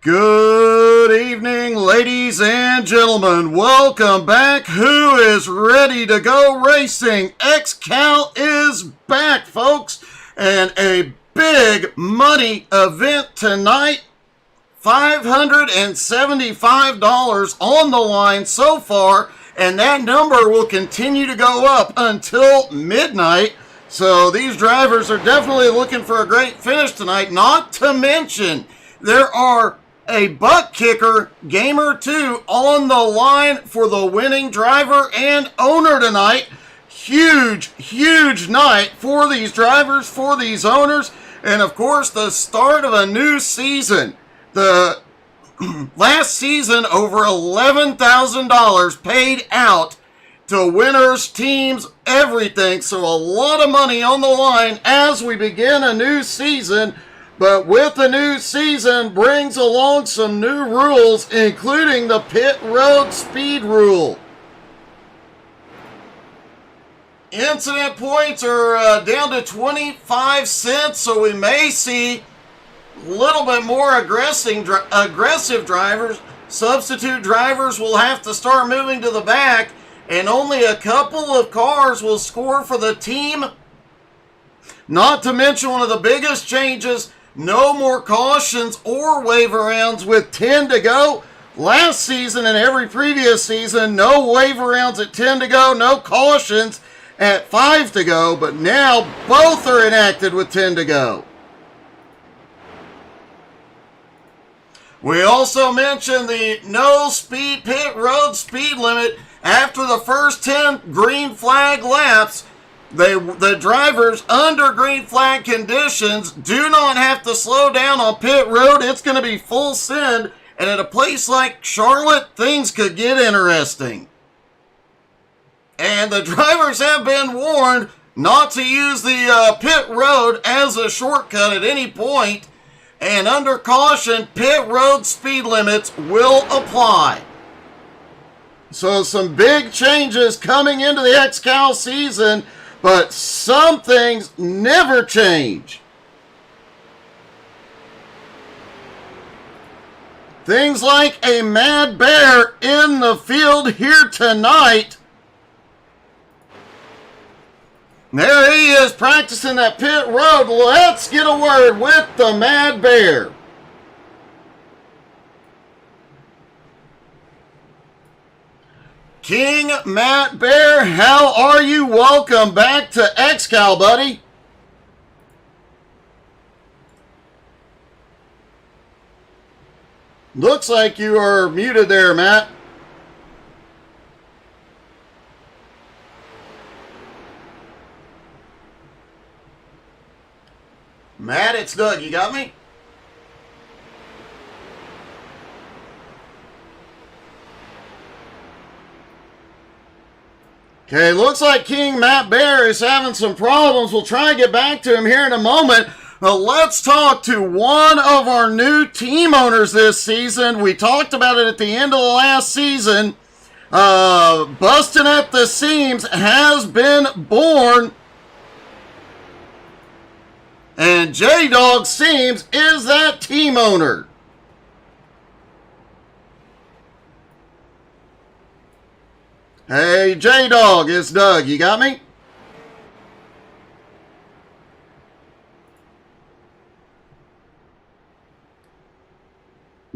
Good evening, ladies and gentlemen. Welcome back. Who is ready to go racing? XCAL is back, folks, and a big money event tonight. $575 on the line so far, and that number will continue to go up until midnight. So these drivers are definitely looking for a great finish tonight. Not to mention, there are a butt kicker, game or two, on the line for the winning driver and owner tonight. Huge, huge night for these drivers, for these owners, and of course the start of a new season. The last season, over $11,000 paid out to winners, teams, everything. So a lot of money on the line as we begin a new season. But with the new season brings along some new rules, including the pit road speed rule. Incident points are down to 25 cents, so we may see a little bit more aggressive drivers. Substitute drivers will have to start moving to the back, and only a couple of cars will score for the team. Not to mention one of the biggest changes, no more cautions or waiver rounds with 10 to go. Last season and every previous season, no waiver rounds at 10 to go, no cautions at 5 to go, but now both are enacted with 10 to go. We also mentioned the no speed pit road speed limit after the first 10 green flag laps. The drivers under green flag conditions do not have to slow down on pit road. It's going to be full send, and at a place like Charlotte, things could get interesting. And the drivers have been warned not to use the pit road as a shortcut at any point, and under caution, pit road speed limits will apply. So some big changes coming into the XCAL season, but some things never change. Things like a mad bear in the field here tonight. There he is practicing that pit road. Let's get a word with the mad bear. King Matt Bear, how are you? Welcome back to XCAL, buddy. Looks like you are muted there, Matt. Matt, it's Doug. You got me? Okay, looks like King Matt Bear is having some problems. We'll try and get back to him here in a moment. But let's talk to one of our new team owners this season. We talked about it at the end of the last season. Busting at the Seams has been born. And J-Dog Seams is that team owner. Hey, J-Dog, it's Doug. You got me?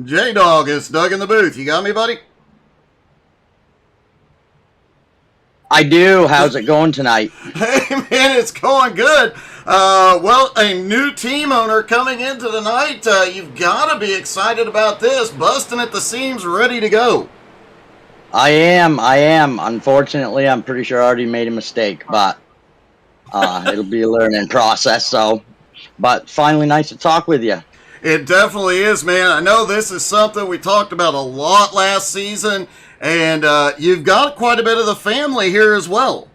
J-Dog, it's Doug in the booth. You got me, buddy? I do. How's it going tonight? Hey, man, it's going good. Well, a new team owner coming into the night. You've got to be excited about this. Busting at the Seams, ready to go. I am. Unfortunately, I'm pretty sure I already made a mistake, but it'll be a learning process. But finally, nice to talk with you. It definitely is, man. I know this is something we talked about a lot last season, and you've got quite a bit of the family here as well.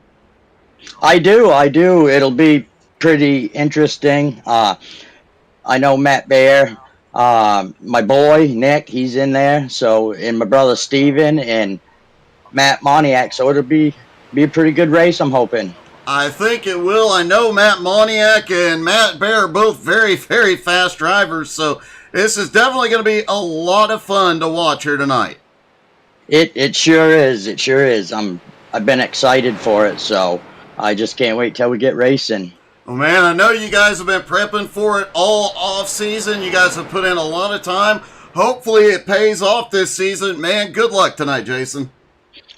I do. It'll be pretty interesting. I know Matt Bear. My boy, Nick, he's in there. So, and my brother, Steven, and Matt Moniak. So it'll be a pretty good race, I'm hoping. I think it will. I know Matt Moniak and Matt Bear are both very, very fast drivers. So This is definitely going to be a lot of fun to watch here tonight. It sure is. It sure is. I've been excited for it, so I just can't wait till we get racing. Well, man, I know you guys have been prepping for it all off season. You guys have put in a lot of time. Hopefully it pays off this season. Man, good luck tonight, Jason.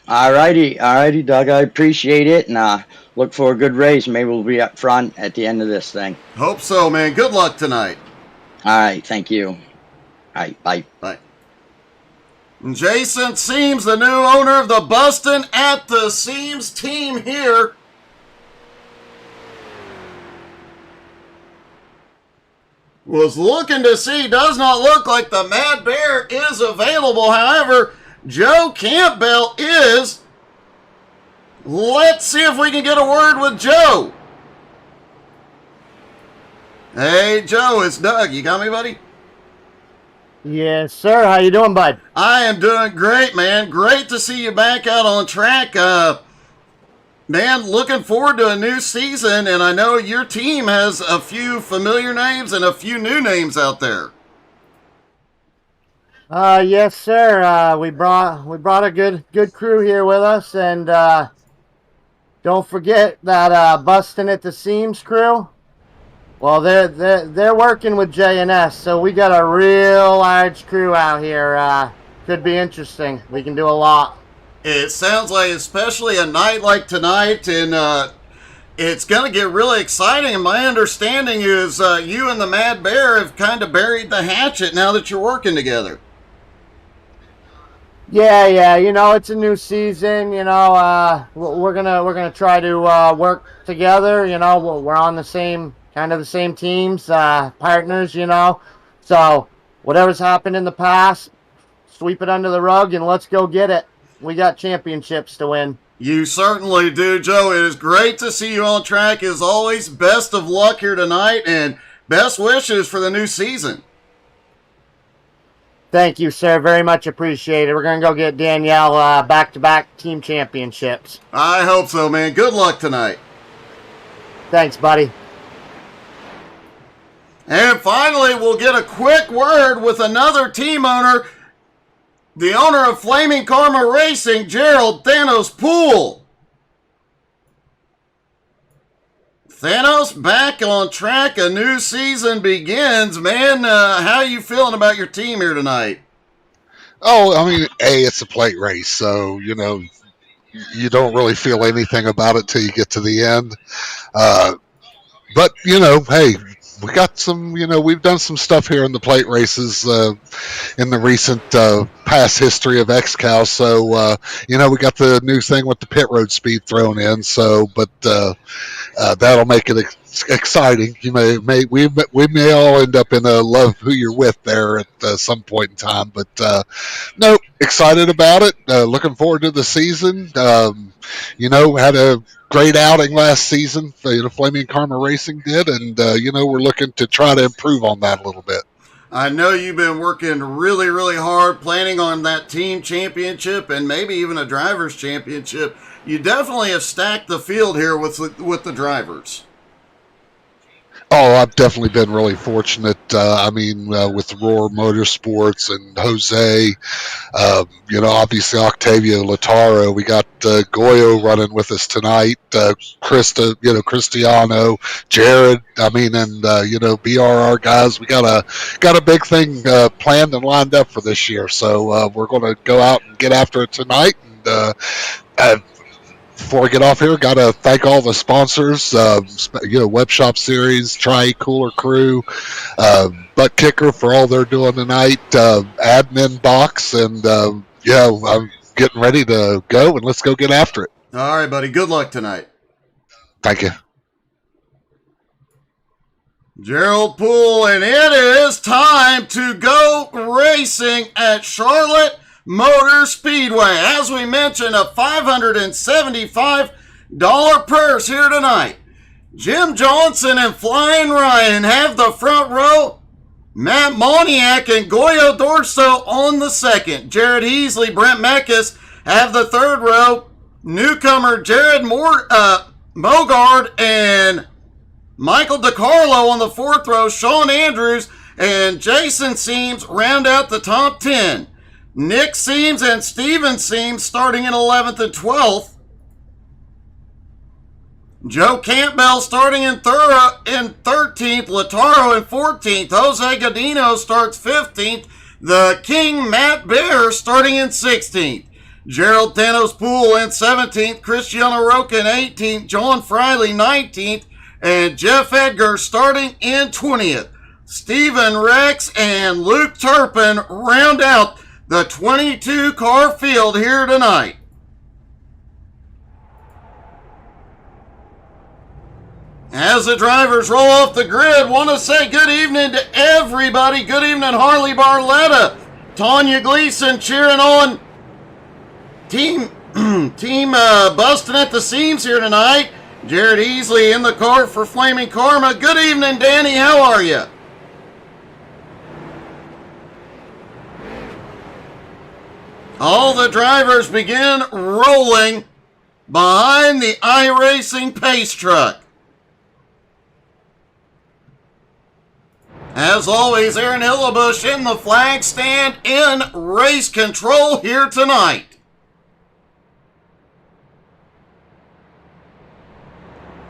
Alrighty, Doug. I appreciate it, and look for a good race. Maybe we'll be up front at the end of this thing. Hope so, man. Good luck tonight. All right, thank you. All right, bye. Bye. Jason Seams, the new owner of the Bustin' at the Seams team here. Was looking to see, does not look like the Mad Bear is available. However, Joe Campbell is. Let's see if we can get a word with Joe. Hey, Joe, it's Doug. You got me, buddy? Yes, sir. How you doing, bud? I am doing great, man. Great to see you back out on track. Man, looking forward to a new season, and I know your team has a few familiar names and a few new names out there. Yes, sir. We brought a good crew here with us, and don't forget that Bustin' at the Seams crew. Well, they're working with J&S, so we got a real large crew out here. Could be interesting. We can do a lot. It sounds like, especially a night like tonight, and it's going to get really exciting. And my understanding is you and the Mad Bear have kind of buried the hatchet now that you're working together. Yeah. You know, it's a new season. You know, we're gonna try to work together. You know, we're on the same teams, partners. You know, so whatever's happened in the past, sweep it under the rug and let's go get it. We got championships to win. You certainly do, Joe. It is great to see you on track as always. Best of luck here tonight, and best wishes for the new season. Thank you, sir. Very much appreciated. We're going to go get Danielle back-to-back team championships. I hope so, man. Good luck tonight. Thanks, buddy. And finally, we'll get a quick word with another team owner, the owner of Flaming Karma Racing, Gerald Thanos Poole. Thanos, back on track. A new season begins. Man, how are you feeling about your team here tonight? Oh, I mean, it's a plate race, so, you know, you don't really feel anything about it till you get to the end. But, you know, hey, we got some, you know, we've done some stuff here in the plate races in the recent past history of XCAL. So, you know, we got the new thing with the pit road speed thrown in. So, but that'll make it exciting. We may all end up in a love who you're with there at some point in time. But no, excited about it. Looking forward to the season. You know, had a great outing last season. You know, Flaming Karma Racing did, and you know, we're looking to try to improve on that a little bit. I know you've been working really, really hard, planning on that team championship and maybe even a driver's championship. You definitely have stacked the field here with the drivers. Oh, I've definitely been really fortunate. I mean, with Roar Motorsports and Jose, you know, obviously Octavio Lataro. We got Goyo running with us tonight. Krista, you know, Cristiano, Jared. I mean, and you know, BRR guys. We got a big thing planned and lined up for this year. So we're going to go out and get after it tonight. And before I get off here, got to thank all the sponsors, you know, Web Shop Series, Cooler Crew, Butt Kicker for all they're doing tonight, Admin Box, and yeah, I'm getting ready to go, and let's go get after it. All right, buddy. Good luck tonight. Thank you. Gerald Poole, and it is time to go racing at Charlotte Motor Speedway. As we mentioned, a $575 purse here tonight. Jim Johnson and Flying Ryan have the front row. Matt Moniak and Goyo Dorso on the second. Jared Heasley, Brent Meckes have the third row. Newcomer Jared Mogard and Michael DiCarlo on the fourth row. Sean Andrews and Jason Seams round out the top 10. Nick Seams and Steven Seams starting in 11th and 12th. Joe Campbell starting in 13th. Lataro in 14th. Jose Godino starts 15th. The King Matt Bear starting in 16th. Gerald Thanos Poole in 17th. Cristiano Roca in 18th. John Friley 19th. And Jeff Edgar starting in 20th. Stephen Rex and Luke Turpin round out the 22-car field here tonight. As the drivers roll off the grid, want to say good evening to everybody. Good evening, Harley Barletta. Tanya Gleason cheering on Team Bustin' at the Seams here tonight. Jared Easley in the car for Flaming Karma. Good evening, Danny. How are you? All the drivers begin rolling behind the iRacing pace truck. As always, Aaron Hillebush in the flag stand in race control here tonight.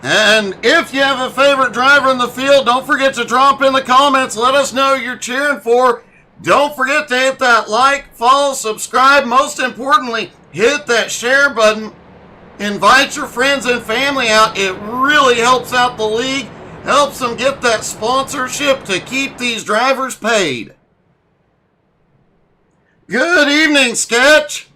And if you have a favorite driver in the field, don't forget to drop in the comments. Let us know who you're cheering for. Don't forget to hit that like, follow, subscribe. Most importantly, hit that share button. Invite your friends and family out. It really helps out the league. Helps them get that sponsorship to keep these drivers paid. Good evening, Sketch.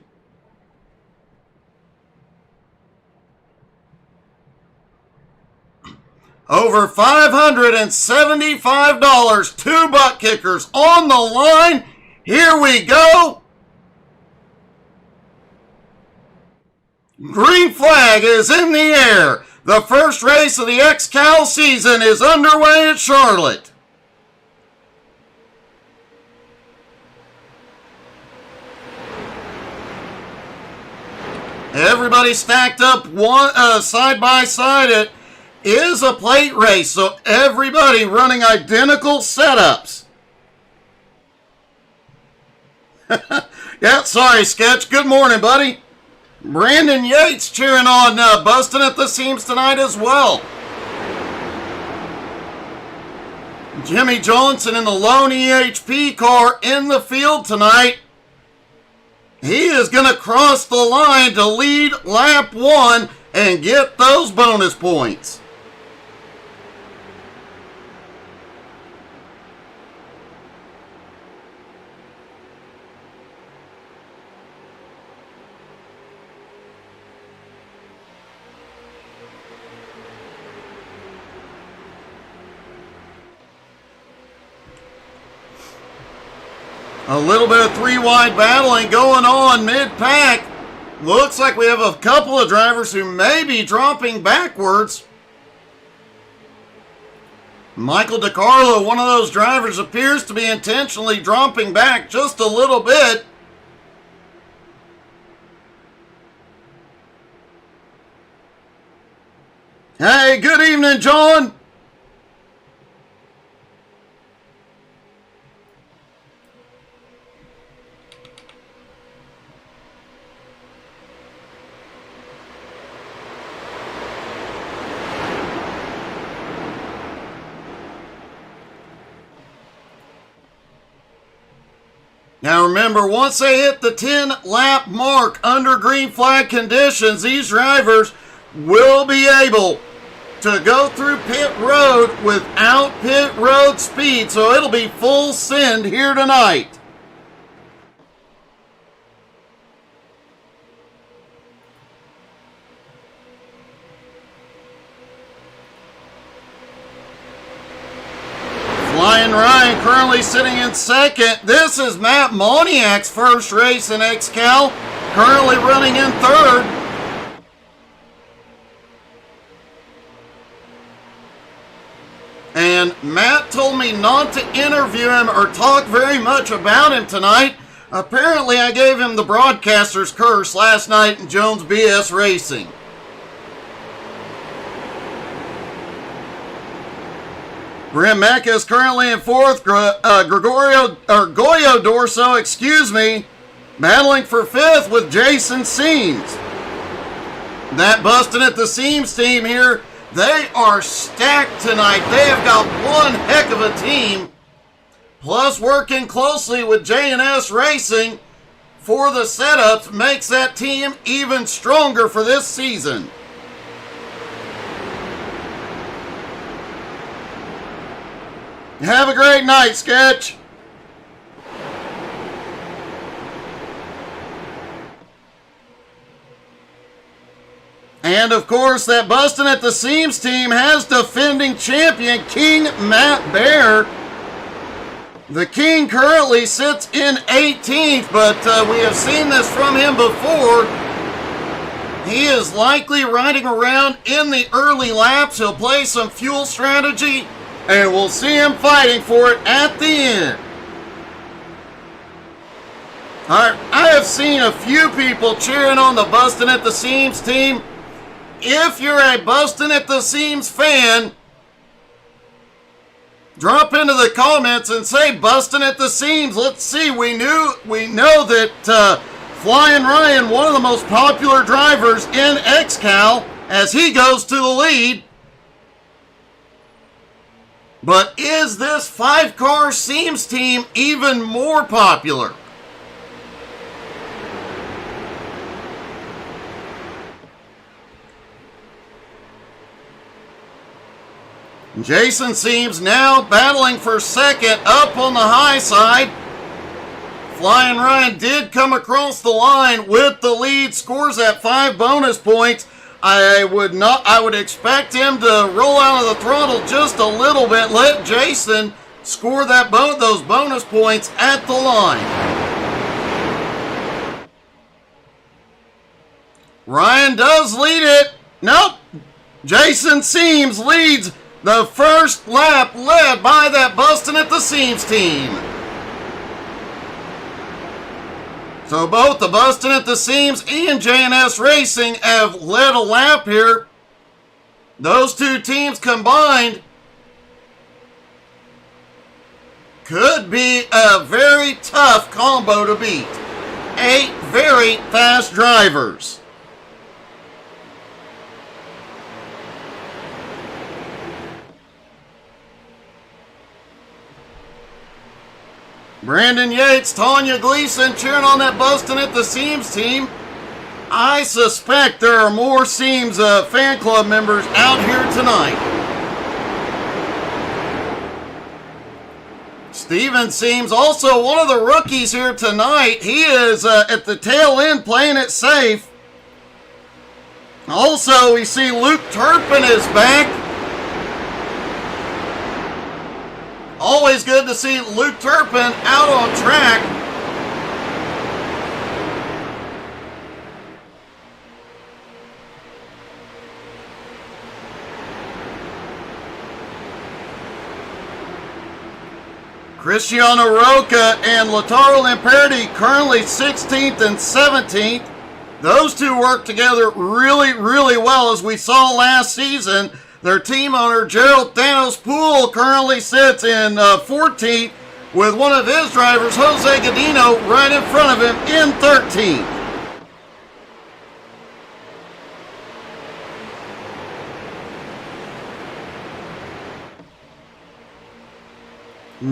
Over $575, 2 butt kickers on the line. Here we go. Green flag is in the air. The first race of the XCAL season is underway at Charlotte. Everybody stacked up side by side. It is a plate race, so everybody running identical setups. Yeah, sorry, Sketch. Good morning, buddy. Brandon Yates cheering on Bustin' at the Seams tonight as well. Jimmy Johnson in the lone EHP car in the field tonight. He is going to cross the line to lead lap 1 and get those bonus points. A little bit of 3-wide battling going on mid-pack. Looks like we have a couple of drivers who may be dropping backwards. Michael DiCarlo, one of those drivers, appears to be intentionally dropping back just a little bit. Hey, good evening, John. Now remember, once they hit the 10-lap mark under green flag conditions, these drivers will be able to go through pit road without pit road speed, so it'll be full send here tonight. Flying Ryan currently sitting in second. This is Matt Moniak's first race in XCAL, currently running in third. And Matt told me not to interview him or talk very much about him tonight. Apparently I gave him the broadcaster's curse last night in Jones BS Racing. Brent is currently in fourth. Goyo Dorso, battling for fifth with Jason Seams. That Bustin' at the Seams team here, they are stacked tonight. They have got one heck of a team. Plus, working closely with J&S Racing for the setups makes that team even stronger for this season. Have a great night, Sketch. And of course, that Bustin' at the Seams team has defending champion King Matt Bear. The King currently sits in 18th, but we have seen this from him before. He is likely riding around in the early laps. He'll play some fuel strategy, and we'll see him fighting for it at the end. All right, I have seen a few people cheering on the Bustin' at the Seams team. If you're a Bustin' at the Seams fan, drop into the comments and say Bustin' at the Seams. Let's see. We know that Flying Ryan, one of the most popular drivers in XCAL, as he goes to the lead. But is this 5-car Seams team even more popular? Jason Seams now battling for second up on the high side. Flying Ryan did come across the line with the lead, scores at 5 bonus points. I would expect him to roll out of the throttle just a little bit. Let Jason score those bonus points at the line. Ryan does lead it. Nope. Jason Seams leads the first lap, led by that Bustin' at the Seams team. So both the Bustin' at the Seams and J&S Racing have led a lap here. Those two teams combined could be a very tough combo to beat. 8 very fast drivers. Brandon Yates, Tanya Gleason cheering on that Bustin' at the Seams team. I suspect there are more Seams fan club members out here tonight. Steven Seams, also one of the rookies here tonight. He is at the tail end playing it safe. Also, we see Luke Turpin is back. Always good to see Luke Turpin out on track. Cristiano Roca and Lautaro Lamperti currently 16th and 17th. Those two work together really, really well, as we saw last season. Their team owner, Gerald Thanos Poole, currently sits in 14th with one of his drivers, Jose Godino, right in front of him in 13th.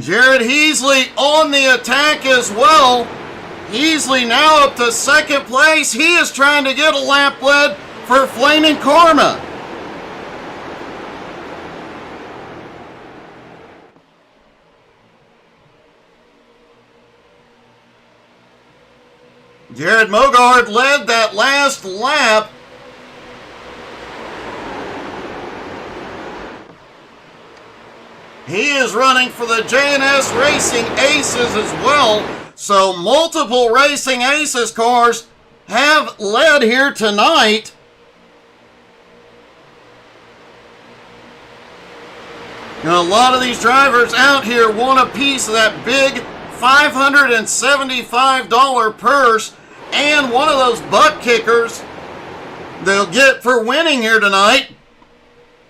Jared Heasley on the attack as well. Heasley now up to second place. He is trying to get a lap lead for Flaming Karma. Jared Mogard led that last lap. He is running for the J&S Racing Aces as well. So multiple Racing Aces cars have led here tonight. Now, a lot of these drivers out here want a piece of that big $575 purse and one of those butt kickers they'll get for winning here tonight.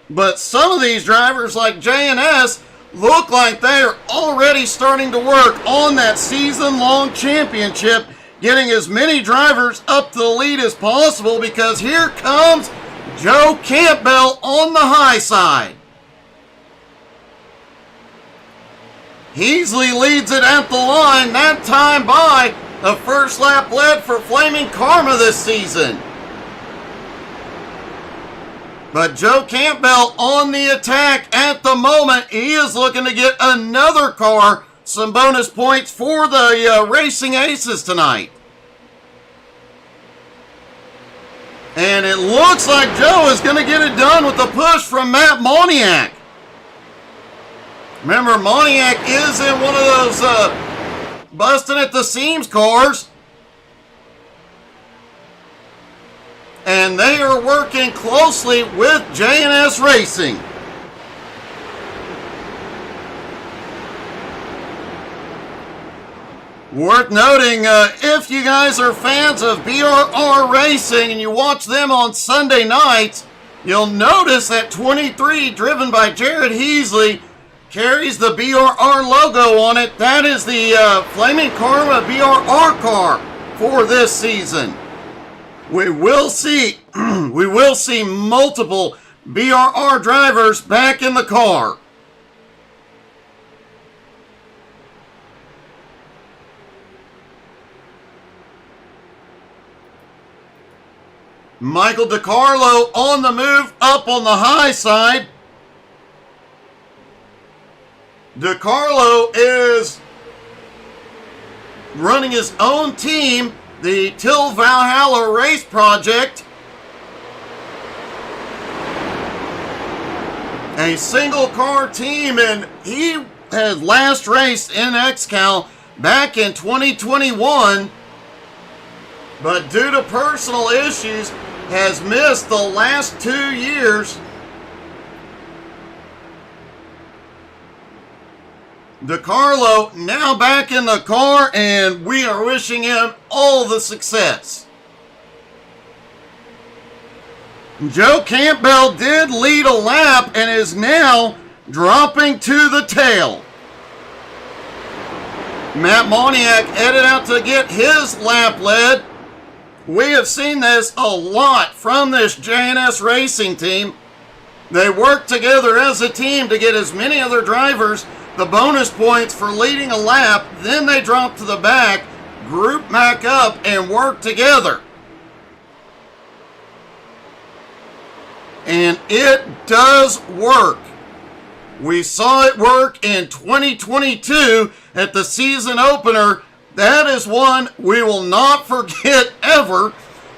But some of these drivers like J&S look like they are already starting to work on that season-long championship, getting as many drivers up to the lead as possible, because here comes Joe Campbell on the high side. Heasley leads it at the line, that time by a first lap lead for Flaming Karma this season. But Joe Campbell on the attack at the moment. He is looking to get another car some bonus points for the Racing Aces tonight. And it looks like Joe is going to get it done with the push from Matt Moniak. Remember, Moniak is in one of those busting at the seams cars. And they are working closely with J&S Racing. Worth noting, if you guys are fans of BRR Racing and you watch them on Sunday nights, you'll notice that 23, driven by Jared Heasley, carries the BRR logo on it. That is the Flaming Karma BRR car for this season. We will see multiple BRR drivers back in the car. Michael DiCarlo on the move up on the high side. DiCarlo is running his own team, the Till Valhalla Race Project. A single car team, and he had last raced in XCAL back in 2021, but due to personal issues has missed the last 2 years. DiCarlo now back in the car, and we are wishing him all the success. Joe Campbell did lead a lap and is now dropping to the tail. Matt Moniak headed out to get his lap lead. We have seen this a lot from this J&S Racing team. They work together as a team to get as many other drivers the bonus points for leading a lap. Then they drop to the back, group back up, and work together. And it does work. We saw it work in 2022 at the season opener. That is one we will not forget ever.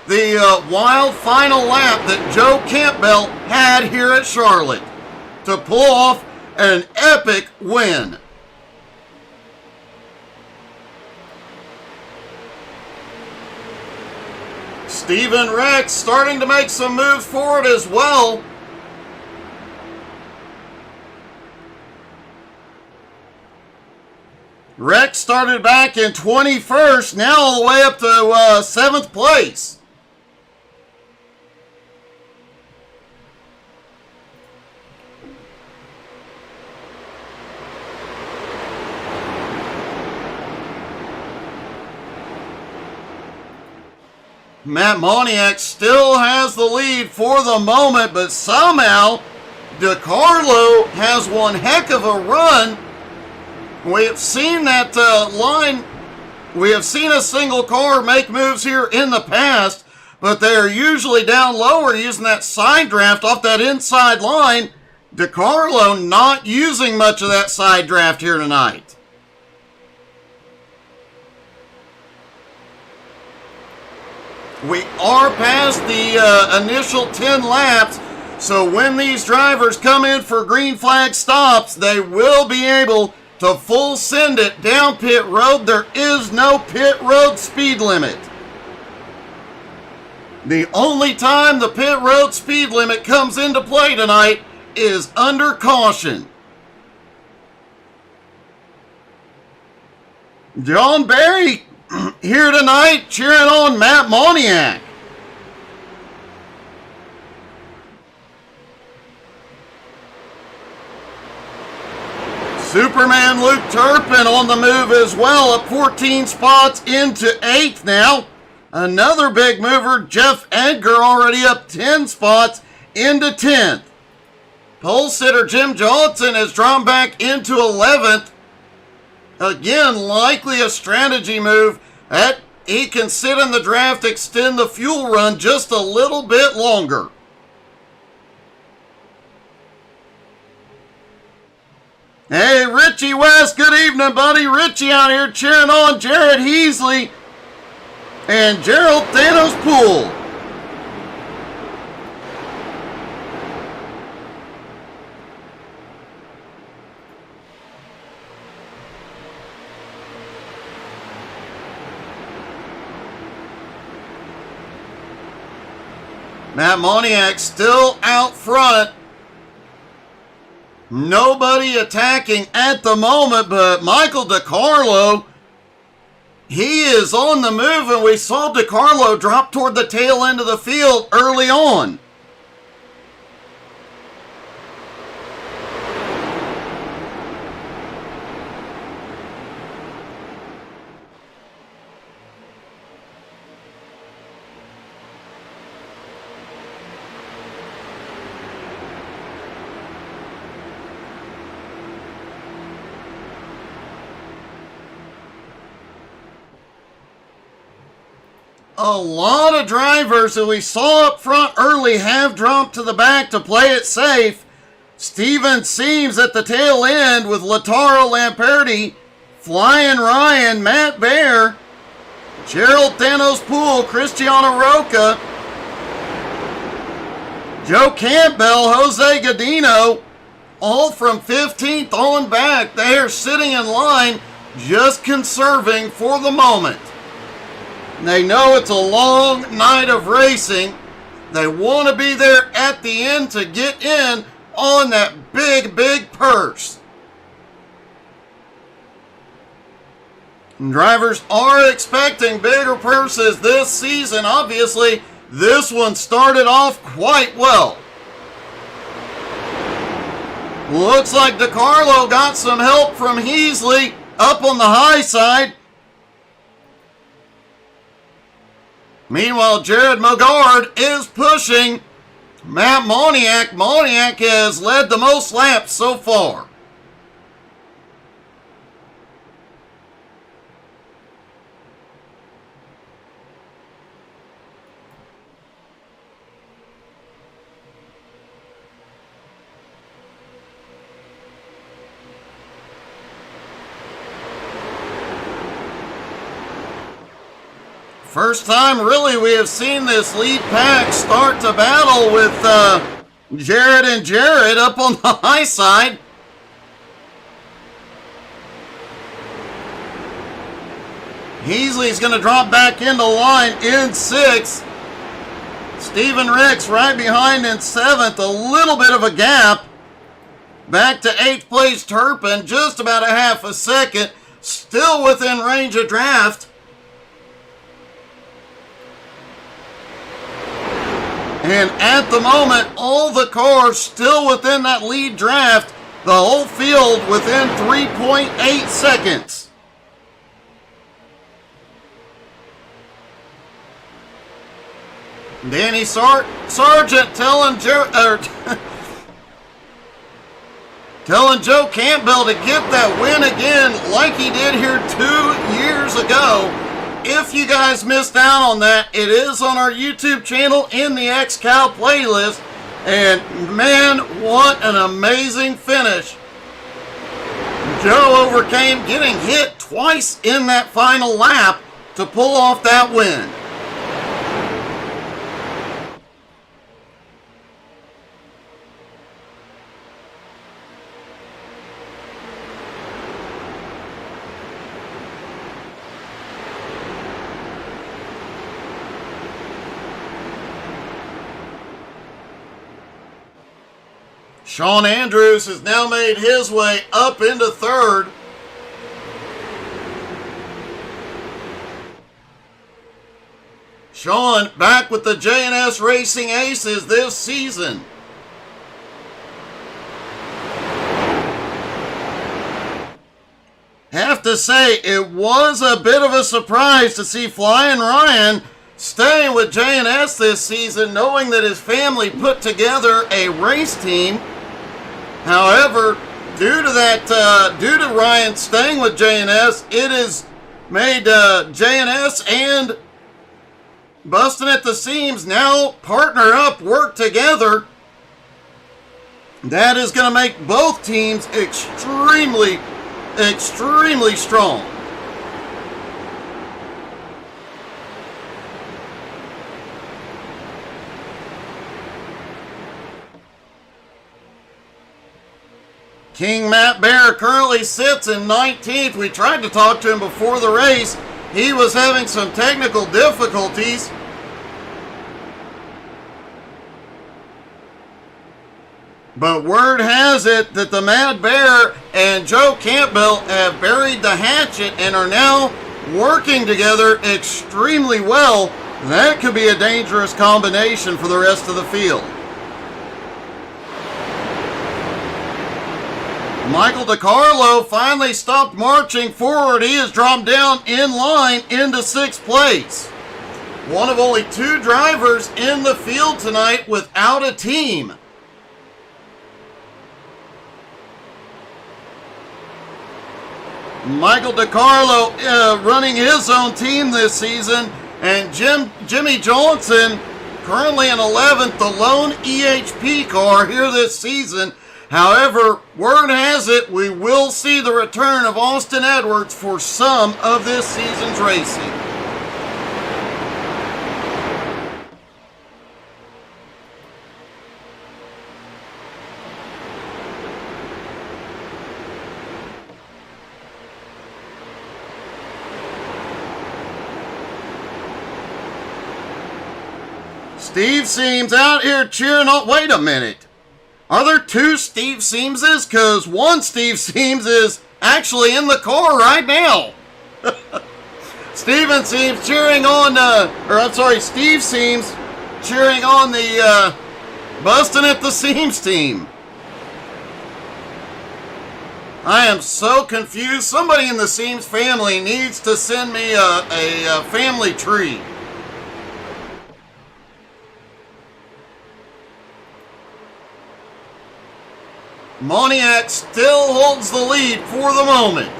The wild final lap that Joe Campbell had here at Charlotte to pull off an epic win. Steven Rex starting to make some moves forward as well. Rex started back in 21st, now all the way up to 7th place. Matt Moniak still has the lead for the moment, but somehow DiCarlo has one heck of a run. We have seen that line. We have seen a single car make moves here in the past, but they are usually down lower using that side draft off that inside line. DiCarlo not using much of that side draft here tonight. We are past the initial 10 laps, so when these drivers come in for green flag stops, they will be able to full send it down pit road. There is no pit road speed limit. The only time the pit road speed limit comes into play tonight is under caution. John Barry here tonight cheering on Matt Moniak. Superman Luke Turpin on the move as well, up 14 spots into 8th now. Another big mover, Jeff Edgar, already up 10 spots into 10th. Pole sitter Jim Johnson has dropped back into 11th. Again, likely a strategy move. That he can sit in the draft, extend the fuel run just a little bit longer. Hey, Richie West, good evening, buddy. Richie out here cheering on Jared Heasley and Gerald Thanos Poole. Matt Moniak still out front. Nobody attacking at the moment, but Michael DiCarlo, he is on the move, and we saw DiCarlo drop toward the tail end of the field early on. A lot of drivers that we saw up front early have dropped to the back to play it safe. Steven Seams at the tail end with Lataro Lamperti, Flying Ryan, Matt Bear, Gerald Thanos Poole, Cristiano Roca, Joe Campbell, Jose Godino, all from 15th on back. They are sitting in line, just conserving for the moment. They know it's a long night of racing. They want to be there at the end to get in on that big, big purse. And drivers are expecting bigger purses this season. Obviously, this one started off quite well. Looks like DiCarlo got some help from Heasley up on the high side. Meanwhile, Jared Mogard is pushing Matt Moniak. Moniak has led the most laps so far. First time, really, we have seen this lead pack start to battle with Jared and Jared up on the high side. Heasley's going to drop back into line in 6th. Steven Ricks right behind in 7th. A little bit of a gap. Back to 8th place Turpin, just about a half a second. Still within range of draft. And at the moment, all the cars still within that lead draft. The whole field within 3.8 seconds. Danny Sargent telling telling Joe Campbell to get that win again like he did here 2 years ago. If you guys missed out on that, it is on our YouTube channel in the XCAL playlist. And man, what an amazing finish. Joe overcame getting hit twice in that final lap to pull off that win. Sean Andrews has now made his way up into 3rd. Sean back with the J&S Racing Aces this season. to say, it was a bit of a surprise to see Flying Ryan staying with J&S this season, knowing that his family put together a race team. However, due to Ryan staying with J&S, it has made J&S and Busting at the Seams now partner up, work together. That is going to make both teams extremely, extremely strong. King Matt Bear currently sits in 19th. We tried to talk to him before the race. He was having some technical difficulties. But word has it that the Mad Bear and Joe Campbell have buried the hatchet and are now working together extremely well. That could be a dangerous combination for the rest of the field. Michael DiCarlo finally stopped marching forward. He has dropped down in line into 6th place. One of only 2 drivers in the field tonight without a team. Michael DiCarlo running his own team this season, and Jimmy Johnson currently in 11th, the lone EHP car here this season. However, word has it we will see the return of Austin Edwards for some of this season's racing. Steve Seams out here cheering on. Wait a minute. Are there 2 Steve Seamses? Because one Steve Seams is actually in the car right now. Steven Seams cheering on, Steve Seams cheering on the Busting at the Seams team. I am so confused. Somebody in the Seams family needs to send me a family tree. Moniak still holds the lead for the moment.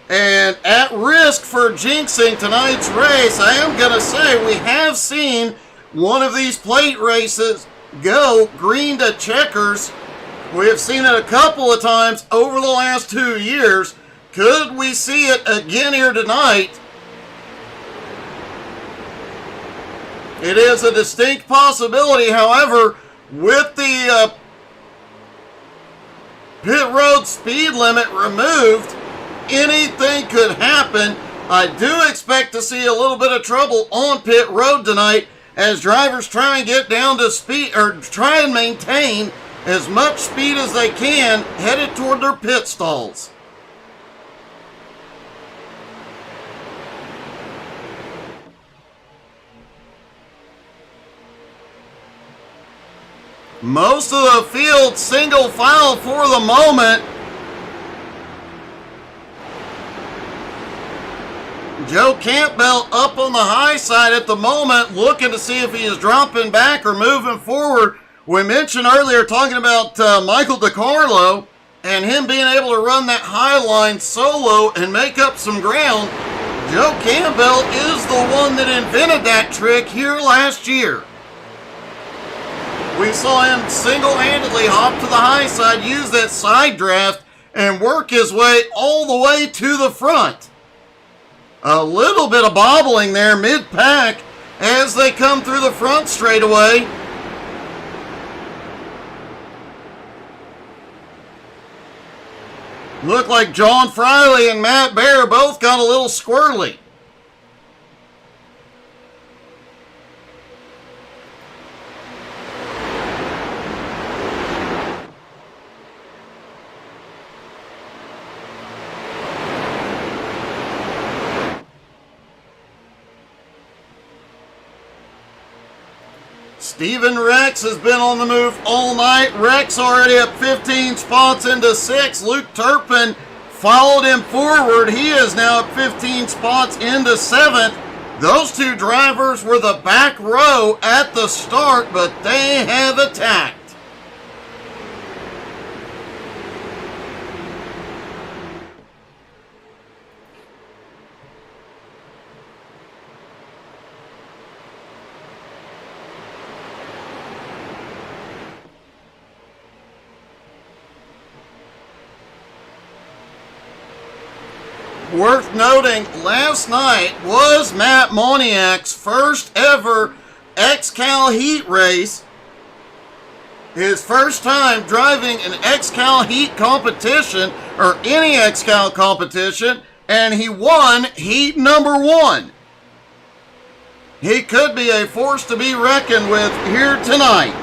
And at risk for jinxing tonight's race, I am going to say we have seen one of these plate races go green to checkers. We have seen it a couple of times over the last 2 years. Could we see it again here tonight? It is a distinct possibility. However, with the pit road speed limit removed, anything could happen. I do expect to see a little bit of trouble on pit road tonight as drivers try and get down to speed, or try and maintain as much speed as they can headed toward their pit stalls. Most of the field single file for the moment. Joe Campbell up on the high side at the moment, looking to see if he is dropping back or moving forward. We mentioned earlier talking about Michael DiCarlo and him being able to run that high line solo and make up some ground. Joe Campbell is the one that invented that trick here last year. We saw him single-handedly hop to the high side, use that side draft, and work his way all the way to the front. A little bit of bobbling there mid-pack as they come through the front straightaway. Looked like John Friley and Matt Bear both got a little squirrely. Steven Rex has been on the move all night. Rex already up 15 spots into 6th. Luke Turpin followed him forward. He is now up 15 spots into 7th. Those two drivers were the back row at the start, but they have attacked. Worth noting, last night was Matt Moniak's first ever XCAL heat race. His first time driving an XCAL heat competition, or any XCAL competition, and he won heat number 1. He could be a force to be reckoned with here tonight.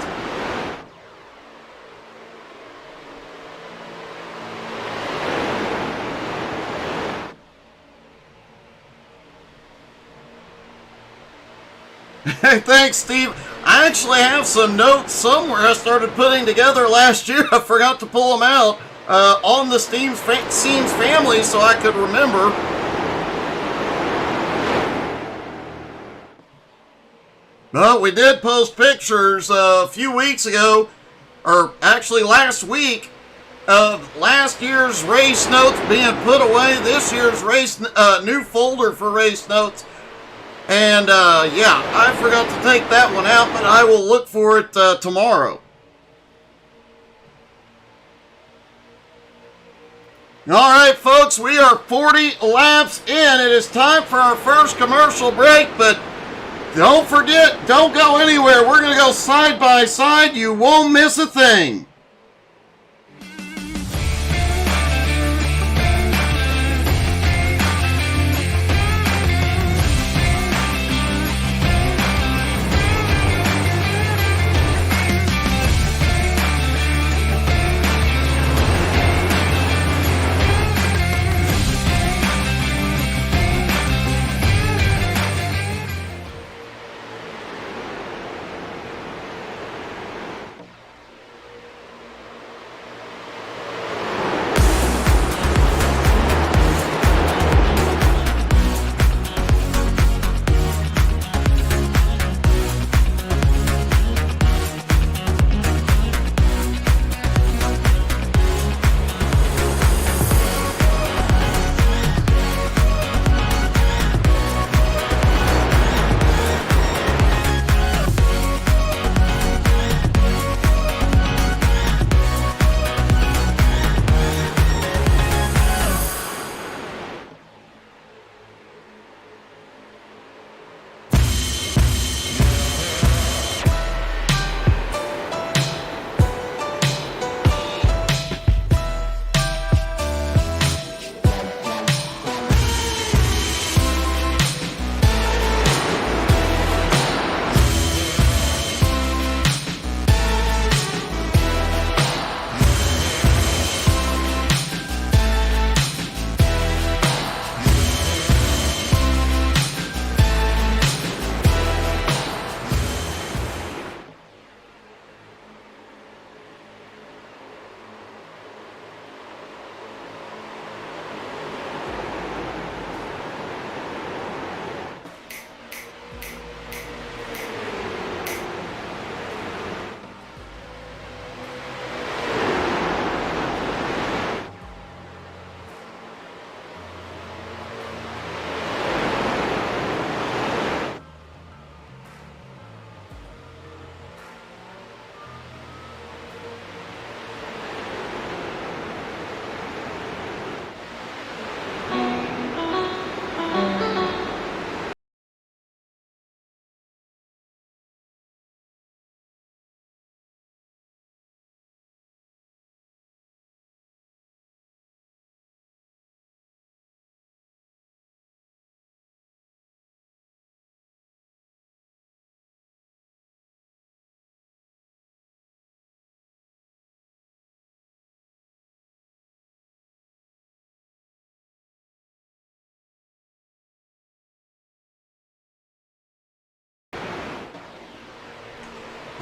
Thanks, Steve. I actually have some notes somewhere I started putting together last year. I forgot to pull them out on the Seams family so I could remember. But we did post pictures a few weeks ago, or actually last week, of last year's race notes being put away. This year's race new folder for race notes. And, yeah, I forgot to take that one out, but I will look for it tomorrow. All right, folks, we are 40 laps in. It is time for our first commercial break, but don't forget, don't go anywhere. We're going to go side by side. You won't miss a thing.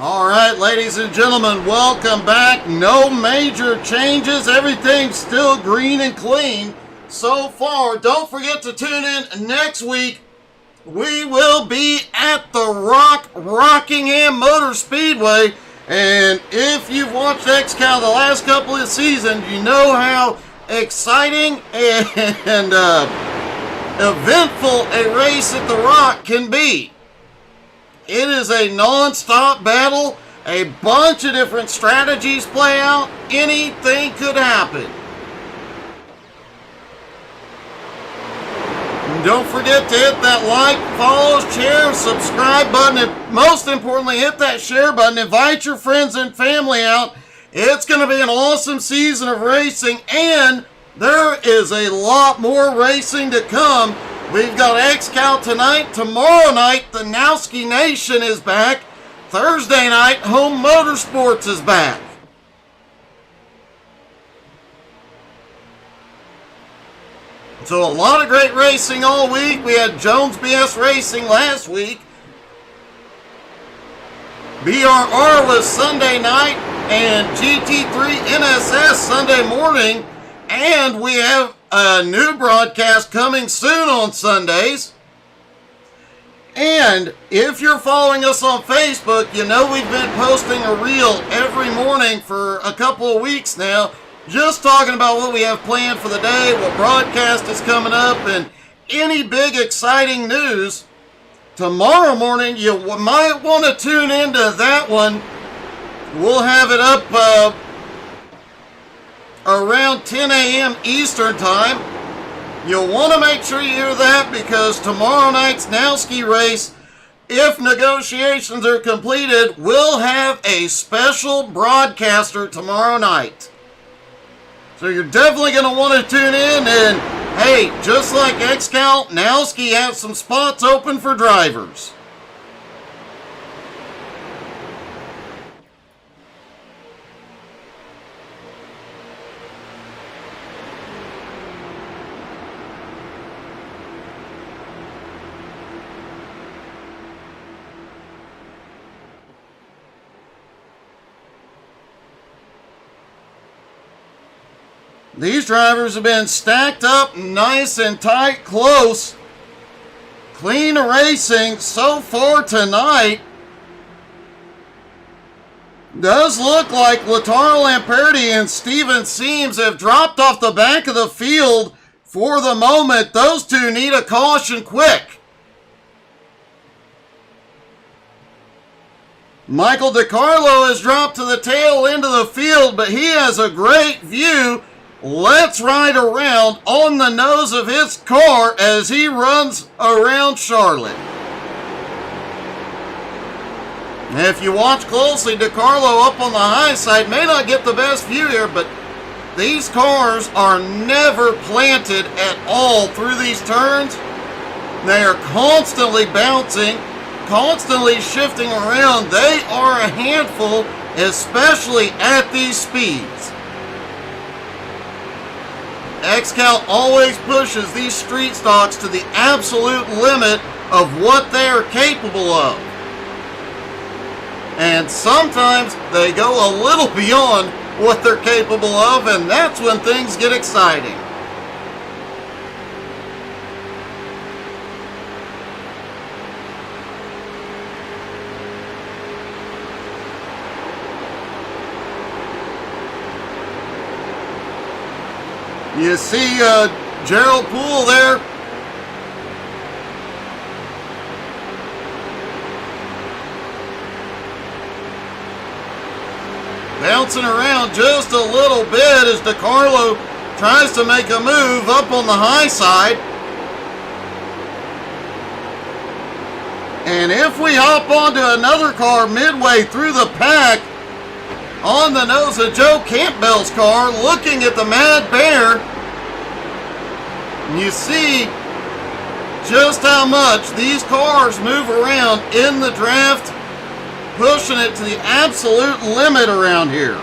All right, ladies and gentlemen, welcome back. No major changes. Everything's still green and clean so far. Don't forget to tune in next week. We will be at the Rockingham Motor Speedway. And if you've watched XCAL the last couple of seasons, you know how exciting and eventful a race at the Rock can be. It is a non-stop battle. A bunch of different strategies play out. Anything could happen. And don't forget to hit that like, follow, share, subscribe button, and most importantly, hit that share button. Invite your friends and family out. It's going to be an awesome season of racing, and there is a lot more racing to come. We've got XCAL tonight. Tomorrow night, the Nowski Nation is back. Thursday night, Home Motorsports is back. So a lot of great racing all week. We had Jones BS Racing last week. BRR was Sunday night and GT3 NSS Sunday morning. And we have a new broadcast coming soon on Sundays. And if you're following us on Facebook, you know we've been posting a reel every morning for a couple of weeks now, just talking about what we have planned for the day, what broadcast is coming up, and any big exciting news. Tomorrow morning, you might want to tune into that one. We'll have it up around 10 a.m. Eastern Time. You'll want to make sure you hear that, because tomorrow night's Nowski race, if negotiations are completed, we'll have a special broadcaster tomorrow night. So you're definitely going to want to tune in. And hey, just like XCAL, Nowski has some spots open for drivers. These drivers have been stacked up nice and tight, close. Clean racing so far tonight. Does look like Lataro Lamperti and Steven Seams have dropped off the back of the field for the moment. Those two need a caution quick. Michael DiCarlo has dropped to the tail end of the field, but he has a great view. Let's ride around on the nose of his car as he runs around Charlotte. If you watch closely, DiCarlo up on the high side may not get the best view here, but these cars are never planted at all through these turns. They are constantly bouncing, constantly shifting around. They are a handful, especially at these speeds. XCAL always pushes these street stocks to the absolute limit of what they are capable of. And sometimes they go a little beyond what they're capable of, and that's when things get exciting. You see Gerald Poole there. Bouncing around just a little bit as DiCarlo tries to make a move up on the high side. And if we hop onto another car midway through the pack, on the nose of Joe Campbell's car, looking at the Mad Bear, you see just how much these cars move around in the draft, pushing it to the absolute limit around here.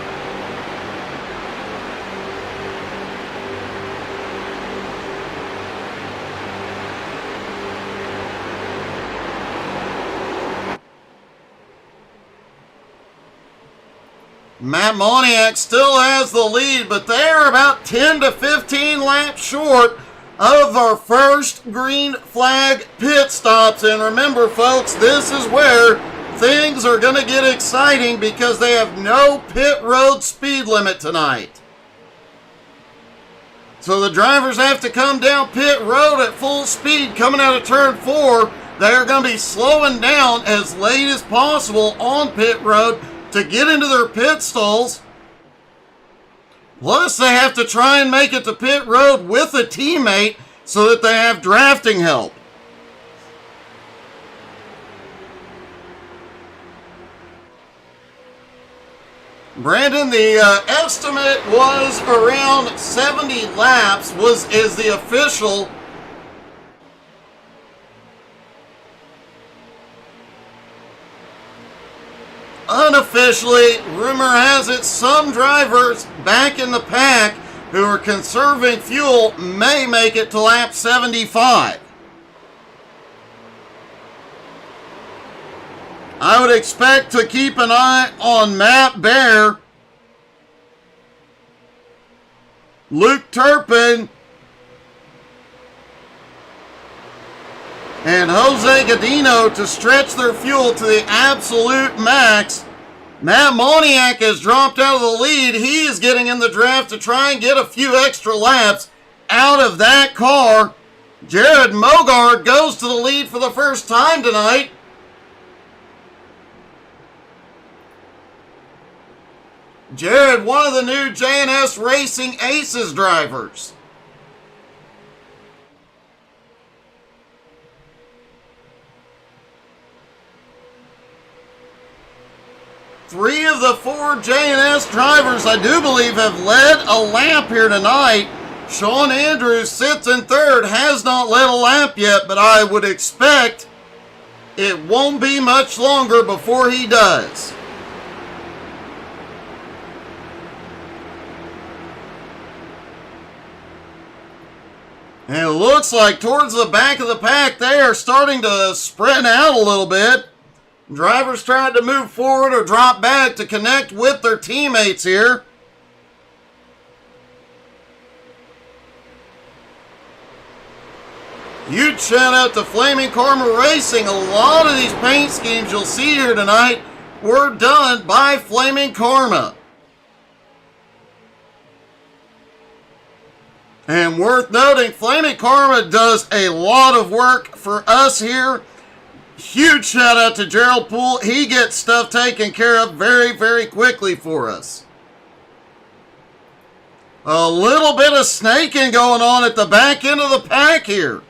Matt Moniak still has the lead, but they are about 10 to 15 laps short of our first green flag pit stops. And remember, folks, this is where things are going to get exciting because they have no pit road speed limit tonight. So the drivers have to come down pit road at full speed coming out of turn 4. They are going to be slowing down as late as possible on pit road to get into their pit stalls. Plus, they have to try and make it to pit road with a teammate so that they have drafting help. Brandon, the estimate was around 70 laps is the official. Unofficially, rumor has it some drivers back in the pack who are conserving fuel may make it to lap 75. I would expect to keep an eye on Matt Bear, Luke Turpin, and Jose Godino to stretch their fuel to the absolute max. Matt Moniak has dropped out of the lead. He is getting in the draft to try and get a few extra laps out of that car. Jared Mogard goes to the lead for the first time tonight. Jared, one of the new J&S Racing Aces drivers. Three of the 4 J&S drivers, I do believe, have led a lap here tonight. Sean Andrews sits in third, has not led a lap yet, but I would expect it won't be much longer before he does. And it looks like towards the back of the pack, they are starting to spread out a little bit. Drivers trying to move forward or drop back to connect with their teammates here. Huge shout out to Flaming Karma Racing. A lot of these paint schemes you'll see here tonight were done by Flaming Karma. And worth noting, Flaming Karma does a lot of work for us here. Huge shout out to Gerald Poole. He gets stuff taken care of very, very quickly for us. A little bit of snaking going on at the back end of the pack here.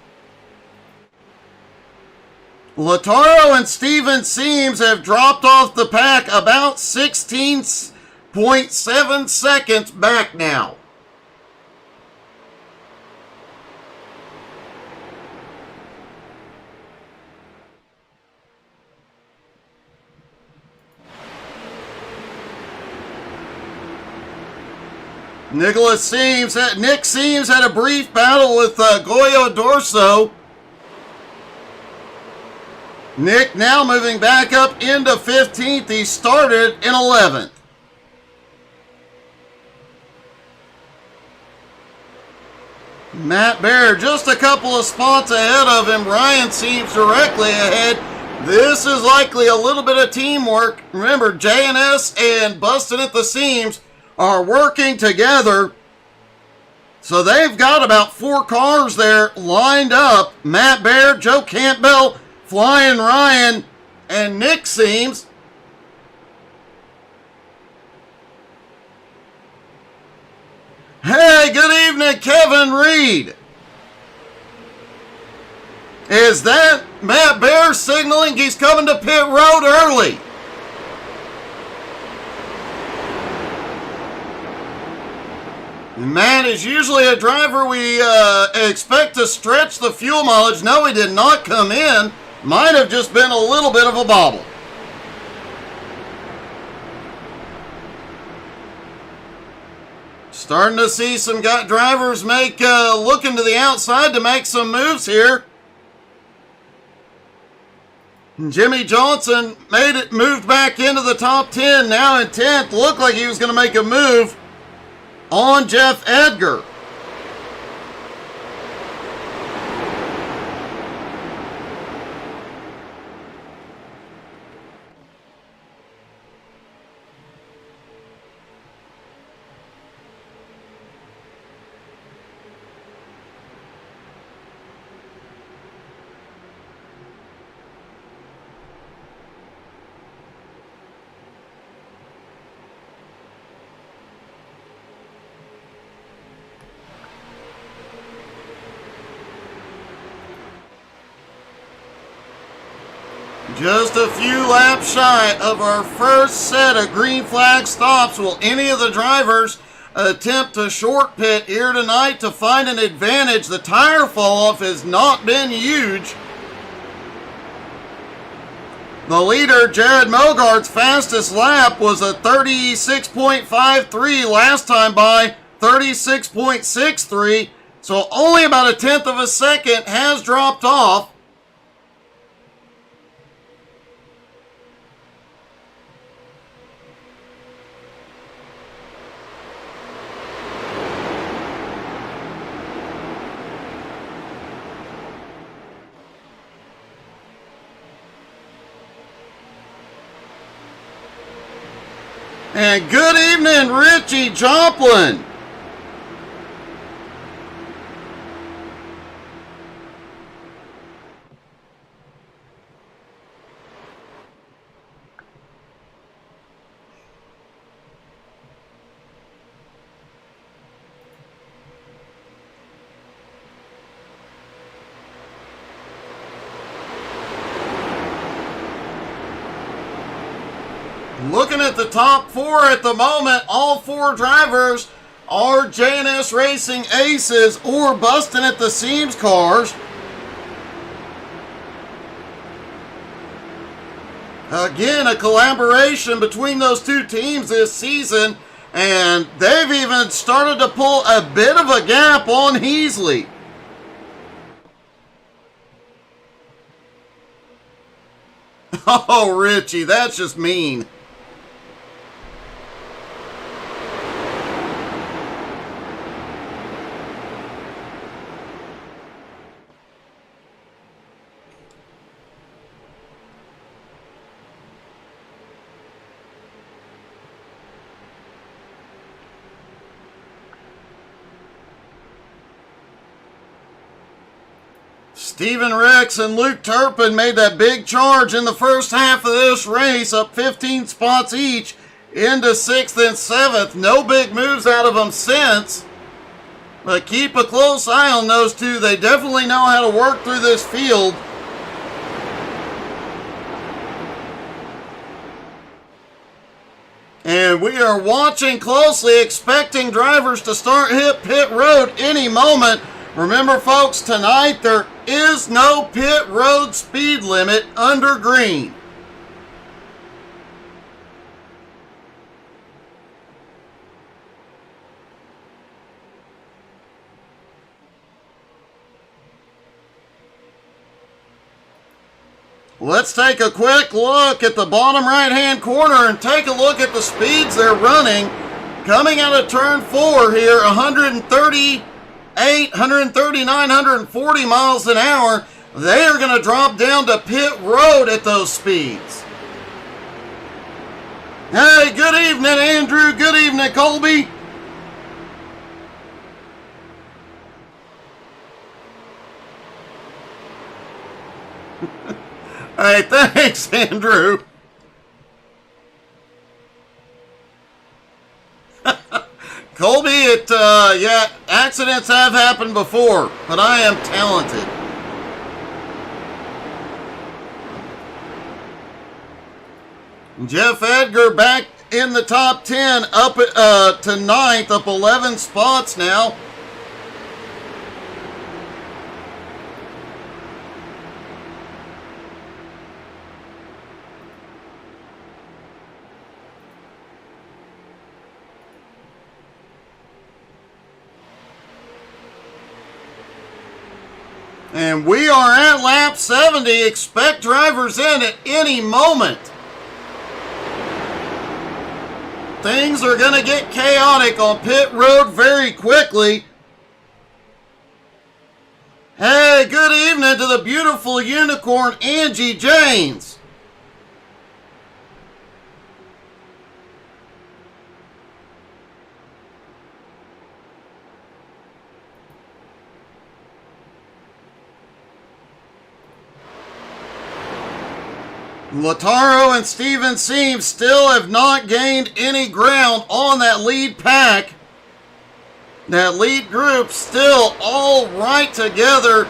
Lataro and Steven Seams have dropped off the pack about 16.7 seconds back now. Nick Seams had a brief battle with Goyo Dorso. Nick now moving back up into 15th. He started in 11th. Matt Bear just a couple of spots ahead of him. Ryan Seams directly ahead. This is likely a little bit of teamwork. Remember, J&S and Bustin' at the Seams are working together. So they've got about 4 cars there lined up. Matt Bear, Joe Campbell, Flying Ryan, and Nick Seams. Hey, good evening, Kevin Reed. Is that Matt Bear signaling he's coming to pit road early? Matt is usually a driver we expect to stretch the fuel mileage. No, he did not come in. Might have just been a little bit of a bobble. Starting to see some drivers looking to the outside to make some moves here. Jimmy Johnson moved back into the top 10, now in 10th. Looked like he was going to make a move on Jeff Edgar. Just a few laps shy of our first set of green flag stops. Will any of the drivers attempt to short pit here tonight to find an advantage? The tire fall off has not been huge. The leader, Jared Mogart's fastest lap was a 36.53, last time by 36.63. So only about a tenth of a second has dropped off. And good evening, Richie Joplin. Looking at the top four at the moment, all four drivers are J&S Racing aces or busting at the seams cars. Again, a collaboration between those two teams this season, and they've even started to pull a bit of a gap on Heasley. Oh, Richie, that's just mean. Stephen Rex and Luke Turpin made that big charge in the first half of this race, up 15 spots each into 6th and 7th. No big moves out of them since. But keep a close eye on those two. They definitely know how to work through this field. And we are watching closely, expecting drivers to start hit pit road any moment. Remember, folks, tonight there is no pit road speed limit under green. Let's take a quick look at the bottom right-hand corner and take a look at the speeds they're running. Coming out of turn 4 here, 138, 139, 140 miles an hour. They are going to drop down to pit road at those speeds. Hey, good evening, Andrew. Good evening, Colby. Hey, thanks, Andrew. Colby, yeah, accidents have happened before, but I am talented. Jeff Edgar back in the top 10, up to 9th, up 11 spots now. And we are at lap 70. Expect drivers in at any moment. Things are going to get chaotic on pit road very quickly. Hey, good evening to the beautiful unicorn Angie Janes. Lataro and Steven Seams still have not gained any ground on that lead pack. That lead group still all right together,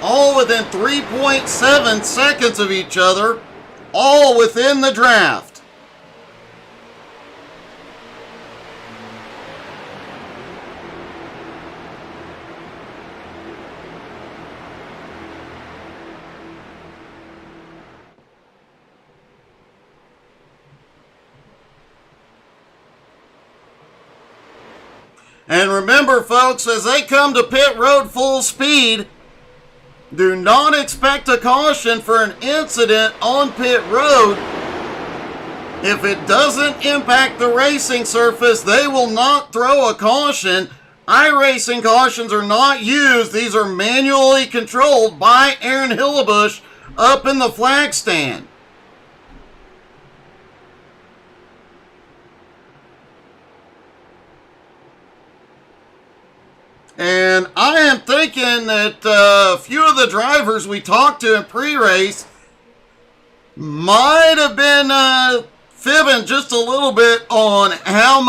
all within 3.7 seconds of each other, all within the draft. And remember, folks, as they come to pit road full speed, do not expect a caution for an incident on pit road. If it doesn't impact the racing surface, they will not throw a caution. iRacing cautions are not used. These are manually controlled by Aaron Hillebush up in the flag stand. And I am thinking that a few of the drivers we talked to in pre-race might have been fibbing just a little bit on how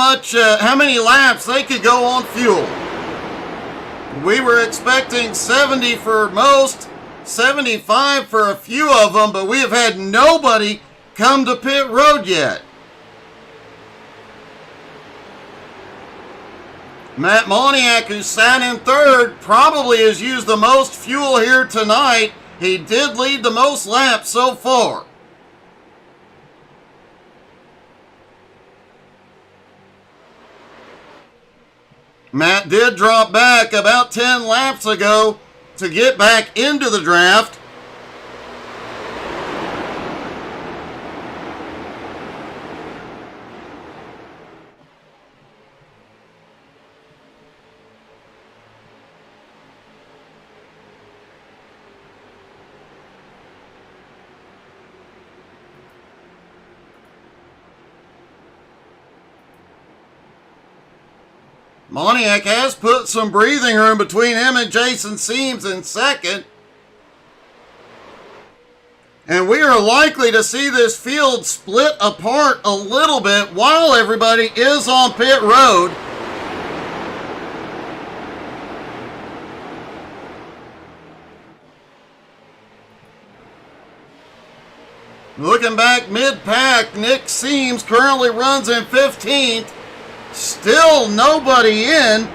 many laps they could go on fuel. We were expecting 70 for most, 75 for a few of them, but we have had nobody come to pit road yet. Matt Moniak, who sat in third, probably has used the most fuel here tonight. He did lead the most laps so far. Matt did drop back about 10 laps ago to get back into the draft. Moniak has put some breathing room between him and Jason Seams in second. And we are likely to see this field split apart a little bit while everybody is on pit road. Looking back mid-pack, Nick Seams currently runs in 15th. Still nobody in.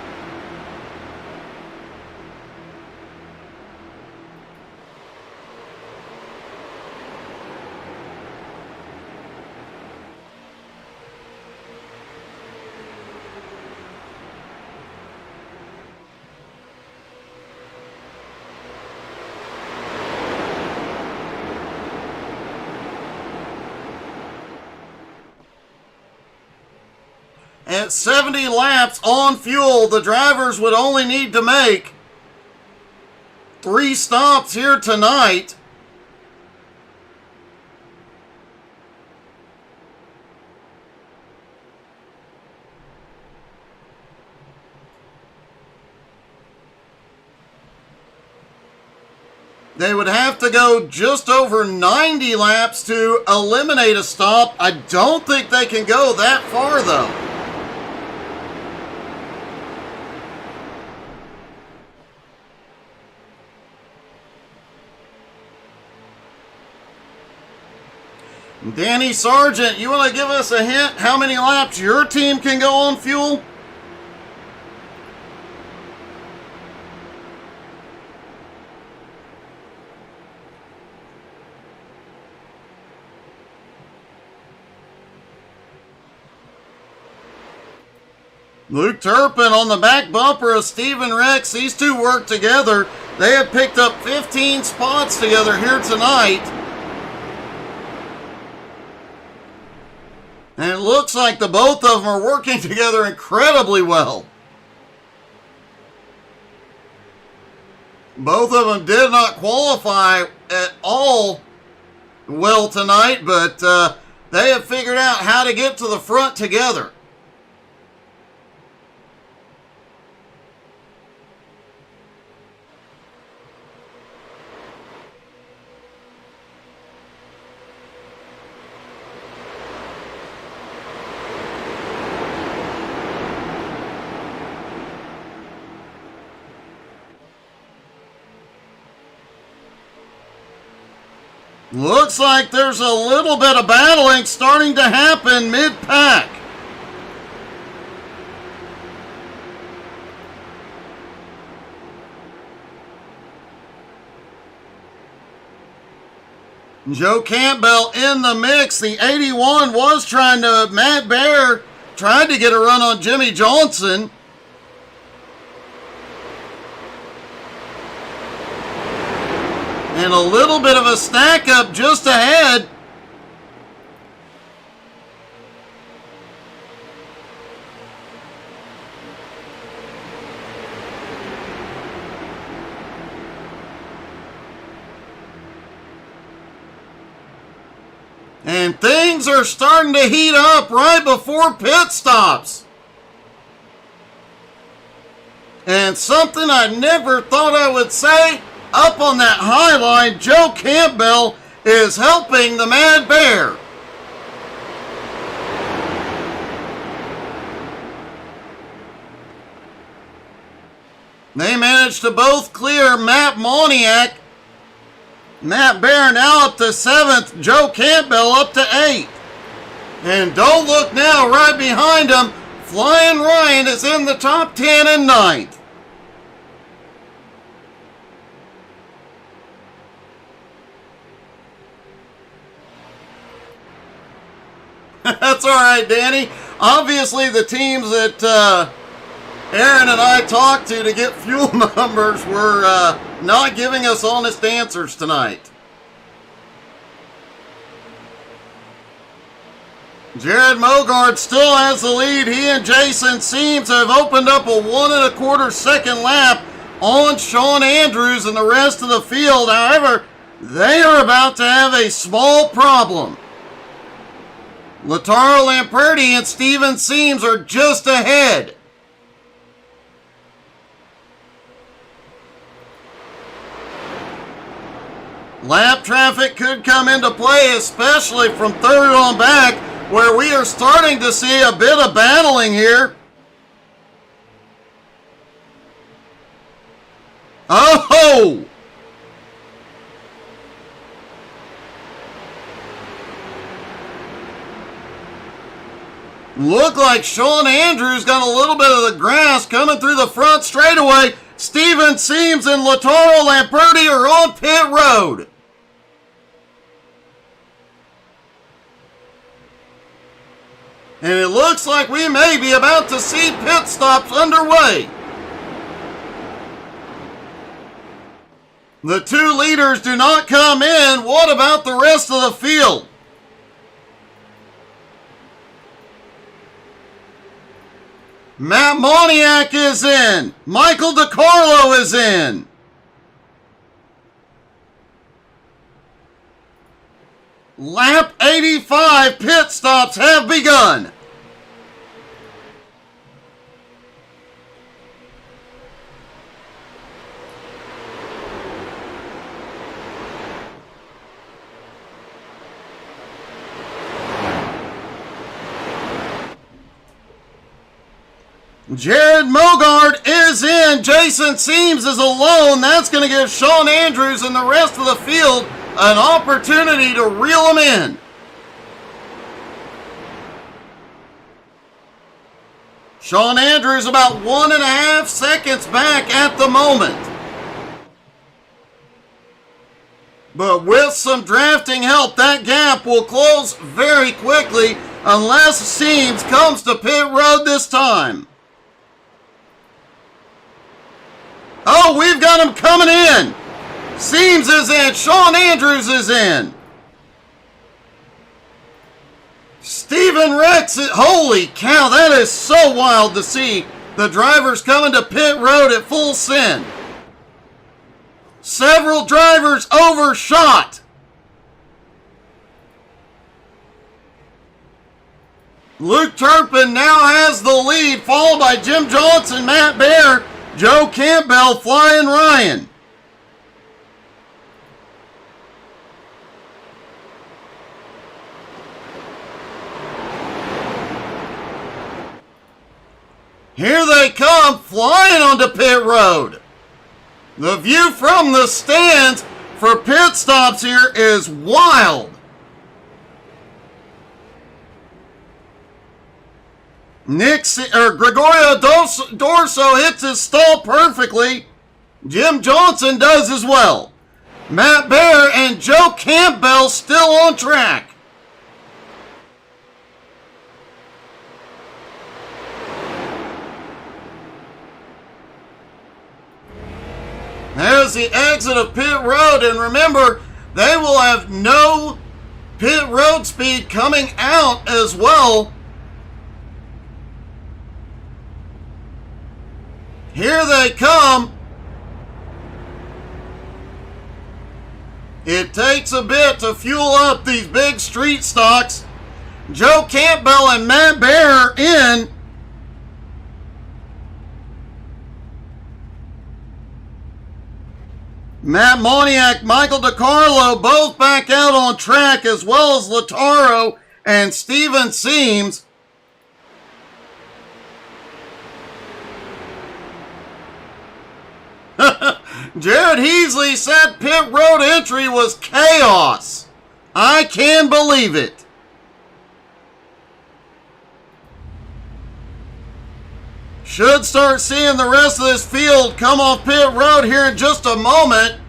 At 70 laps on fuel, the drivers would only need to make 3 stops here tonight. They would have to go just over 90 laps to eliminate a stop. I don't think they can go that far, though. Danny Sargent, you want to give us a hint how many laps your team can go on fuel? Luke Turpin on the back bumper of Steven Rex. These two work together. They have picked up 15 spots together here tonight. And it looks like the both of them are working together incredibly well. Both of them did not qualify at all well tonight, but they have figured out how to get to the front together. Looks like there's a little bit of battling starting to happen mid-pack. Joe Campbell in the mix. The 81 was Matt Bear tried to get a run on Jimmy Johnson. And a little bit of a stack up just ahead. And things are starting to heat up right before pit stops. And something I never thought I would say, up on that high line, Joe Campbell is helping the Mad Bear. They managed to both clear Matt Moniak. Matt Bear now up to 7th, Joe Campbell up to 8th. And don't look now, right behind him, Flying Ryan is in the top 10 and 9th. That's all right, Danny. Obviously, the teams that Aaron and I talked to get fuel numbers were not giving us honest answers tonight. Jared Mogard still has the lead. He and Jason Seams have opened up a 1 1/4 second lap on Sean Andrews and the rest of the field. However, they are about to have a small problem. Lataro Lamperti and Steven Seams are just ahead. Lap traffic could come into play, especially from third on back, where we are starting to see a bit of battling here. Oh! Look like Sean Andrews got a little bit of the grass coming through the front straightaway. Steven Seams and Lataro Lamperti are on pit road. And it looks like we may be about to see pit stops underway. The two leaders do not come in. What about the rest of the field? Matt Moniak is in. Michael DiCarlo is in. Lap 85 pit stops have begun. Jared Mogard is in. Jason Seams is alone. That's going to give Sean Andrews and the rest of the field an opportunity to reel him in. Sean Andrews about 1.5 seconds back at the moment. But with some drafting help, that gap will close very quickly unless Seams comes to pit road this time. Oh, we've got him coming in. Seams is in. Sean Andrews is in. Steven Rex, holy cow, that is so wild to see the drivers coming to pit road at full send. Several drivers overshot. Luke Turpin now has the lead, followed by Jim Johnson, Matt Baer, Joe Campbell, Flying Ryan. Here they come, flying onto pit road. The view from the stands for pit stops here is wild. Gregorio Dorso hits his stall perfectly. Jim Johnson does as well. Matt Baer and Joe Campbell still on track. There's the exit of pit road, and remember, they will have no pit road speed coming out as well. Here they come. It takes a bit to fuel up these big street stocks. Joe Campbell and Matt Baer are in. Matt Moniak, Michael DiCarlo both back out on track, as well as Lataro and Steven Seams. Jared Heasley said pit road entry was chaos. I can believe it. Should start seeing the rest of this field come off pit road here in just a moment.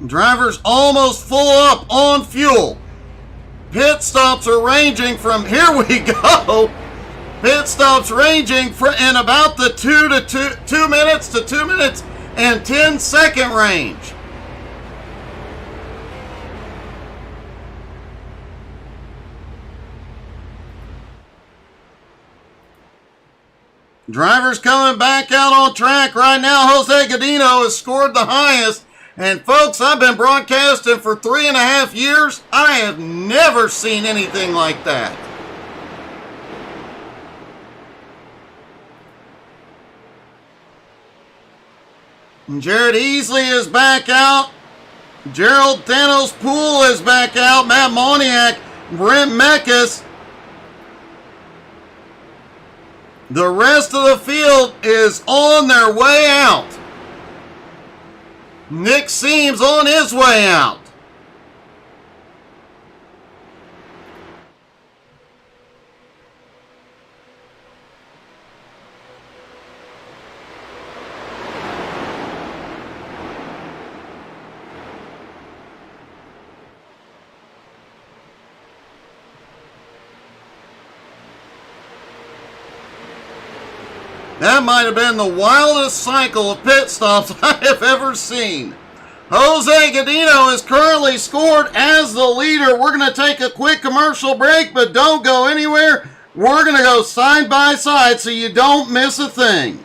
Drivers almost full up on fuel. Pit stops are ranging from, here we go. Pit stops ranging in about the 2 minutes to 2 minutes and 10-second range. Drivers coming back out on track right now. Jose Godino has scored the highest. And folks, I've been broadcasting for 3.5 years. I have never seen anything like that. Jared Easley is back out. Gerald Thanos Poole is back out. Matt Moniak, Brent Mekas. The rest of the field is on their way out. Nick Seams on his way out. That might have been the wildest cycle of pit stops I have ever seen. Jose Godino is currently scored as the leader. We're going to take a quick commercial break, but don't go anywhere. We're going to go side by side so you don't miss a thing.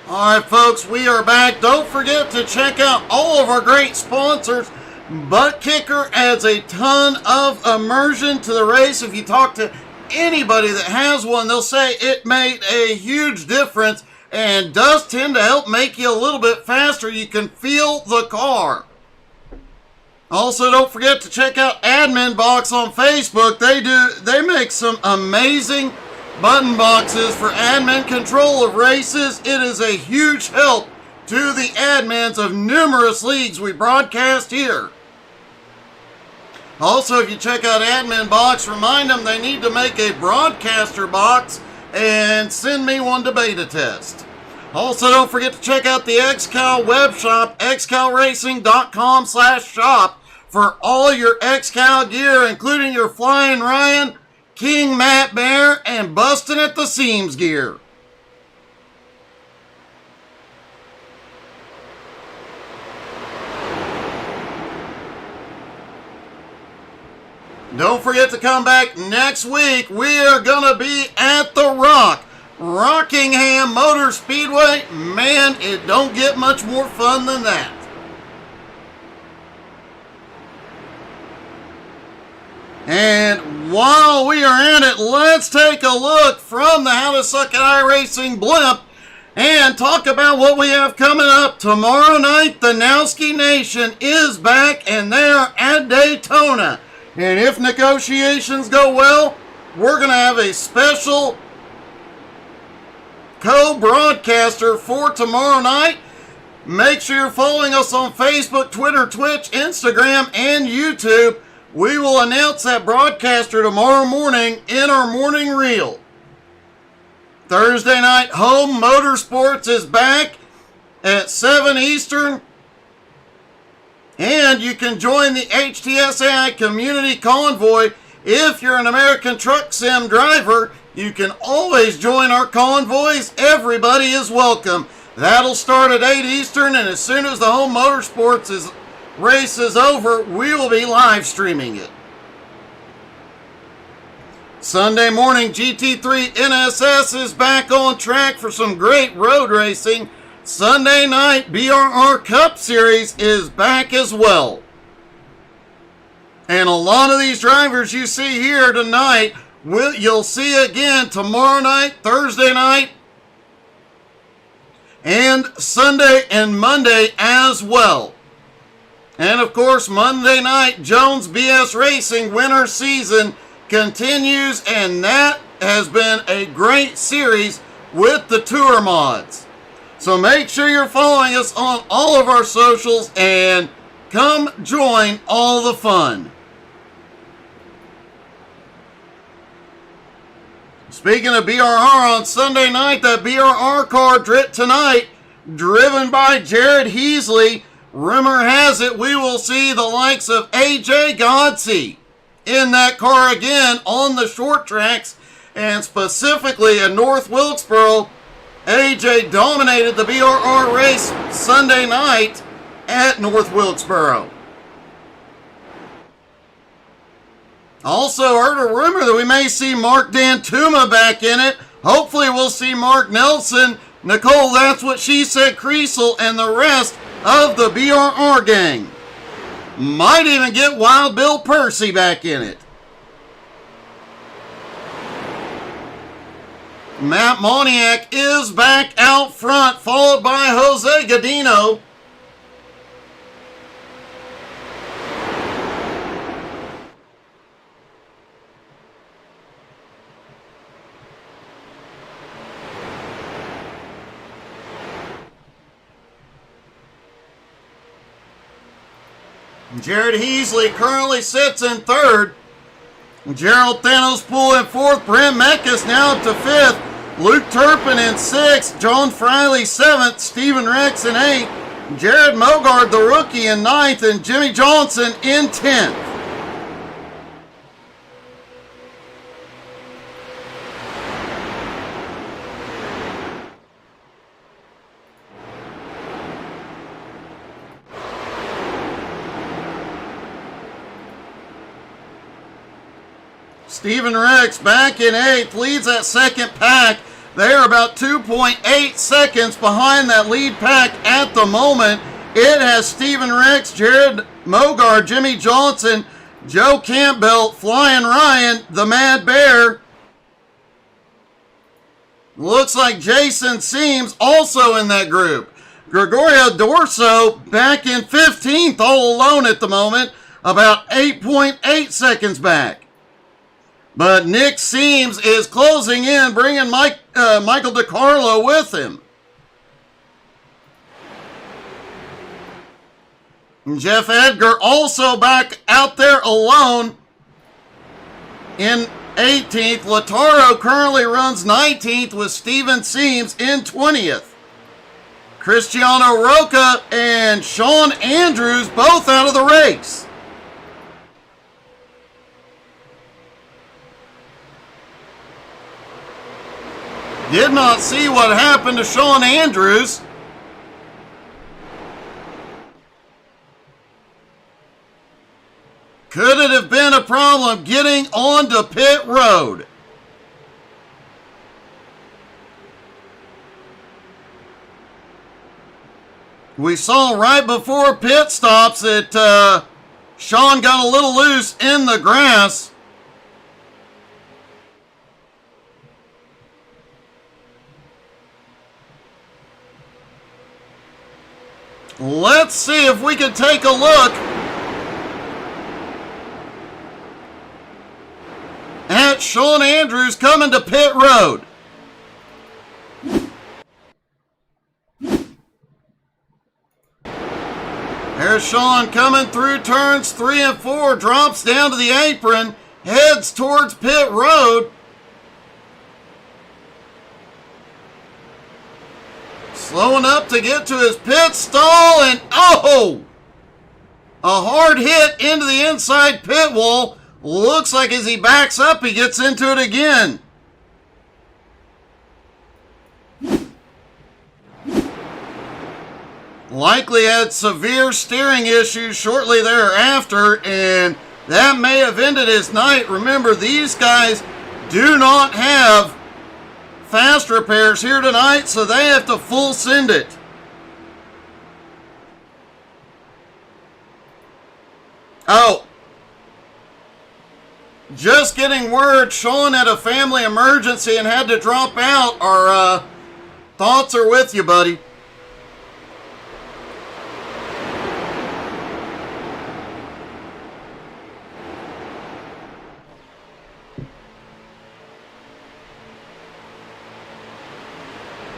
All right, folks, we are back. Don't forget to check out all of our great sponsors. Butt Kicker adds a ton of immersion to the race. If you talk to anybody that has one, they'll say it made a huge difference and does tend to help make you a little bit faster. You can feel the car. Also, don't forget to check out Admin Box on Facebook. They make some amazing button boxes for admin control of races. It is a huge help to the admins of numerous leagues we broadcast here. Also, if you check out Admin Box, remind them they need to make a broadcaster box and send me one to beta test. Also, don't forget to check out the XCAL web shop, xcalracing.com/shop, for all your XCAL gear, including your Flying Ryan, King Matt Bear, and Bustin' at the Seams gear. Don't forget to come back next week. We are going to be at the Rockingham Motor Speedway. Man, it don't get much more fun than that. And while we are at it, let's take a look from the How to Suck at iRacing blimp and talk about what we have coming up. Tomorrow night, the Nowski Nation is back, and they are at Daytona. And if negotiations go well, we're going to have a special co-broadcaster for tomorrow night. Make sure you're following us on Facebook, Twitter, Twitch, Instagram, and YouTube. We will announce that broadcaster tomorrow morning in our morning reel. Thursday night, Home Motorsports is back at 7 Eastern. And you can join the HTSAI Community Convoy. If you're an American Truck Sim driver, you can always join our convoys. Everybody is welcome. That'll start at 8 Eastern, and as soon as the Home Motorsports race is over, we will be live streaming it. Sunday morning, GT3 NSS is back on track for some great road racing. Sunday night, BRR Cup Series is back as well. And a lot of these drivers you see here tonight, you'll see again tomorrow night, Thursday night, and Sunday and Monday as well. And of course, Monday night, Jones BS Racing winter season continues, and that has been a great series with the tour mods. So make sure you're following us on all of our socials and come join all the fun. Speaking of BRR, on Sunday night, that BRR car tonight, driven by Jared Heasley. Rumor has it we will see the likes of AJ Godsey in that car again on the short tracks, and specifically in North Wilkesboro. AJ dominated the BRR race Sunday night at North Wilkesboro. Also heard a rumor that we may see Mark Dantuma back in it. Hopefully we'll see Mark Nelson, Nicole, that's what she said, Creasel, and the rest of the BRR gang. Might even get Wild Bill Percy back in it. Matt Moniak is back out front, followed by Jose Godino. Jared Heasley currently sits in third. Gerald Thanos Poole in fourth. Brent Meckes now up to fifth. Luke Turpin in sixth. John Friley seventh. Stephen Rex in eighth. Jared Mogard, the rookie, in ninth. And Jimmy Johnson in 10th. Stephen Rex back in 8th, leads that second pack. They are about 2.8 seconds behind that lead pack at the moment. It has Stephen Rex, Jared Mogar, Jimmy Johnson, Joe Campbell, Flying Ryan, the Mad Bear. Looks like Jason Seams also in that group. Gregorio Dorso back in 15th all alone at the moment, about 8.8 seconds back. But Nick Seams is closing in, bringing Michael DiCarlo with him. And Jeff Edgar also back out there alone in 18th. Lataro currently runs 19th with Steven Seams in 20th. Cristiano Roca and Sean Andrews both out of the race. Did not see what happened to Sean Andrews. Could it have been a problem getting onto pit road? We saw right before pit stops that Sean got a little loose in the grass. Let's see if we can take a look at Sean Andrews coming to pit road. There's Sean coming through turns 3 and 4, drops down to the apron, heads towards pit road. Slowing up to get to his pit stall, and oh! A hard hit into the inside pit wall. Looks like as he backs up, he gets into it again. Likely had severe steering issues shortly thereafter, and that may have ended his night. Remember, these guys do not have fast repairs here tonight, so they have to full send it. Oh, just getting word Sean had a family emergency and had to drop out. Our thoughts are with you, buddy.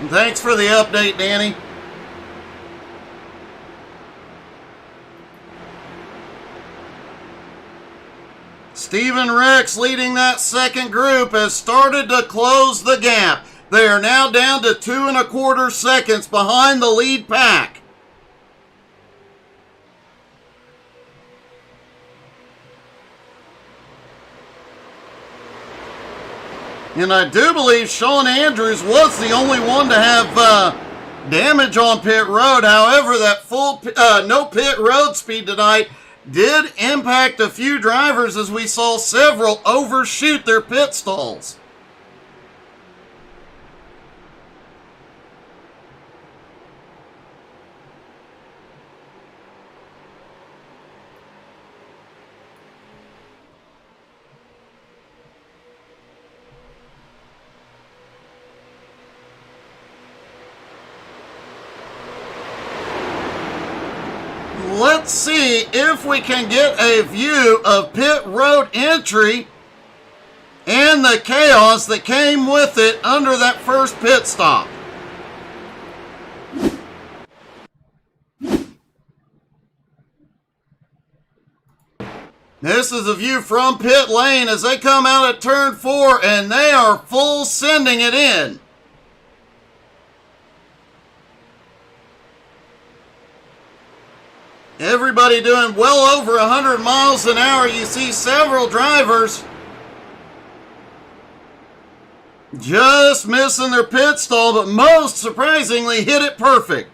Thanks for the update, Danny. Stephen Rex leading that second group has started to close the gap. They are now down to 2 1/4 seconds behind the lead pack. And I do believe Sean Andrews was the only one to have damage on pit road. However, that full no pit road speed tonight did impact a few drivers as we saw several overshoot their pit stalls. Let's see if we can get a view of pit road entry and the chaos that came with it under that first pit stop. This is a view from pit lane as they come out at turn 4 and they are full sending it in. Everybody doing well over 100 miles an hour. You see several drivers just missing their pit stall, but most surprisingly hit it perfect.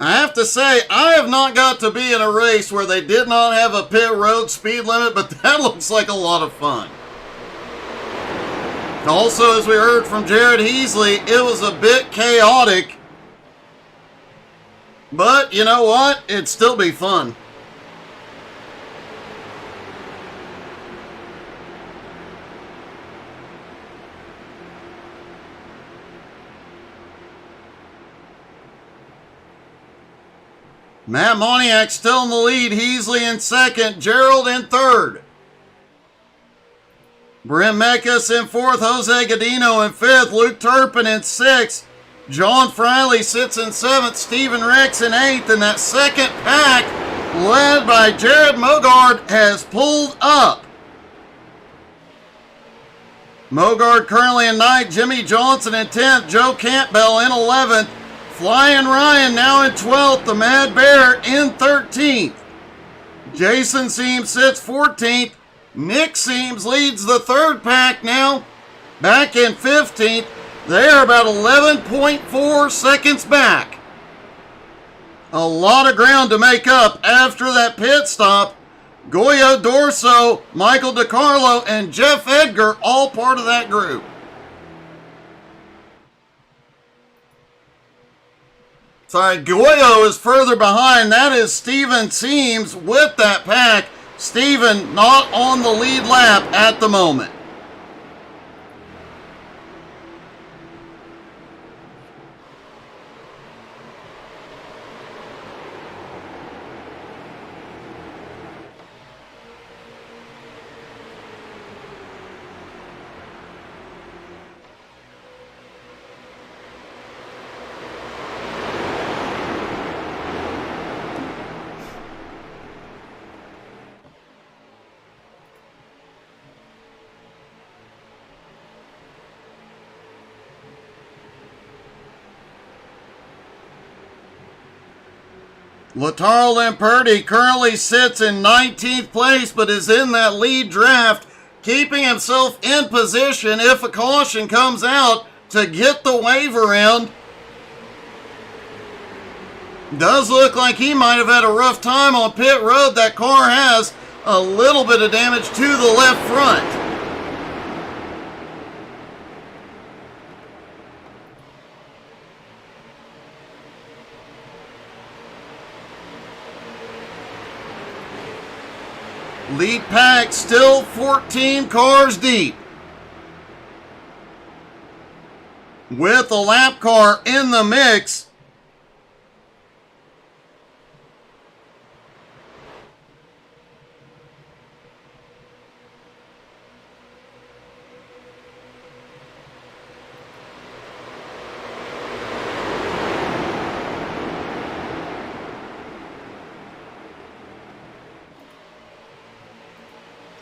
I have to say, I have not got to be in a race where they did not have a pit road speed limit, but that looks like a lot of fun. Also, as we heard from Jared Heasley, it was a bit chaotic. But, you know what? It'd still be fun. Matt Moniak still in the lead. Heasley in second. Gerald in third. Brent Mekas in fourth. Jose Godino in fifth. Luke Turpin in sixth. John Friley sits in seventh. Stephen Rex in eighth. And that second pack, led by Jared Mogard, has pulled up. Mogard currently in ninth. Jimmy Johnson in 10th. Joe Campbell in 11th. Flying Ryan now in 12th. The Mad Bear in 13th. Jason Seams sits 14th. Nick Seams leads the third pack now, back in 15th. They are about 11.4 seconds back. A lot of ground to make up after that pit stop. Goyo Dorso, Michael DiCarlo, and Jeff Edgar all part of that group. Sorry, Goyo is further behind. That is Steven Seams with that pack. Steven not on the lead lap at the moment. Latarl Lamperti currently sits in 19th place, but is in that lead draft, keeping himself in position if a caution comes out to get the waiver in. Does look like he might have had a rough time on pit road. That car has a little bit of damage to the left front. Lead pack still 14 cars deep, with a lap car in the mix.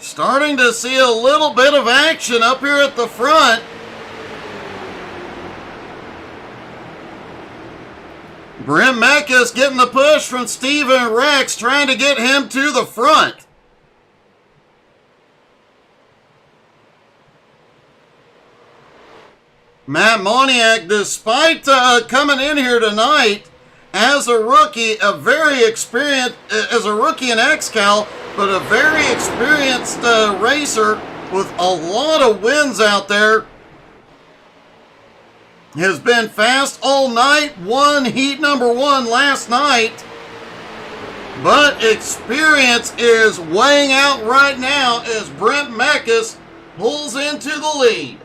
Starting to see a little bit of action up here at the front. Brent Mekas getting the push from Steven Rex, trying to get him to the front. Matt Moniak, despite coming in here tonight as a rookie, as a rookie in XCAL, but a very experienced racer with a lot of wins out there. Has been fast all night, won heat number 1 last night. But experience is weighing out right now as Brent Mekas pulls into the lead.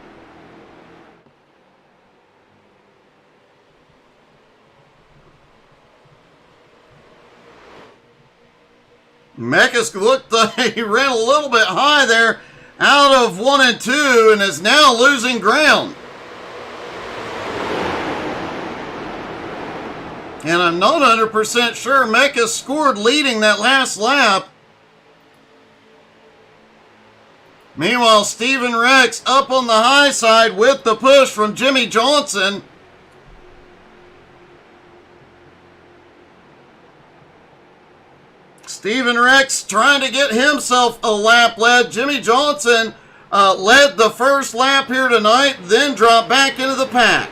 Mekas looked like he ran a little bit high there out of 1 and 2 and is now losing ground. And I'm not 100% sure Mekas scored leading that last lap. Meanwhile, Steven Rex up on the high side with the push from Jimmy Johnson. Steven Rex trying to get himself a lap lead. Jimmy Johnson led the first lap here tonight, then dropped back into the pack.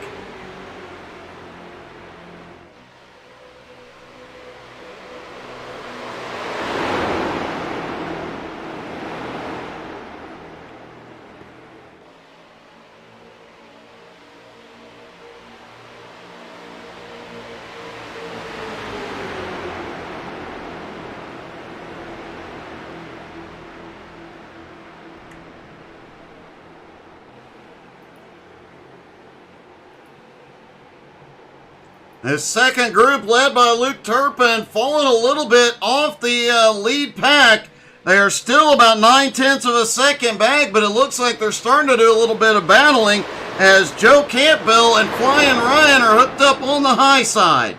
The second group, led by Luke Turpin, falling a little bit off the lead pack. They are still about 9/10 of a second back, but it looks like they're starting to do a little bit of battling as Joe Campbell and Flying Ryan are hooked up on the high side.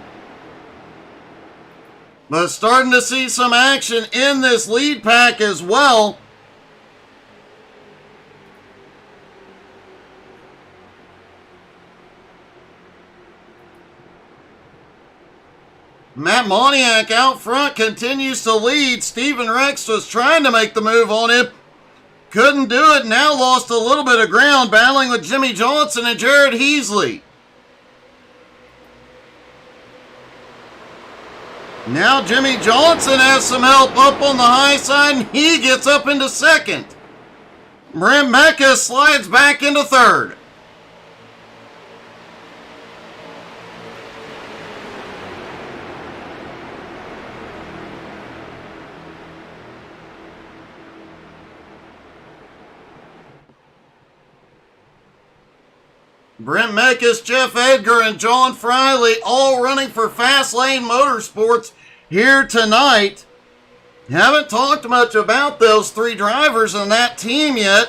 But starting to see some action in this lead pack as well. Matt Moniak out front continues to lead. Steven Rex was trying to make the move on him. Couldn't do it. Now lost a little bit of ground battling with Jimmy Johnson and Jared Heasley. Now Jimmy Johnson has some help up on the high side, and he gets up into second. Brent Mecca slides back into third. Brent Mekas, Jeff Edgar, and John Friley all running for Fastlane Motorsports here tonight. Haven't talked much about those three drivers and that team yet.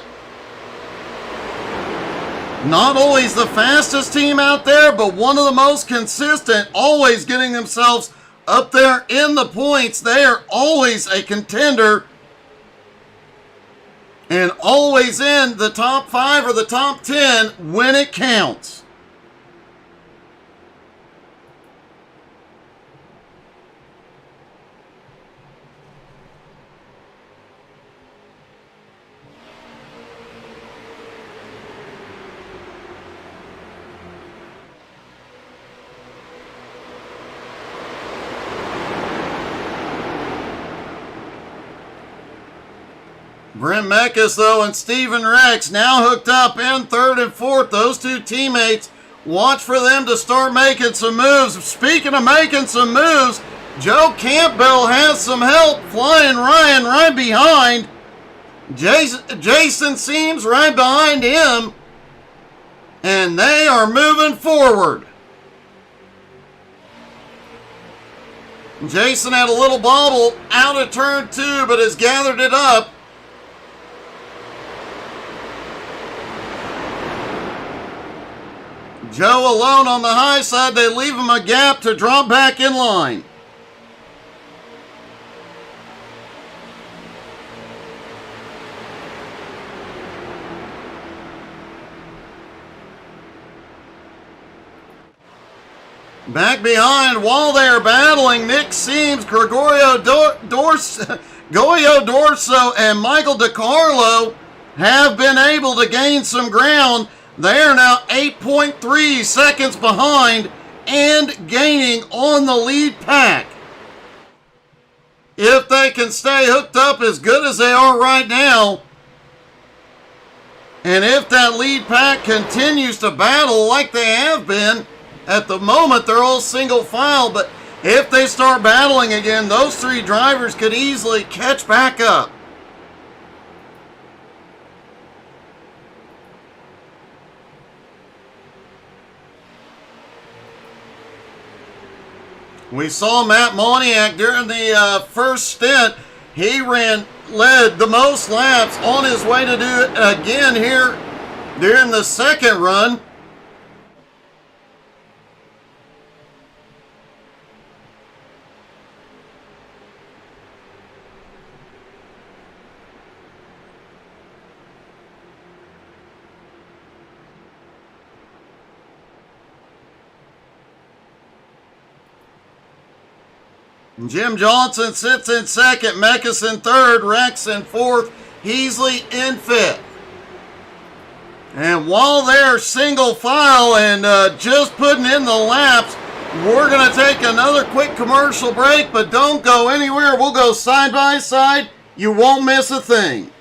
Not always the fastest team out there, but one of the most consistent, always getting themselves up there in the points. They are always a contender and always in the top 5 or the top 10 when it counts. Brent Mekas, though, and Steven Rex now hooked up in third and fourth. Those two teammates, watch for them to start making some moves. Speaking of making some moves, Joe Campbell has some help. Flying Ryan right behind. Jason Seams right behind him. And they are moving forward. Jason had a little bobble out of turn 2, but has gathered it up. Joe alone on the high side. They leave him a gap to drop back in line. Back behind, while they are battling, Nick Seams, Goyo Dorso, and Michael DiCarlo have been able to gain some ground. They are now 8.3 seconds behind and gaining on the lead pack. If they can stay hooked up as good as they are right now, and if that lead pack continues to battle like they have been, at the moment they're all single file, but if they start battling again, those three drivers could easily catch back up. We saw Matt Moniak during the first stint. He led the most laps, on his way to do it again here during the second run. Jim Johnson sits in second, Mekas in third, Rex in fourth, Heasley in fifth. And while they're single file and just putting in the laps, we're going to take another quick commercial break, but don't go anywhere. We'll go side by side. You won't miss a thing.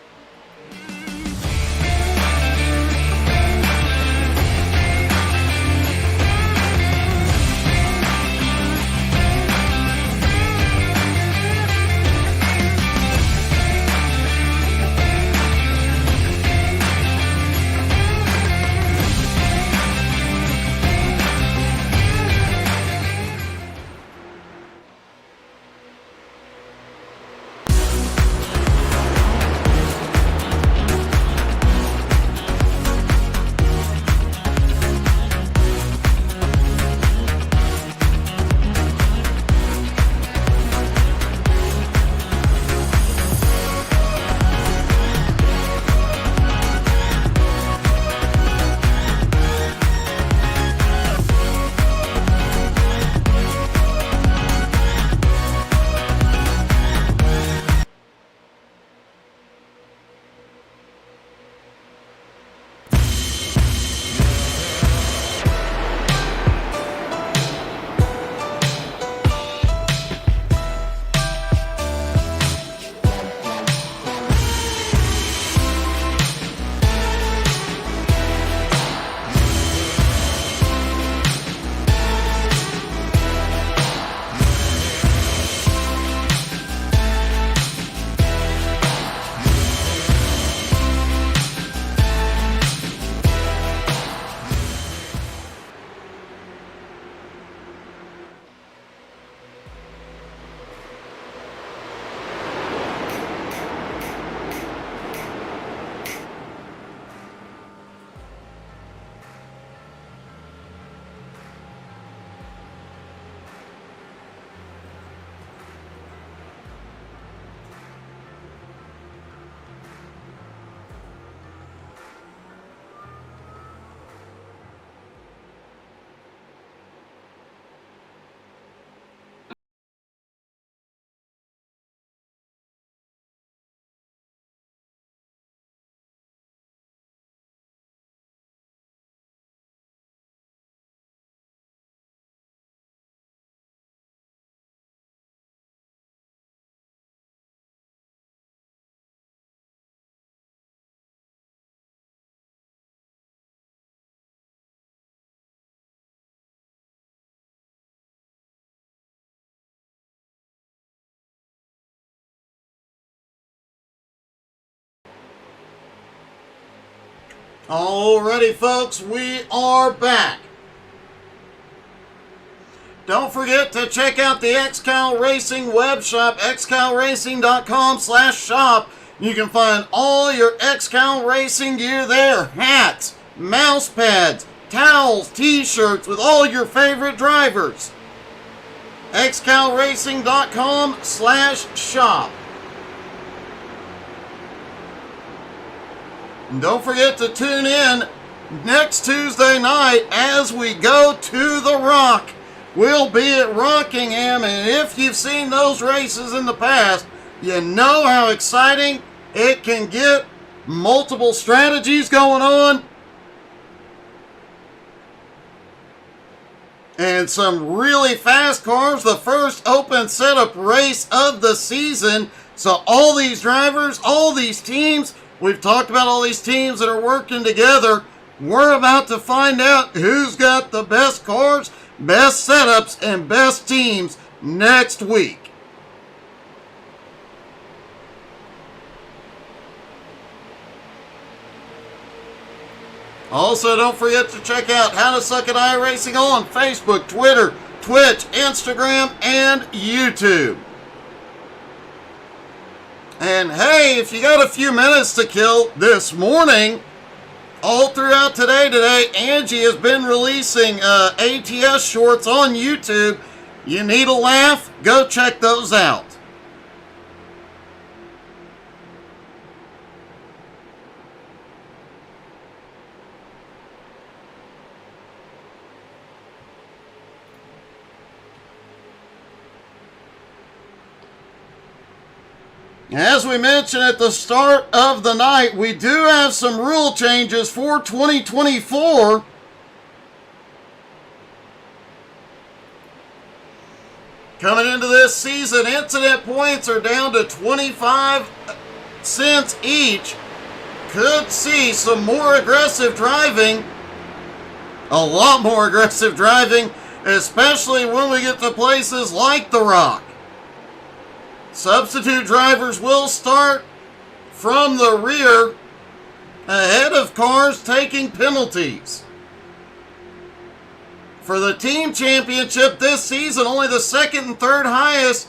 Alrighty, folks, we are back. Don't forget to check out the XCAL Racing web shop, xcalracing.com/shop. You can find all your XCAL Racing gear there. Hats, mouse pads, towels, t-shirts with all your favorite drivers. xcalracing.com/shop. And don't forget to tune in next Tuesday night as we go to the Rock. We'll be at Rockingham, and if you've seen those races in the past, you know how exciting it can get. Multiple strategies going on. And some really fast cars. The first open setup race of the season. So all these drivers, all these teams, we've talked about all these teams that are working together. We're about to find out who's got the best cars, best setups, and best teams next week. Also, don't forget to check out How to Suck at iRacing on Facebook, Twitter, Twitch, Instagram, and YouTube. And hey, if you got a few minutes to kill this morning, all throughout today, Angie has been releasing ATS shorts on YouTube. You need a laugh? Go check those out. As we mentioned at the start of the night, we do have some rule changes for 2024. Coming into this season, incident points are down to 25 cents each. Could see some more aggressive driving. A lot more aggressive driving, especially when we get to places like the Rock. Substitute drivers will start from the rear ahead of cars taking penalties. For the team championship this season, only the second and third highest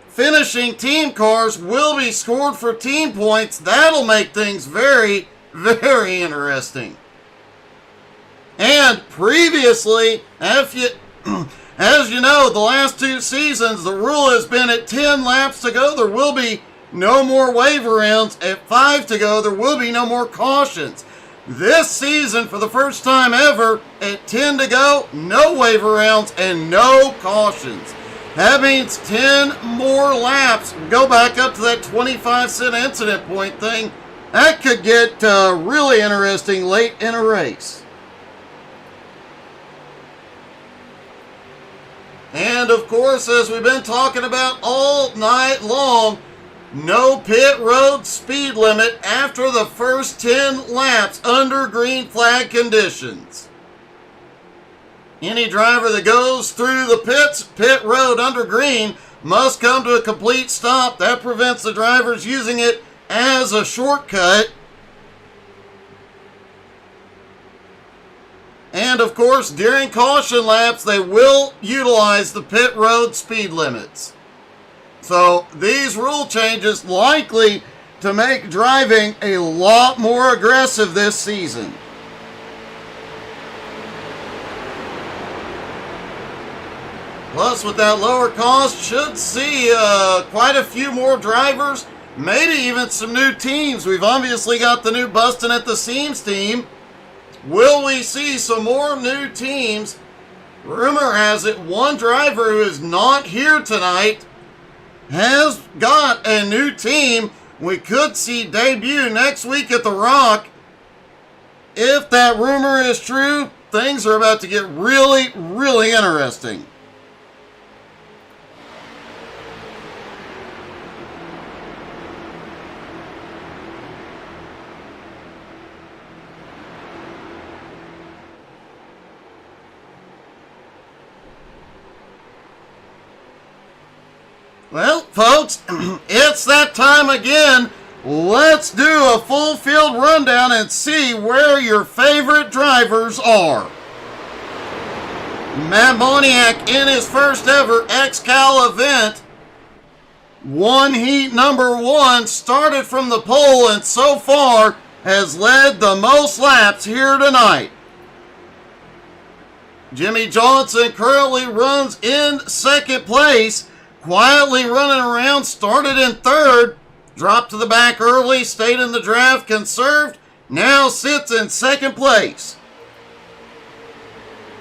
finishing team cars will be scored for team points. That'll make things very, very interesting. And previously, as you know, the last two seasons, the rule has been at 10 laps to go, there will be no more waiver rounds. At 5 to go, there will be no more cautions. This season, for the first time ever, at 10 to go, no waiver rounds and no cautions. That means 10 more laps. Go back up to that 25-cent incident point thing. That could get really interesting late in a race. And of course, as we've been talking about all night long, no pit road speed limit after the first 10 laps under green flag conditions. Any driver that goes through the pit road under green must come to a complete stop. That prevents the drivers using it as a shortcut. And of course, during caution laps, they will utilize the pit road speed limits. So these rule changes likely to make driving a lot more aggressive this season. Plus, with that lower cost, should see quite a few more drivers, maybe even some new teams. We've obviously got the new Bustin' at the Seams team. Will we see some more new teams? Rumor has it one driver who is not here tonight has got a new team. We could see debut next week at the Rock. If that rumor is true, things are about to get really, really interesting. Well, folks, it's that time again. let's do a full field rundown and see where your favorite drivers are. Matt Moniak in his first ever XCAL event won heat number 1, started from the pole, and so far has led the most laps here tonight. Jimmy Johnson currently runs in second place, quietly running around, started in third, dropped to the back early, stayed in the draft, conserved, now sits in second place.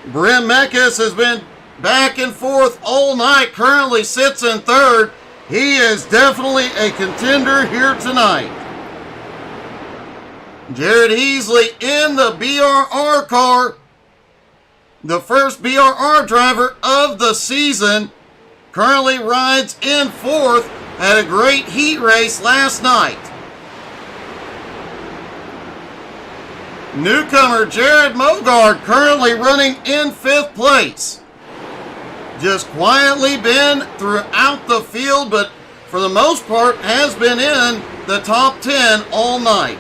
Brent Mekas has been back and forth all night, currently sits in third. He is definitely a contender here tonight. Jared Heasley in the BRR car, the first BRR driver of the season, currently rides in fourth, had a great heat race last night. Newcomer Jared Mogard currently running in fifth place. Just quietly been throughout the field, but for the most part has been in the top 10 all night.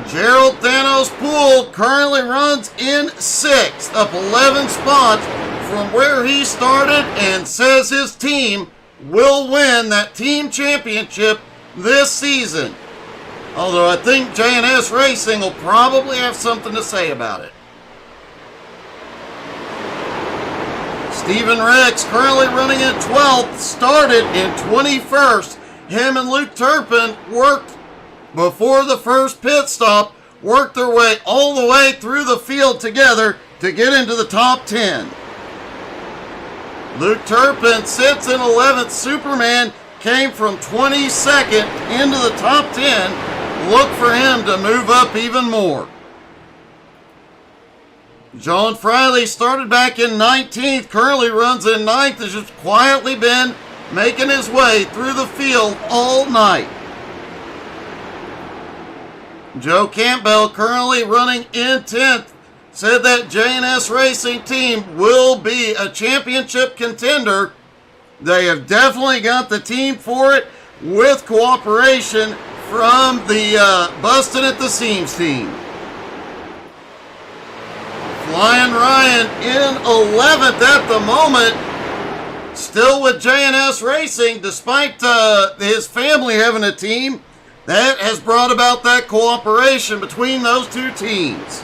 Gerald Thanos Poole currently runs in sixth, up 11 spots from where he started, and says his team will win that team championship this season. Although I think J&S Racing will probably have something to say about it. Stephen Rex currently running in 12th, started in 21st. Him and Luke Turpin worked before the first pit stop, worked their way all the way through the field together to get into the top 10. Luke Turpin sits in 11th. Superman came from 22nd into the top 10. Look for him to move up even more. John Friley started back in 19th, currently runs in 9th, has just quietly been making his way through the field all night. Joe Campbell currently running in 10th, said that J&S Racing team will be a championship contender. They have definitely got the team for it with cooperation from the Bustin' at the Seams team. Flying Ryan in 11th at the moment, still with J&S Racing, despite his family having a team. That has brought about that cooperation between those two teams.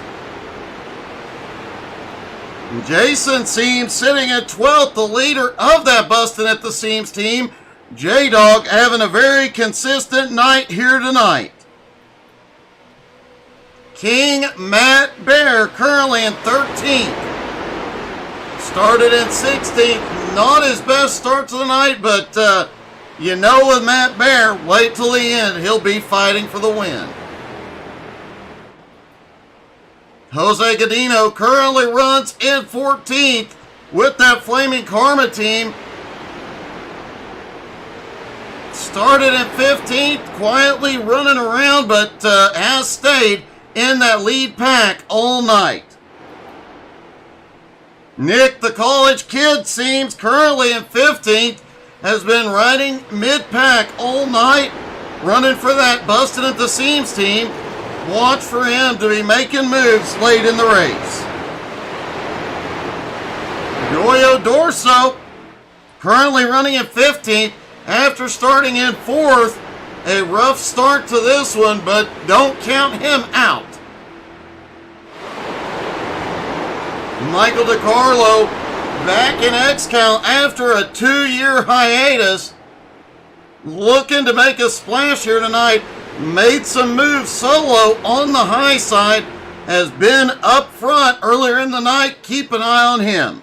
Jason Seams sitting at 12th, the leader of that Bustin' at the Seams team. J-Dog having a very consistent night here tonight. King Matt Bear currently in 13th. Started in 16th. Not his best start to the night, but you know with Matt Bear, wait till the end. He'll be fighting for the win. Jose Godino currently runs in 14th with that Flaming Karma team. Started in 15th, quietly running around, but has stayed in that lead pack all night. Nick, the college kid, seems currently in 15th, has been riding mid-pack all night, running for that Bustin' at the Seams team. Watch for him to be making moves late in the race. Goyo Dorso, currently running in 15th, after starting in 4th. A rough start to this one, but don't count him out. Michael DiCarlo back in XCAL after a 2-year hiatus, looking to make a splash here tonight. Made some moves solo on the high side, has been up front earlier in the night. Keep an eye on him.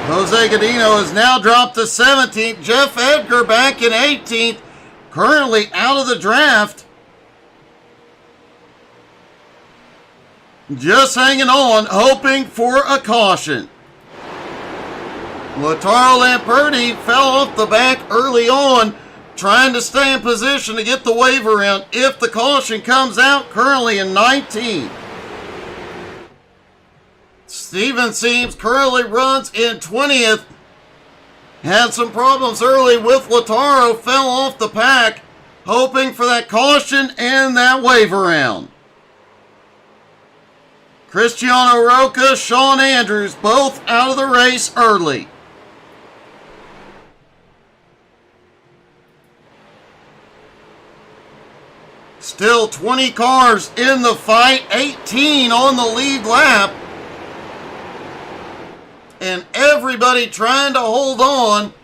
Jose Godino has now dropped to 17th. Jeff Edgar back in 18th, currently out of the draft. Just hanging on, hoping for a caution. Lataro Lamperti fell off the back early on, trying to stay in position to get the waiver in if the caution comes out, currently in 19th. Steven Seams currently runs in 20th. Had some problems early with Lataro, fell off the pack, hoping for that caution and that wave around. Cristiano Roca, Sean Andrews, both out of the race early. Still 20 cars in the fight, 18 on the lead lap. And everybody trying to hold on,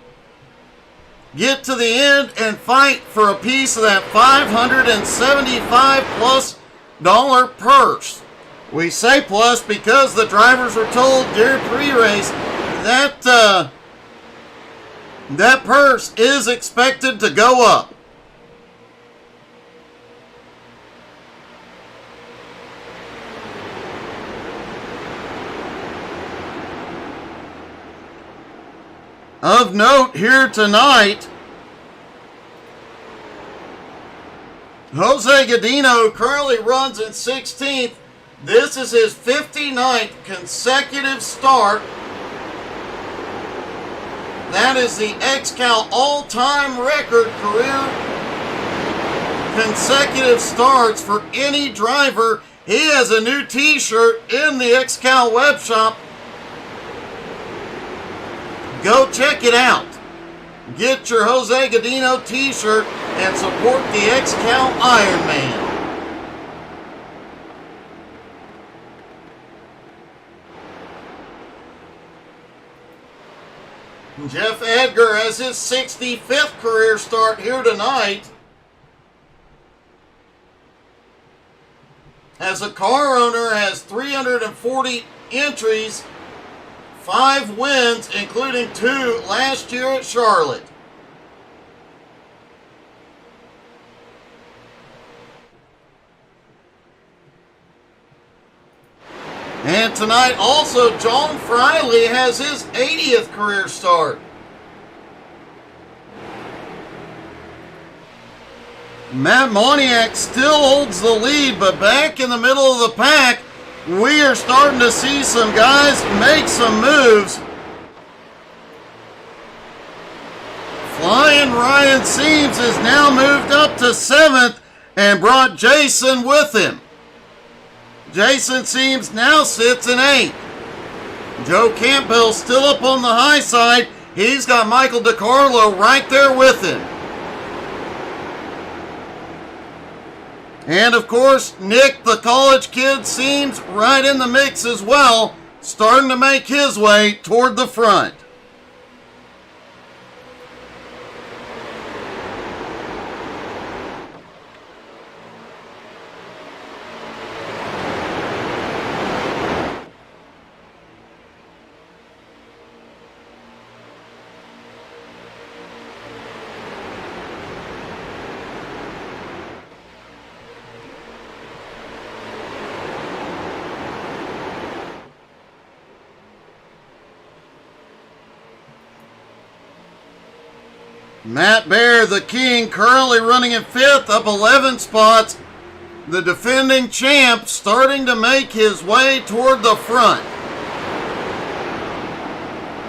get to the end and fight for a piece of that $575 plus purse. We say plus because the drivers were told during pre-race that that purse is expected to go up. Of note here tonight, Jose Godino currently runs in 16th. This is his 59th consecutive start. That is the XCAL all-time record career consecutive starts for any driver. He has a new t-shirt in the XCAL web shop. Go check it out. Get your Jose Godino t-shirt and support the XCAL Ironman. Jeff Edgar has his 65th career start here tonight. As a car owner, has 340 entries, 5 wins, including 2 last year at Charlotte. And tonight also, John Friley has his 80th career start. Matt Moniak still holds the lead, but back in the middle of the pack, we are starting to see some guys make some moves. Flying Ryan Seams has now moved up to 7th and brought Jason with him. Jason Seams now sits in 8th. Joe Campbell still up on the high side. He's got Michael DiCarlo right there with him. And of course, Nick, the college kid, seems right in the mix as well, starting to make his way toward the front. Matt Baer, the king, currently running in 5th, up 11 spots. The defending champ starting to make his way toward the front.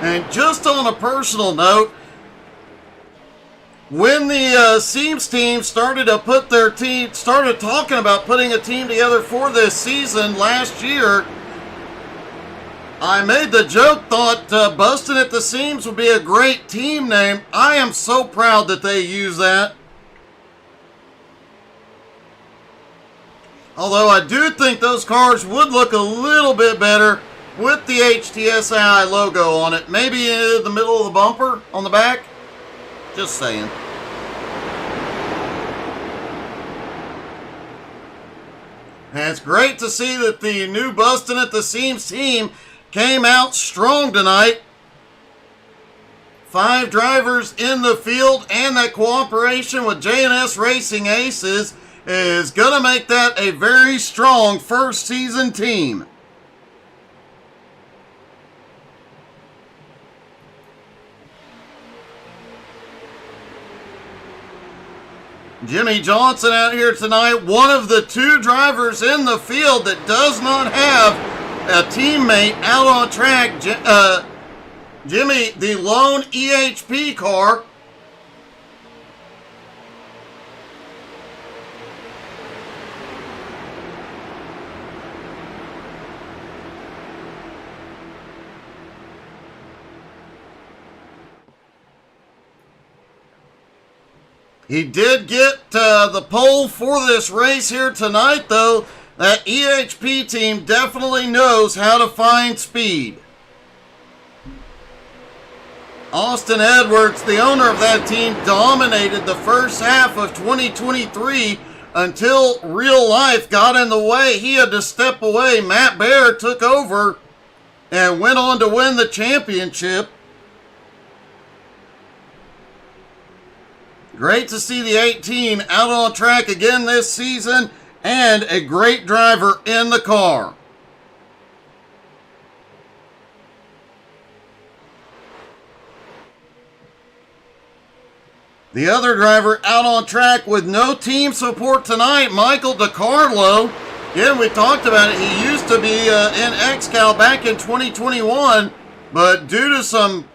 And just on a personal note, when the Seams team started talking about putting a team together for this season last year, I made the joke, thought Bustin' at the Seams would be a great team name. I am so proud that they use that. Although I do think those cars would look a little bit better with the HTSI logo on it. Maybe in the middle of the bumper on the back. Just saying. And it's great to see that the new Bustin' at the Seams team came out strong tonight. 5 drivers in the field, and that cooperation with J&S Racing Aces is going to make that a very strong first season team. Jimmy Johnson out here tonight, one of the 2 drivers in the field that does not have a teammate out on track, Jimmy, the lone EHP car. He did get the pole for this race here tonight, though. That EHP team definitely knows how to find speed. Austin Edwards, the owner of that team, dominated the first half of 2023 until real life got in the way. He had to step away. Matt Baer took over and went on to win the championship. Great to see the 18 out on track again this season, and a great driver in the car. The other driver out on track with no team support tonight, Michael DiCarlo. Again, we talked about it. He used to be in XCAL back in 2021, but due to some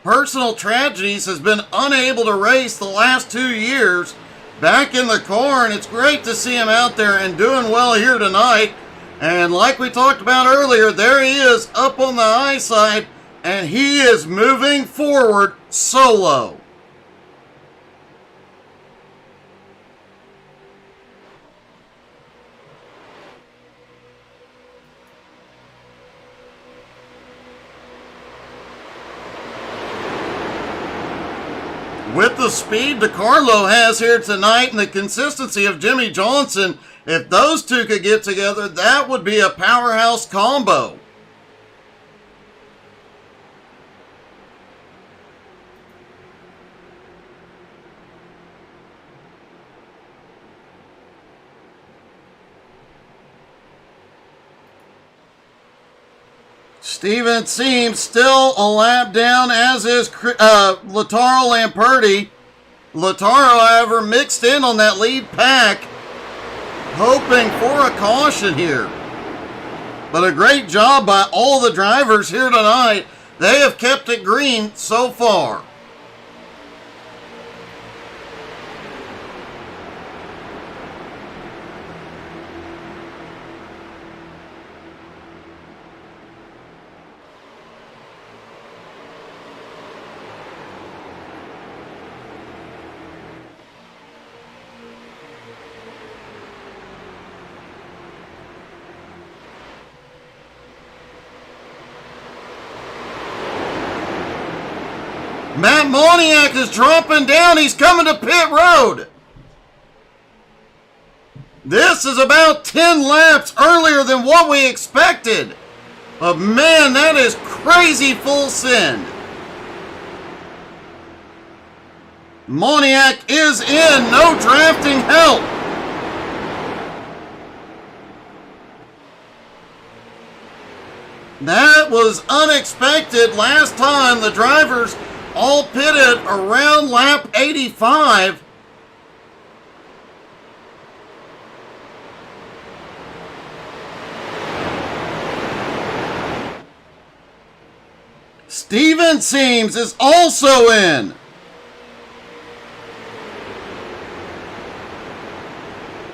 personal tragedies has been unable to race the last 2 years. Back in the car, and it's great to see him out there and doing well here tonight. And like we talked about earlier, there he is up on the high side, and he is moving forward solo. With the speed DiCarlo has here tonight and the consistency of Jimmy Johnson, if those two could get together, that would be a powerhouse combo. Steven Seams still a lap down, as is Lataro Lamperti. Lataro, however, mixed in on that lead pack, hoping for a caution here. But a great job by all the drivers here tonight. They have kept it green so far. Matt Moniak is dropping down. He's coming to pit road. This is about 10 laps earlier than what we expected. But man, that is crazy full send. Moniak is in. No drafting help. That was unexpected. Last time the drivers all pitted around lap 85. Steven Seams is also in.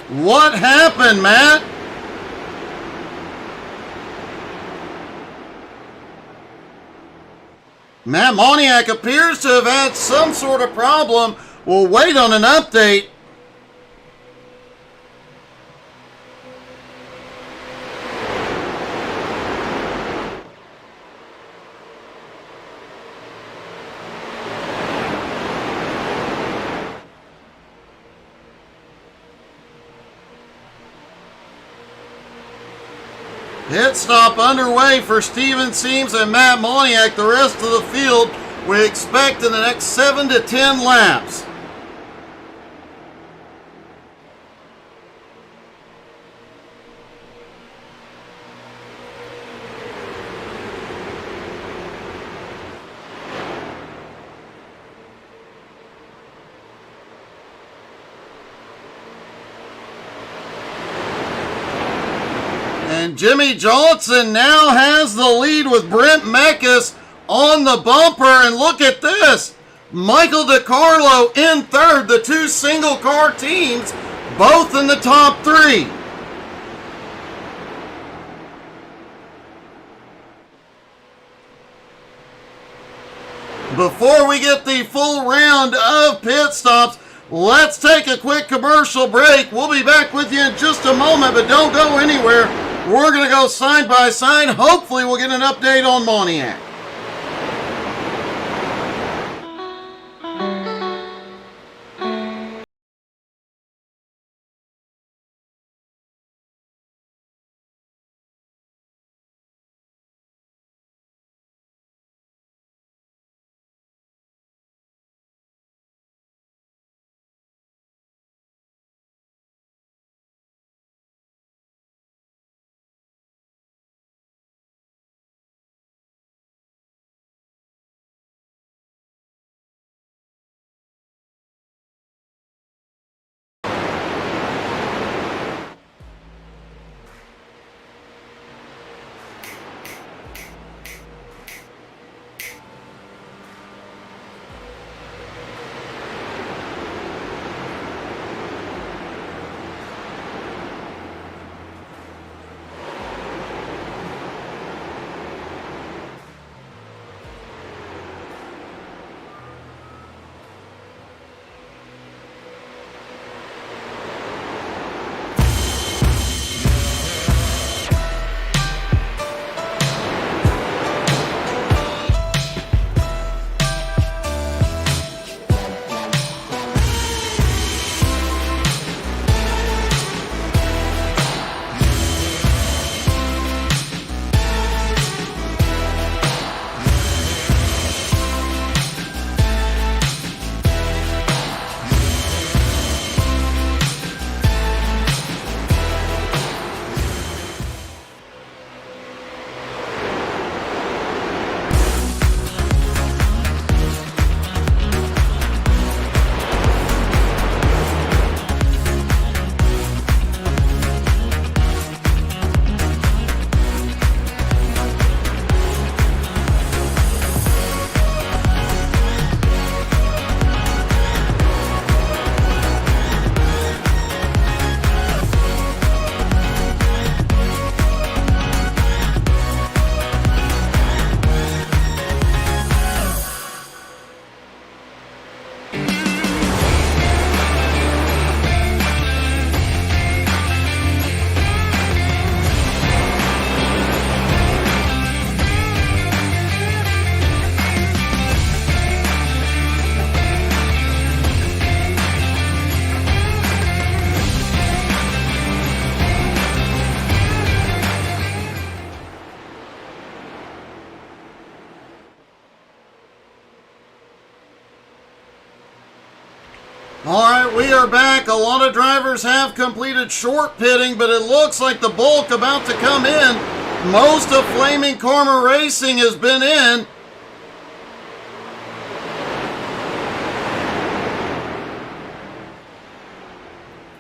What happened, Matt? Matt Moniak appears to have had some sort of problem. We'll wait on an update. Pit stop underway for Steven Seams and Matt Moniak. The rest of the field we expect in the next 7 to 10 laps. And Jimmy Johnson now has the lead with Brent Meckes on the bumper. And look at this. Michael DiCarlo in third. The two single car teams both in the top three. Before we get the full round of pit stops, let's take a quick commercial break. We'll be back with you in just a moment, but don't go anywhere. We're going to go side by side. Hopefully we'll get an update on Moniak. Alright, we are back. A lot of drivers have completed short pitting, but it looks like the bulk about to come in. Most of Flaming Karma Racing has been in.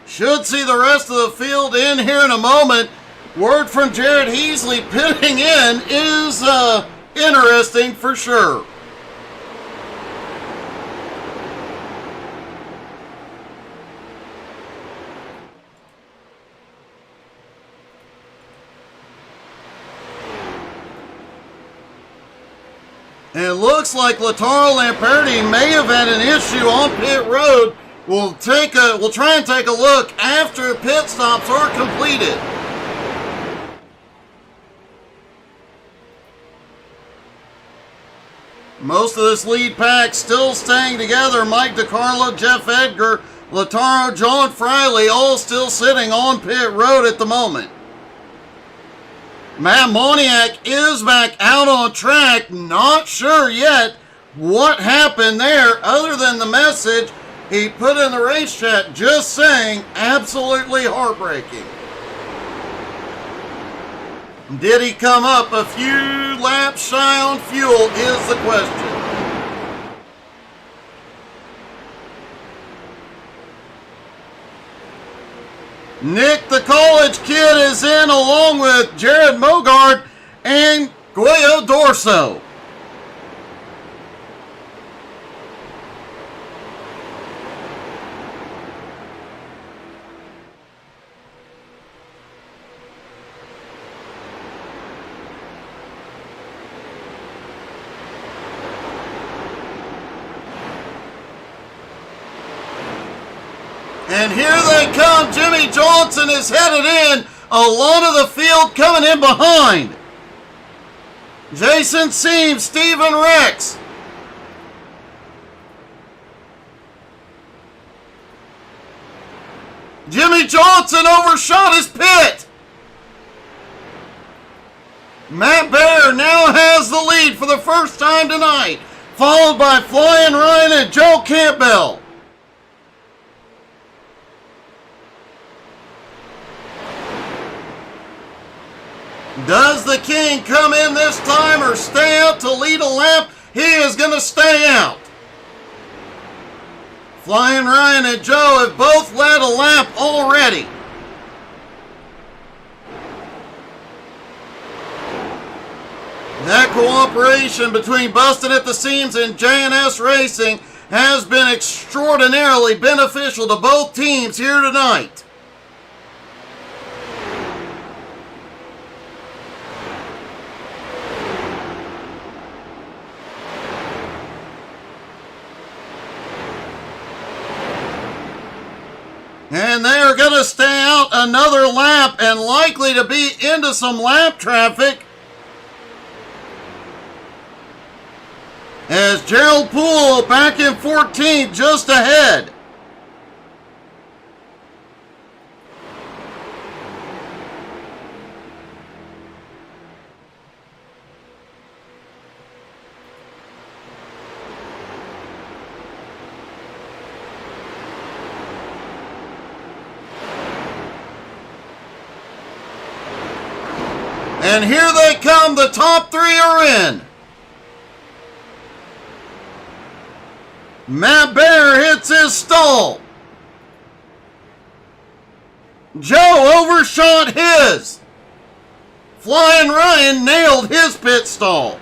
Should see the rest of the field in here in a moment. Word from Jared Heasley pitting in is interesting for sure. And it looks like Lautaro Lamperti may have had an issue on pit road. We'll try and take a look after pit stops are completed. Most of this lead pack still staying together. Mike DiCarlo, Jeff Edgar, Lautaro, John Friley, all still sitting on pit road at the moment. Matt Moniak is back out on track. Not sure yet what happened there other than the message he put in the race chat just saying absolutely heartbreaking. Did he come up a few laps shy on fuel is the question. Nick the college kid is in along with Jared Mogard and Goyo Dorso. And here they come. Jimmy Johnson is headed in. Along of the field coming in behind. Jason Seams, Stephen Rex. Jimmy Johnson overshot his pit. Matt Bear now has the lead for the first time tonight, followed by Flying Ryan and Joe Campbell. Does the King come in this time or stay out to lead a lap? He is going to stay out. Flying Ryan and Joe have both led a lap already. That cooperation between Busted at the Seams and J&S Racing has been extraordinarily beneficial to both teams here tonight. And they are going to stay out another lap and likely to be into some lap traffic as Gerald Poole back in 14th just ahead. And here they come, the top three are in. Matt Bear hits his stall. Joe overshot his. Flying Ryan nailed his pit stall.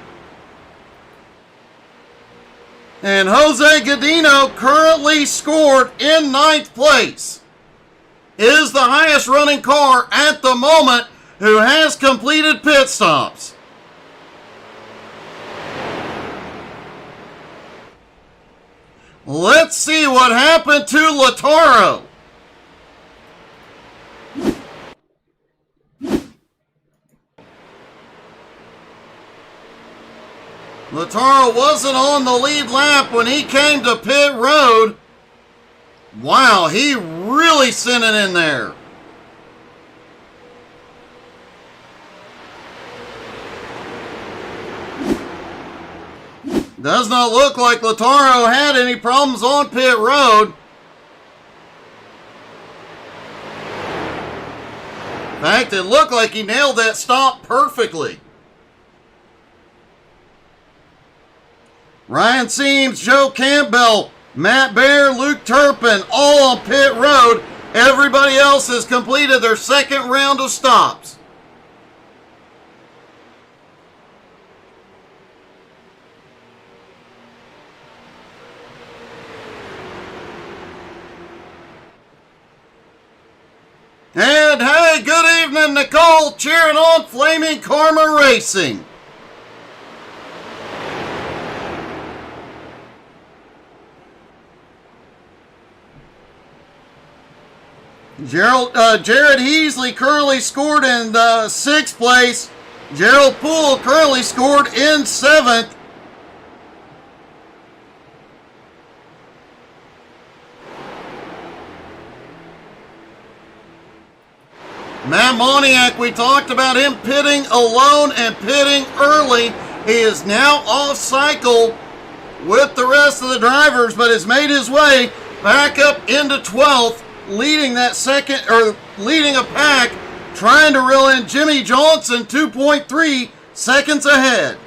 And Jose Godino currently scored in 9th place. Is the highest running car at the moment who has completed pit stops. Let's see what happened to Lataro. Lataro wasn't on the lead lap when he came to pit road. Wow, he really sent it in there. Does not look like Lataro had any problems on pit road. In fact, it looked like he nailed that stop perfectly. Ryan Seams, Joe Campbell, Matt Bear, Luke Turpin, all on pit road. Everybody else has completed their second round of stops. And hey, good evening, Nicole, cheering on Flaming Karma Racing. Jared Heasley currently scored in 6th place. Gerald Poole currently scored in 7th. Matt Moniak, we talked about him pitting alone and pitting early. He is now off cycle with the rest of the drivers, but has made his way back up into 12th, leading that second, or leading a pack, trying to reel in Jimmy Johnson 2.3 seconds ahead.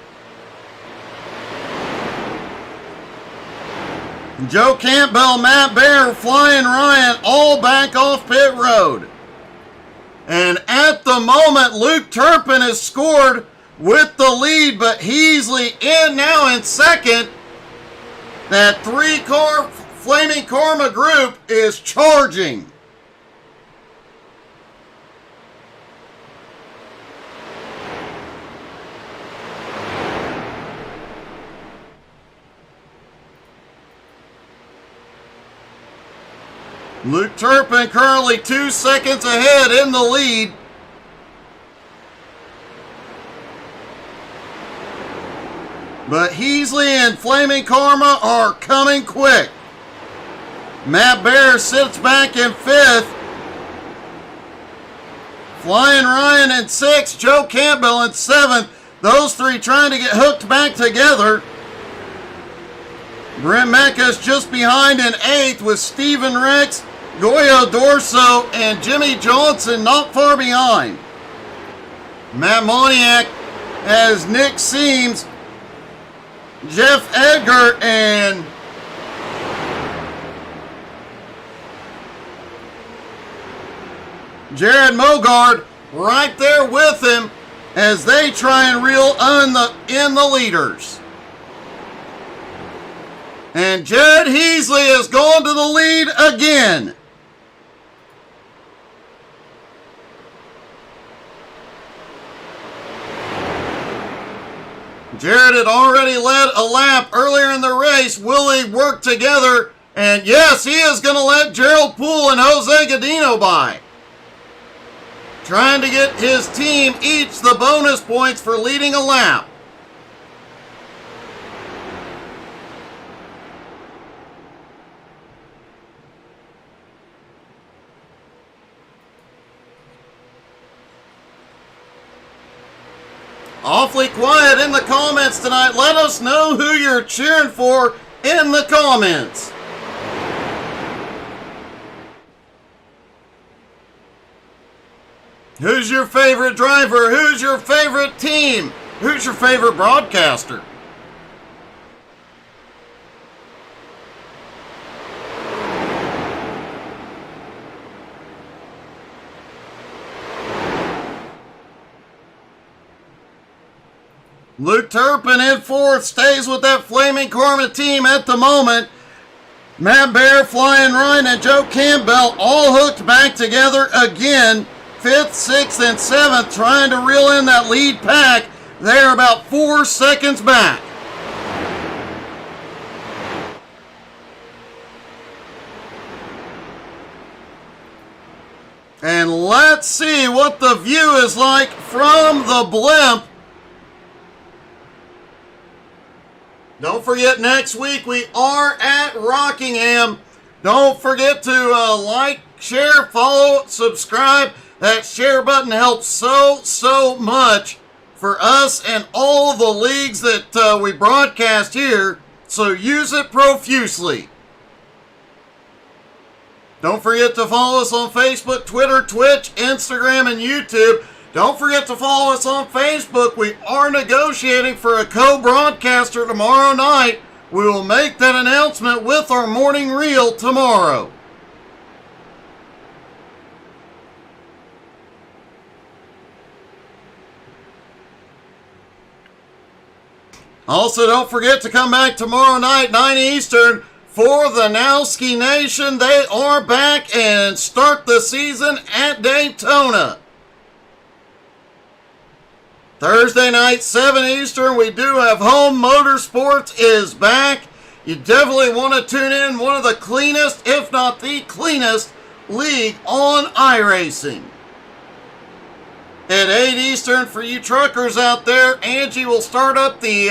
Joe Campbell, Matt Bear, Flying Ryan, all back off pit road. And at the moment, Luke Turpin has scored with the lead, but Heasley in now in second. That three-car Flaming Karma group is charging. Luke Turpin currently 2 seconds ahead in the lead. But Heasley and Flaming Karma are coming quick. Matt Bear sits back in fifth. Flying Ryan in sixth. Joe Campbell in seventh. Those three trying to get hooked back together. Brent Mecca's just behind in eighth with Stephen Rex, Goyo Dorso, and Jimmy Johnson not far behind. Matt Moniak has Nick Seams, Jeff Edgar, and Jared Mogard right there with him as they try and reel in the leaders. And Jared Heasley has gone to the lead again. Jared had already led a lap earlier in the race. Will they work together? And yes, he is going to let Gerald Poole and Jose Godino by. Trying to get his team each the bonus points for leading a lap. Awfully quiet in the comments tonight. Let us know who you're cheering for in the comments. Who's your favorite driver? Who's your favorite team? Who's your favorite broadcaster? Luke Turpin in fourth, stays with that Flaming Karma team at the moment. Matt Bear, Flying Ryan, and Joe Campbell all hooked back together again. Fifth, sixth, and seventh trying to reel in that lead pack. They're about 4 seconds back. And let's see what the view is like from the blimp. Don't forget, next week we are at Rockingham. Don't forget to like, share, follow, subscribe. That share button helps so much for us and all the leagues that we broadcast here. So use it profusely. Don't forget to follow us on Facebook, Twitter, Twitch, Instagram, and YouTube. Don't forget to follow us on Facebook. We are negotiating for a co-broadcaster tomorrow night. We will make that announcement with our morning reel tomorrow. Also, don't forget to come back tomorrow night, 9 Eastern, for the Nowski Nation. They are back and start the season at Daytona. Thursday night, 7 Eastern, we do have Home Motorsports is back. You definitely want to tune in. One of the cleanest, if not the cleanest, league on iRacing. At 8 Eastern, for you truckers out there, Angie will start up the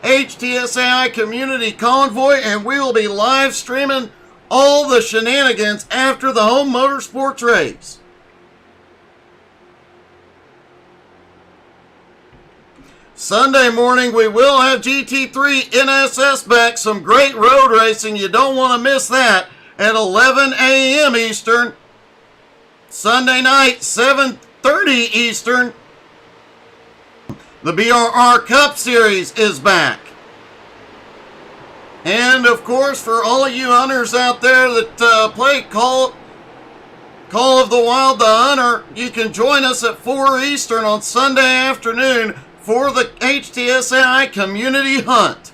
HTSAI Community Convoy, and we will be live streaming all the shenanigans after the Home Motorsports race. Sunday morning, we will have GT3 NSS back. Some great road racing. You don't want to miss that at 11 a.m. Eastern. Sunday night, 7:30 Eastern. The BRR Cup Series is back. And, of course, for all of you hunters out there that play Call Call of the Wild the Hunter. You can join us at 4 Eastern on Sunday afternoon for the HTSAI Community Hunt.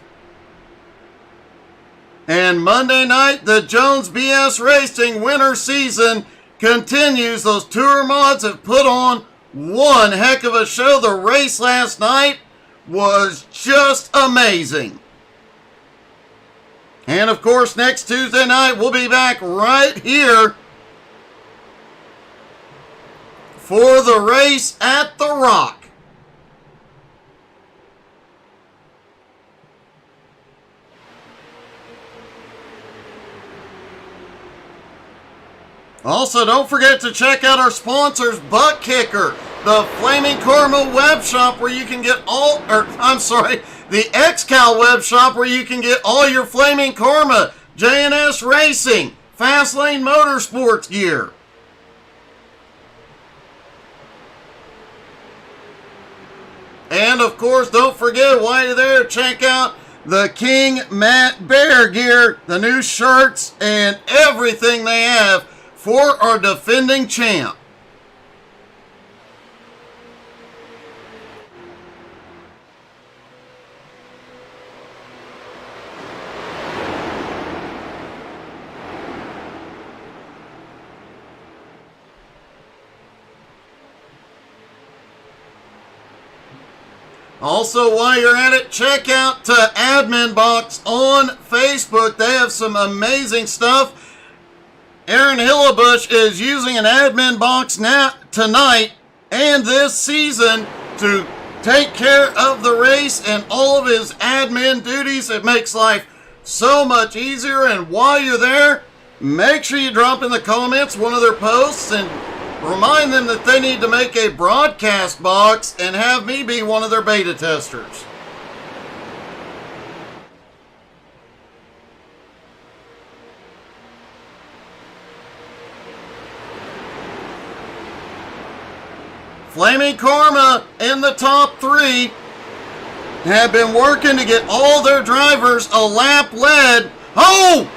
And Monday night, the Jones BS Racing winter season continues. Those tour mods have put on one heck of a show. The race last night was just amazing. And of course, next Tuesday night, we'll be back right here for the race at the Rock. Also, don't forget to check out our sponsors, Butt Kicker, the Flaming Karma web shop where you can get the XCAL web shop where you can get all your Flaming Karma, J&S Racing, Fastlane Motorsports gear. And of course, don't forget, while you're there, check out the King Matt Bear gear, the new shirts, and everything they have for our defending champ. Also, while you're at it, check out Admin Box on Facebook. They have some amazing stuff. Aaron Hillebush is using an admin box now tonight and this season to take care of the race and all of his admin duties. It makes life so much easier. And while you're there, make sure you drop in the comments one of their posts and remind them that they need to make a broadcast box and have me be one of their beta testers. Flaming Karma in the top 3 have been working to get all their drivers a lap led. Oh!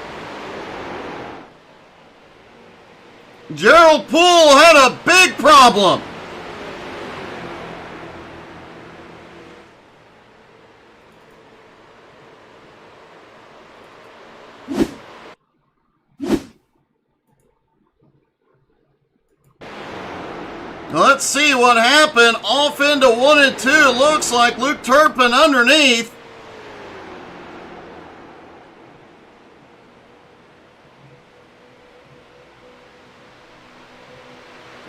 Gerald Poole had a big problem. Let's see what happened. Off into 1 and 2. Looks like Luke Turpin underneath.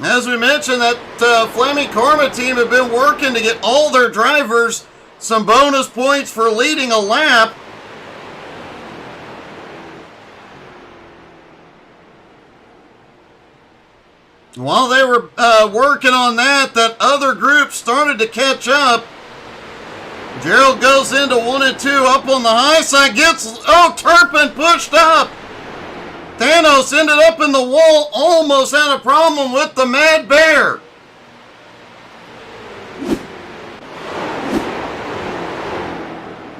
As we mentioned, that Flaming Karma team have been working to get all their drivers some bonus points for leading a lap. While they were working on that, that other group started to catch up. Gerald goes into 1 and 2 up on the high side. Turpin pushed up. Thanos ended up in the wall. Almost had a problem with the Mad Bear.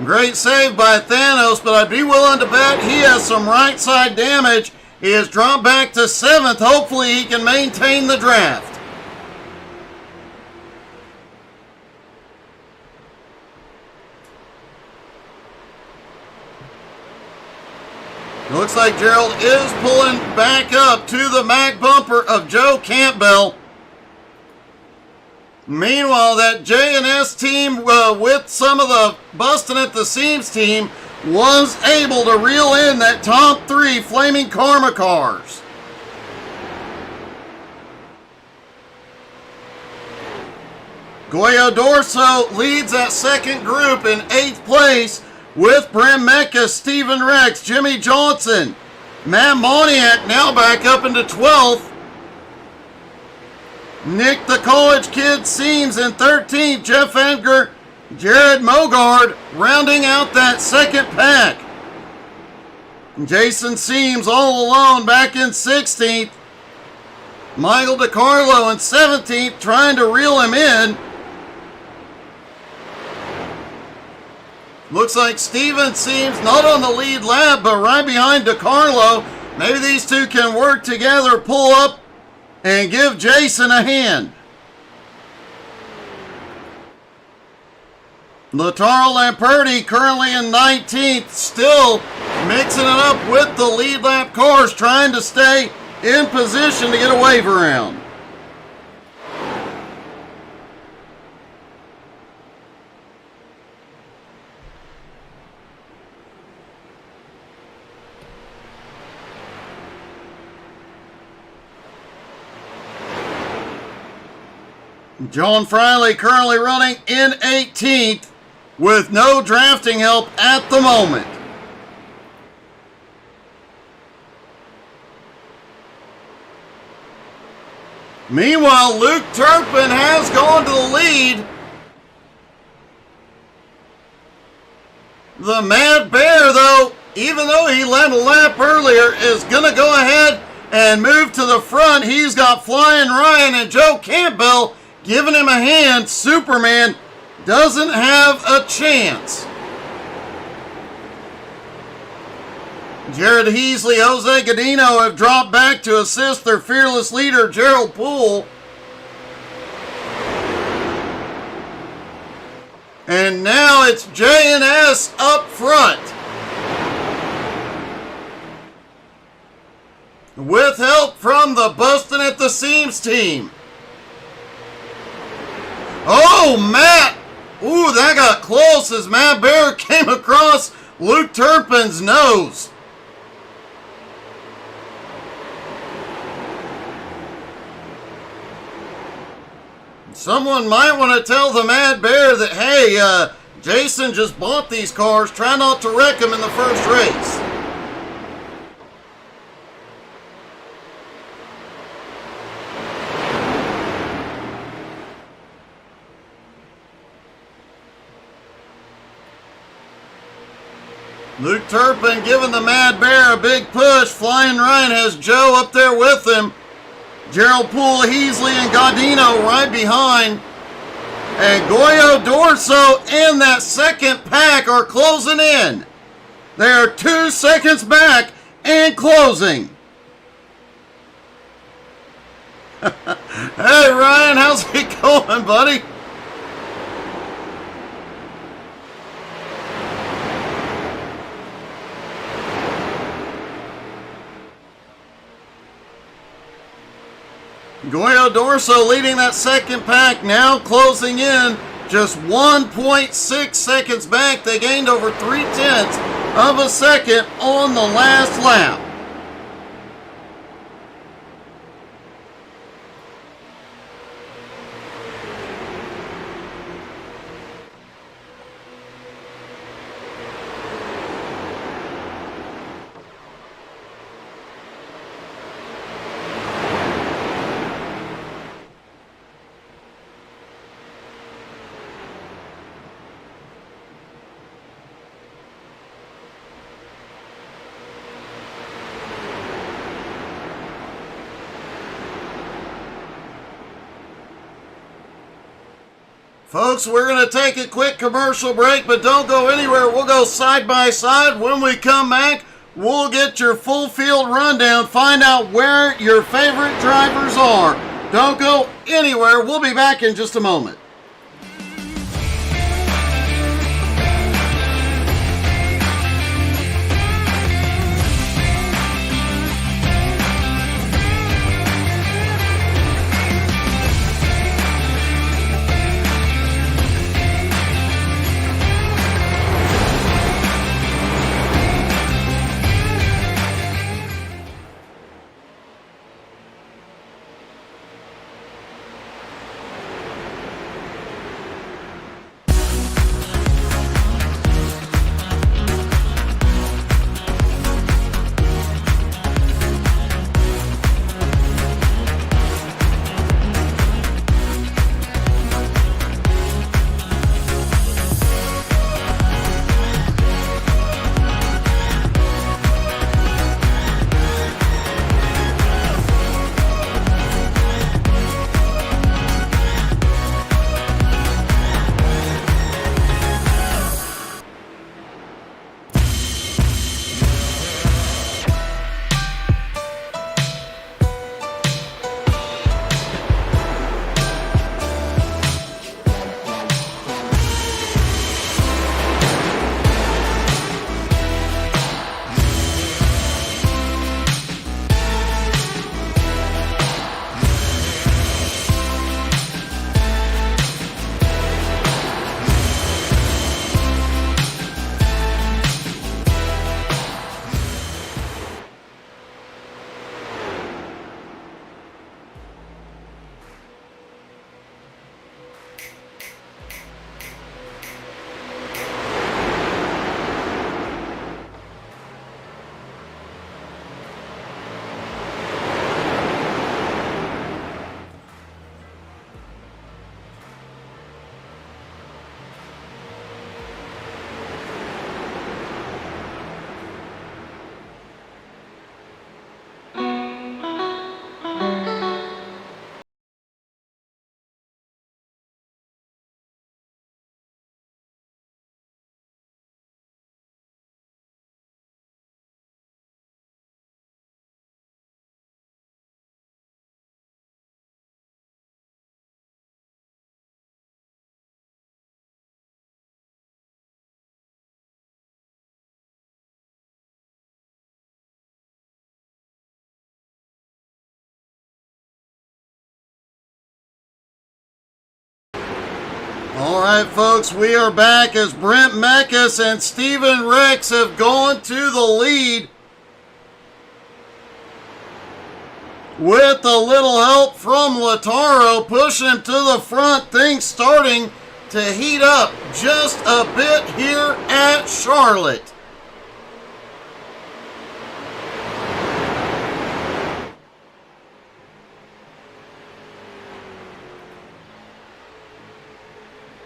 Great save by Thanos, but I'd be willing to bet he has some right side damage. He has dropped back to 7th. Hopefully he can maintain the draft. Looks like Gerald is pulling back up to the Mac bumper of Joe Campbell. Meanwhile, that J&S team with some of the Bustin' at the Seams team was able to reel in that top 3 Flaming Karma cars. Goyo Dorso leads that second group in 8th place with Bram Mecca, Stephen Rex, Jimmy Johnson. Matt Moniak now back up into 12th. Nick the College Kid Seams in 13th. Jeff Edgar, Jared Mogard rounding out that second pack. Jason Seams all alone back in 16th. Michael DiCarlo in 17th trying to reel him in. Looks like Steven Seams not on the lead lap, but right behind DiCarlo. Maybe these two can work together, pull up and give Jason a hand. Lataro Lamperti currently in 19th, still mixing it up with the lead lap cars, trying to stay in position to get a wave around. John Friley currently running in 18th with no drafting help at the moment. Meanwhile, Luke Turpin has gone to the lead. The Mad Bear, though, even though he led a lap earlier, is going to go ahead and move to the front. He's got Flying Ryan and Joe Campbell giving him a hand. Superman doesn't have a chance. Jared Heasley, Jose Godino have dropped back to assist their fearless leader, Gerald Poole. And now it's J&S up front, with help from the Bustin' at the Seams team. Oh, Matt! Ooh, that got close as Matt Bear came across Luke Turpin's nose. Someone might want to tell the Mad Bear that, hey, Jason just bought these cars. Try not to wreck them in the first race. Luke Turpin giving the Mad Bear a big push. Flying Ryan has Joe up there with him. Gerald Poole, Heasley, and Godino right behind. And Goyo Dorso and that second pack are closing in. They are 2 seconds back and closing. Hey, Ryan, how's it going, buddy? Goyo Dorso leading that second pack, now closing in just 1.6 seconds back. They gained over 0.3 of a second on the last lap. Folks, we're going to take a quick commercial break, but don't go anywhere. We'll go side by side. When we come back, we'll get your full field rundown, find out where your favorite drivers are. Don't go anywhere. We'll be back in just a moment. All right, folks, we are back as Brent Meckes and Steven Rex have gone to the lead. With a little help from Lataro, pushing him to the front, things starting to heat up just a bit here at Charlotte.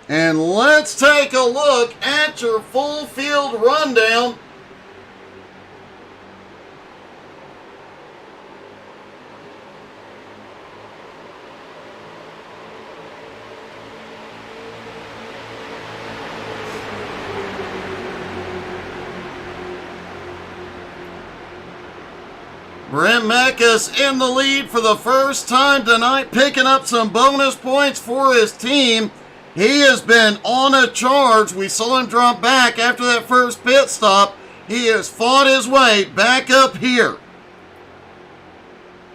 And let's take a look at your full field rundown. Brent Meckes in the lead for the first time tonight, picking up some bonus points for his team. He has been on a charge. We saw him drop back after that first pit stop. He has fought his way back up here.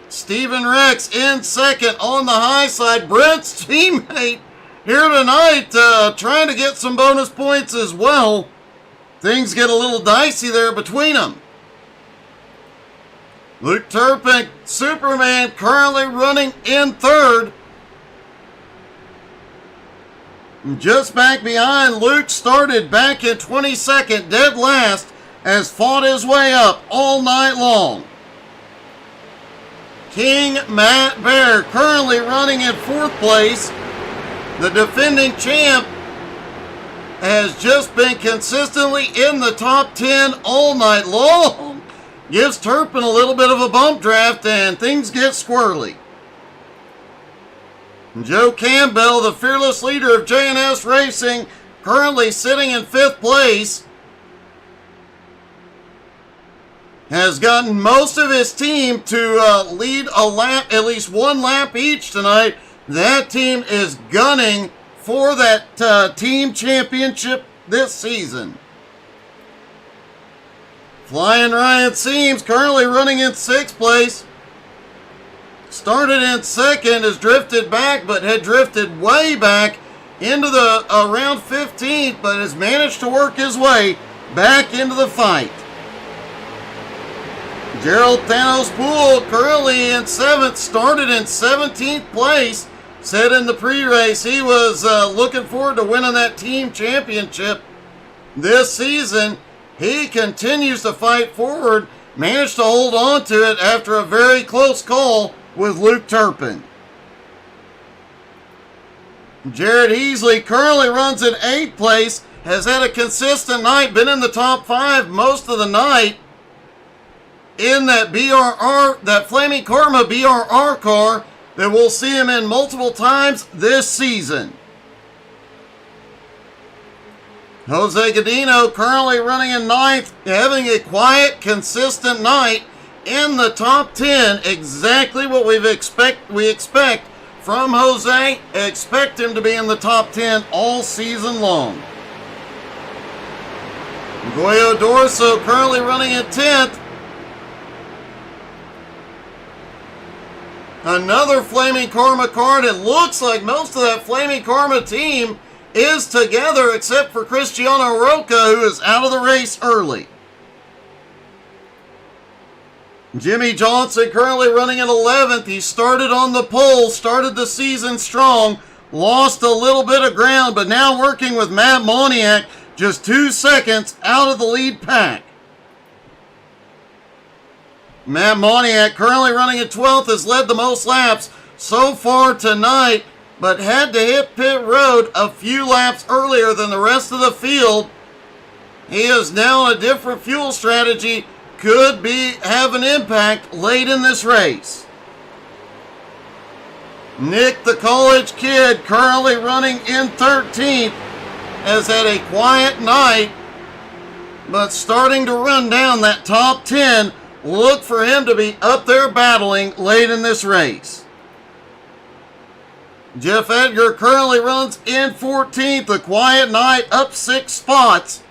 Steven Rex in second on the high side. Brent's teammate here tonight trying to get some bonus points as well. Things get a little dicey there between them. Luke Turpin, Superman, currently running in third. Just back behind, Luke started back in 22nd, dead last, has fought his way up all night long. King Matt Bear currently running in fourth place. The defending champ has just been consistently in the top 10 all night long. Gives Turpin a little bit of a bump draft and things get squirrely. Joe Campbell, the fearless leader of J&S Racing, currently sitting in fifth place, has gotten most of his team to lead a lap, at least one lap each tonight. That team is gunning for that team championship this season. Flying Ryan Seams currently running in sixth place. Started in second, has drifted back, but had drifted way back into the around 15th, but has managed to work his way back into the fight. Gerald Thanos Poole currently in seventh, started in 17th place. Said in the pre-race he was looking forward to winning that team championship this season. He continues to fight forward, managed to hold on to it after a very close call with Luke Turpin. Jared Heasley currently runs in 8th place, has had a consistent night, been in the top 5 most of the night in that BRR, that Flaming Karma BRR car that we'll see him in multiple times this season. Jose Godino currently running in 9th, having a quiet, consistent night in the top 10, exactly what we expect from Jose. Expect him to be in the top 10 all season long. Goyo Dorso currently running in 10th. Another Flaming Karma card. It looks like most of that Flaming Karma team is together except for Cristiano Roca, who is out of the race early. Jimmy Johnson currently running in 11th. He started on the pole, started the season strong, lost a little bit of ground, but now working with Matt Moniak, just 2 seconds out of the lead pack. Matt Moniak currently running in 12th, has led the most laps so far tonight, but had to hit pit road a few laps earlier than the rest of the field. He is now on a different fuel strategy, could have an impact late in this race. Nick, the college kid, currently running in 13th, has had a quiet night, but starting to run down that top 10. Look for him to be up there battling late in this race. Jeff Edgar currently runs in 14th, a quiet night, up 6 spots.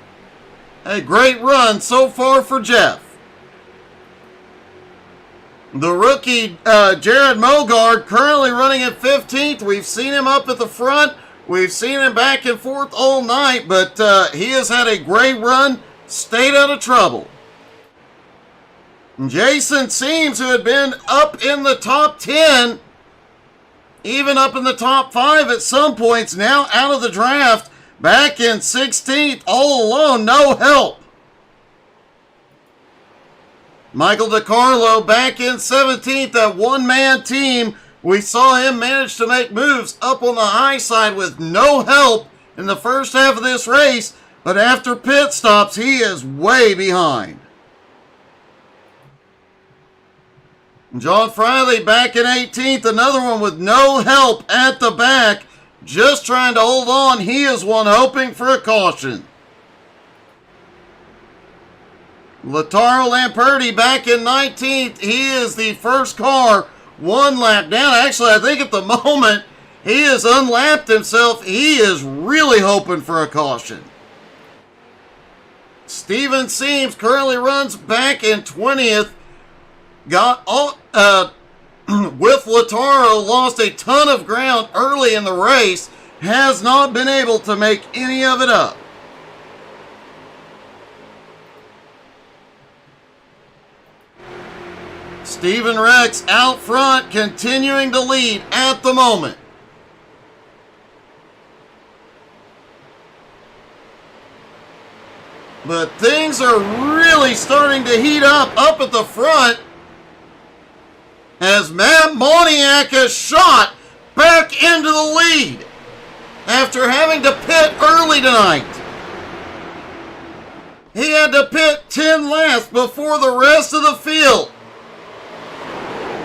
A great run so far for Jeff. The rookie, Jared Mogard, currently running at 15th. We've seen him up at the front We've seen him back and forth all night, but he has had a great run, stayed out of trouble. Jason Seams, who had been up in the top 10, even up in the top 5 at some points, now out of the draft, back in 16th, all alone, no help. Michael DiCarlo back in 17th, that one-man team. We saw him manage to make moves up on the high side with no help in the first half of this race, but after pit stops, he is way behind. John Friley back in 18th, another one with no help at the back, just trying to hold on. He is one hoping for a caution. Lataro Lamperti back in 19th. He is the first car one lap down. Actually, I think at the moment he has unlapped himself. He is really hoping for a caution. Steven Seams currently runs back in 20th. Got all, with Lataro, lost a ton of ground early in the race. Has not been able to make any of it up. Steven Rex out front, continuing to lead at the moment. But things are really starting to heat up at the front, as Matt Moniak has shot back into the lead after having to pit early tonight. He had to pit 10 laps before the rest of the field.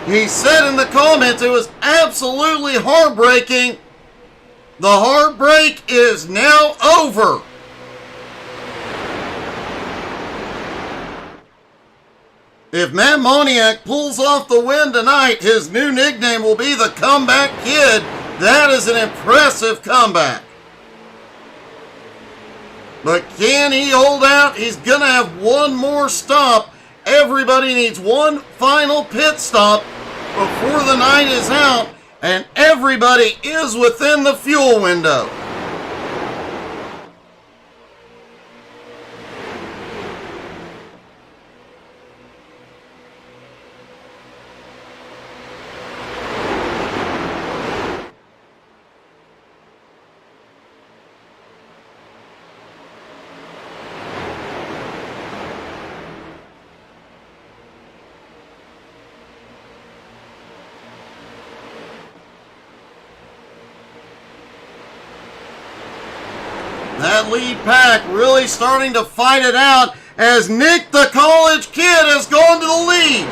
He said in the comments it was absolutely heartbreaking. The heartbreak is now over. If Matt Moniak pulls off the win tonight, his new nickname will be the Comeback Kid. That is an impressive comeback. But can he hold out? He's going to have one more stop. Everybody needs one final pit stop before the night is out, and everybody is within the fuel window. That lead pack really starting to fight it out as Nick the College Kid has gone to the lead.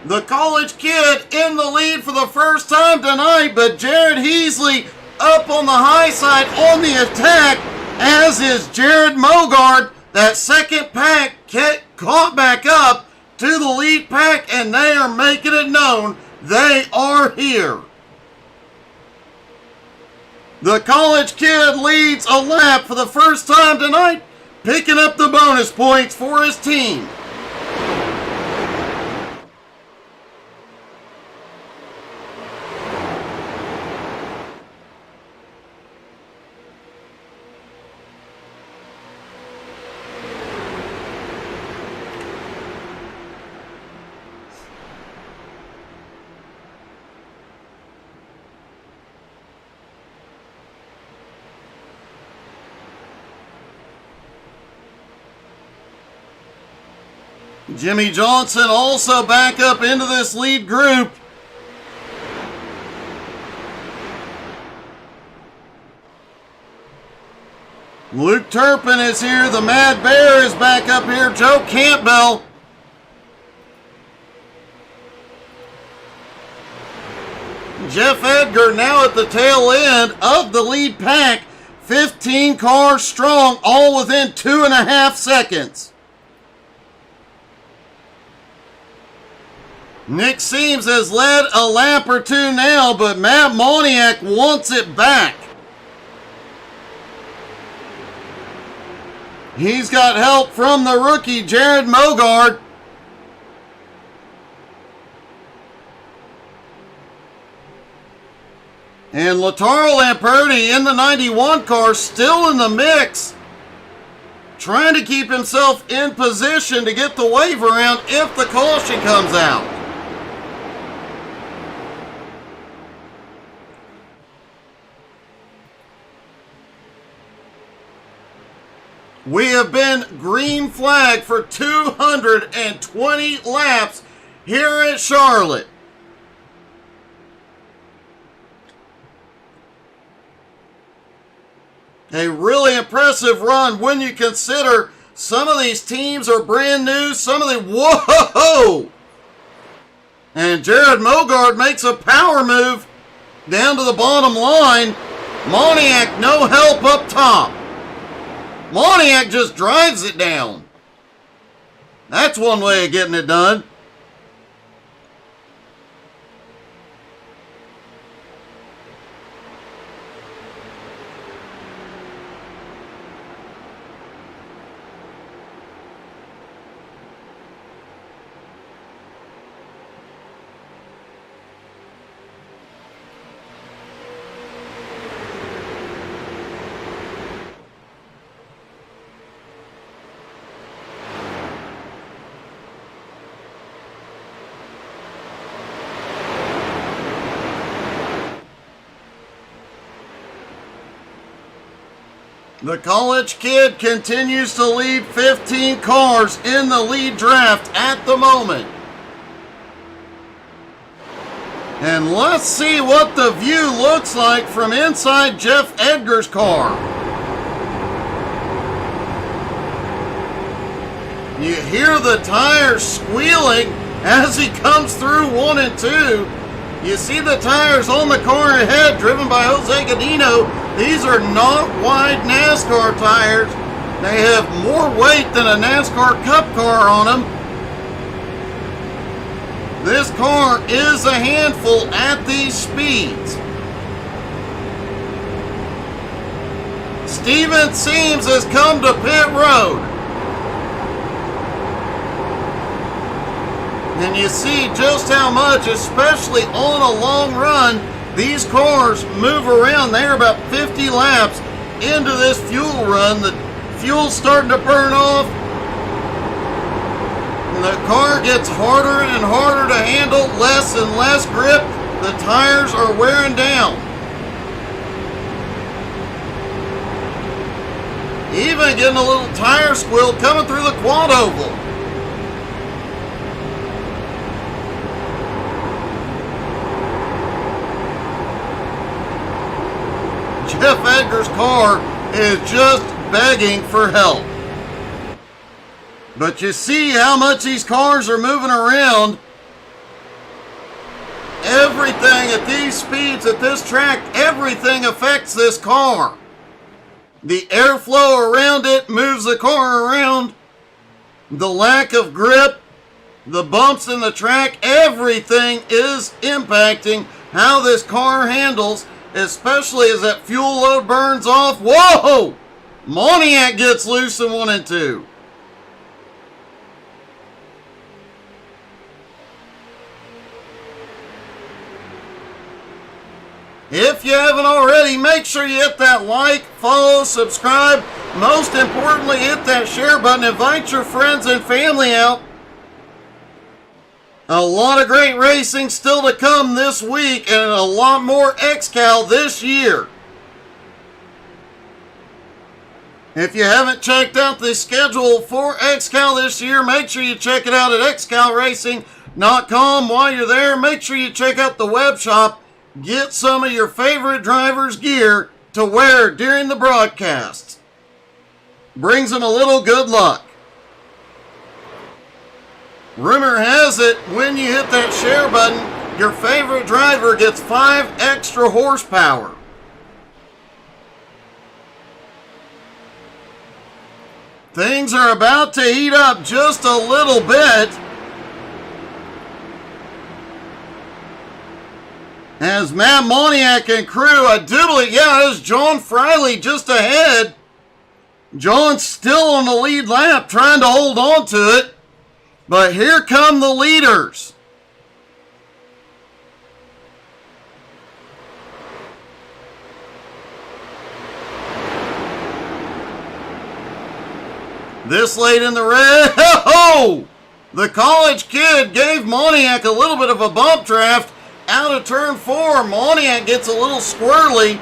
The College Kid in the lead for the first time tonight, but Jared Heasley up on the high side on the attack, as is Jared Mogard. That second pack caught back up to the lead pack, and they are making it known they are here. The College Kid leads a lap for the first time tonight, picking up the bonus points for his team. Jimmy Johnson also back up into this lead group. Luke Turpin is here. The Mad Bear is back up here. Joe Campbell. Jeff Edgar now at the tail end of the lead pack. 15 cars strong, all within 2.5 seconds. Nick Seams has led a lap or two now, but Matt Moniak wants it back. He's got help from the rookie, Jared Mogard. And Lautaro Lamperti in the 91 car, still in the mix, trying to keep himself in position to get the wave around if the caution comes out. We have been green flag for 220 laps here at Charlotte. A really impressive run when you consider some of these teams are brand new, some of the, whoa! And Jared Mogard makes a power move down to the bottom line. Moniak, no help up top. Moniak just drives it down. That's one way of getting it done. The college kid continues to lead 15 cars in the lead draft at the moment. And let's see what the view looks like from inside Jeff Edgar's car. You hear the tires squealing as he comes through 1 and 2. You see the tires on the car ahead, driven by Jose Godino. These are not wide NASCAR tires. They have more weight than a NASCAR Cup car on them. This car is a handful at these speeds. Steven Sims has come to pit road. And you see just how much, especially on a long run, these cars move around. They're about 50 laps into this fuel run. The fuel's starting to burn off. And the car gets harder and harder to handle, less and less grip. The tires are wearing down. Even getting a little tire squeal coming through the quad oval. Jeff Edgar's car is just begging for help. But you see how much these cars are moving around. Everything at these speeds, at this track, everything affects this car. The airflow around it moves the car around. The lack of grip, the bumps in the track, everything is impacting how this car handles, especially as that fuel load burns off. Whoa! Moniak gets loose in 1 and 2. If you haven't already, make sure you hit that like, follow, subscribe. Most importantly, hit that share button. Invite your friends and family out. A lot of great racing still to come this week, and a lot more XCAL this year. If you haven't checked out the schedule for XCAL this year, make sure you check it out at xcalracing.com. While you're there, make sure you check out the web shop. Get some of your favorite drivers' gear to wear during the broadcasts. Brings them a little good luck. Rumor has it, when you hit that share button, your favorite driver gets 5 extra horsepower. Things are about to heat up just a little bit. As Matt Moniak and crew, I do believe, yeah, it's John Friley just ahead. John's still on the lead lap, trying to hold on to it. But here come the leaders. This late in the race, oh! The college kid gave Moniak a little bit of a bump draft out of turn 4. Moniak gets a little squirrely.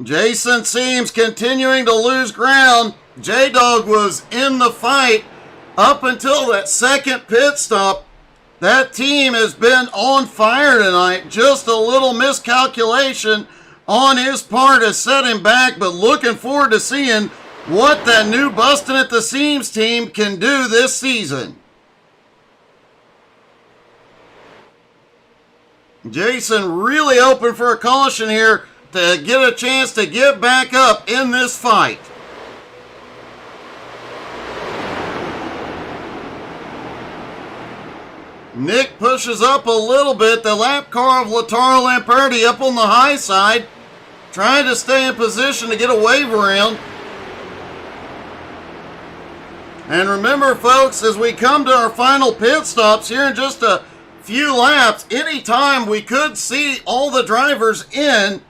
Jason Seams continuing to lose ground. J-Dog was in the fight up until that second pit stop. That team has been on fire tonight. Just a little miscalculation on his part has set him back, but looking forward to seeing what that new Bustin' at the Seams team can do this season. Jason really open for a caution here to get a chance to get back up in this fight. Nick pushes up a little bit. The lap car of Lautaro Lamperti up on the high side, trying to stay in position to get a wave around. And remember, folks, as we come to our final pit stops here in just a few laps, anytime we could see all the drivers in,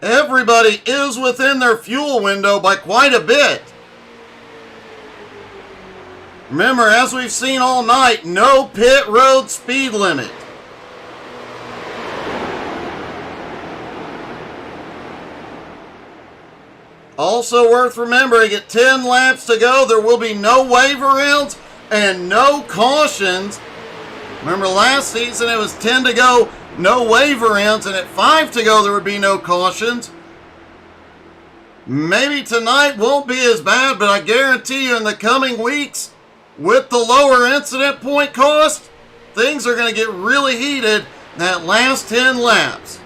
everybody is within their fuel window by quite a bit. Remember, as we've seen all night, no pit road speed limit. Also worth remembering, at 10 laps to go, there will be no wave arounds and no cautions. Remember last season it was 10 to go, no wave arounds, and at 5 to go there would be no cautions. Maybe tonight won't be as bad, but I guarantee you in the coming weeks, with the lower incident point cost, things are going to get really heated that last 10 laps.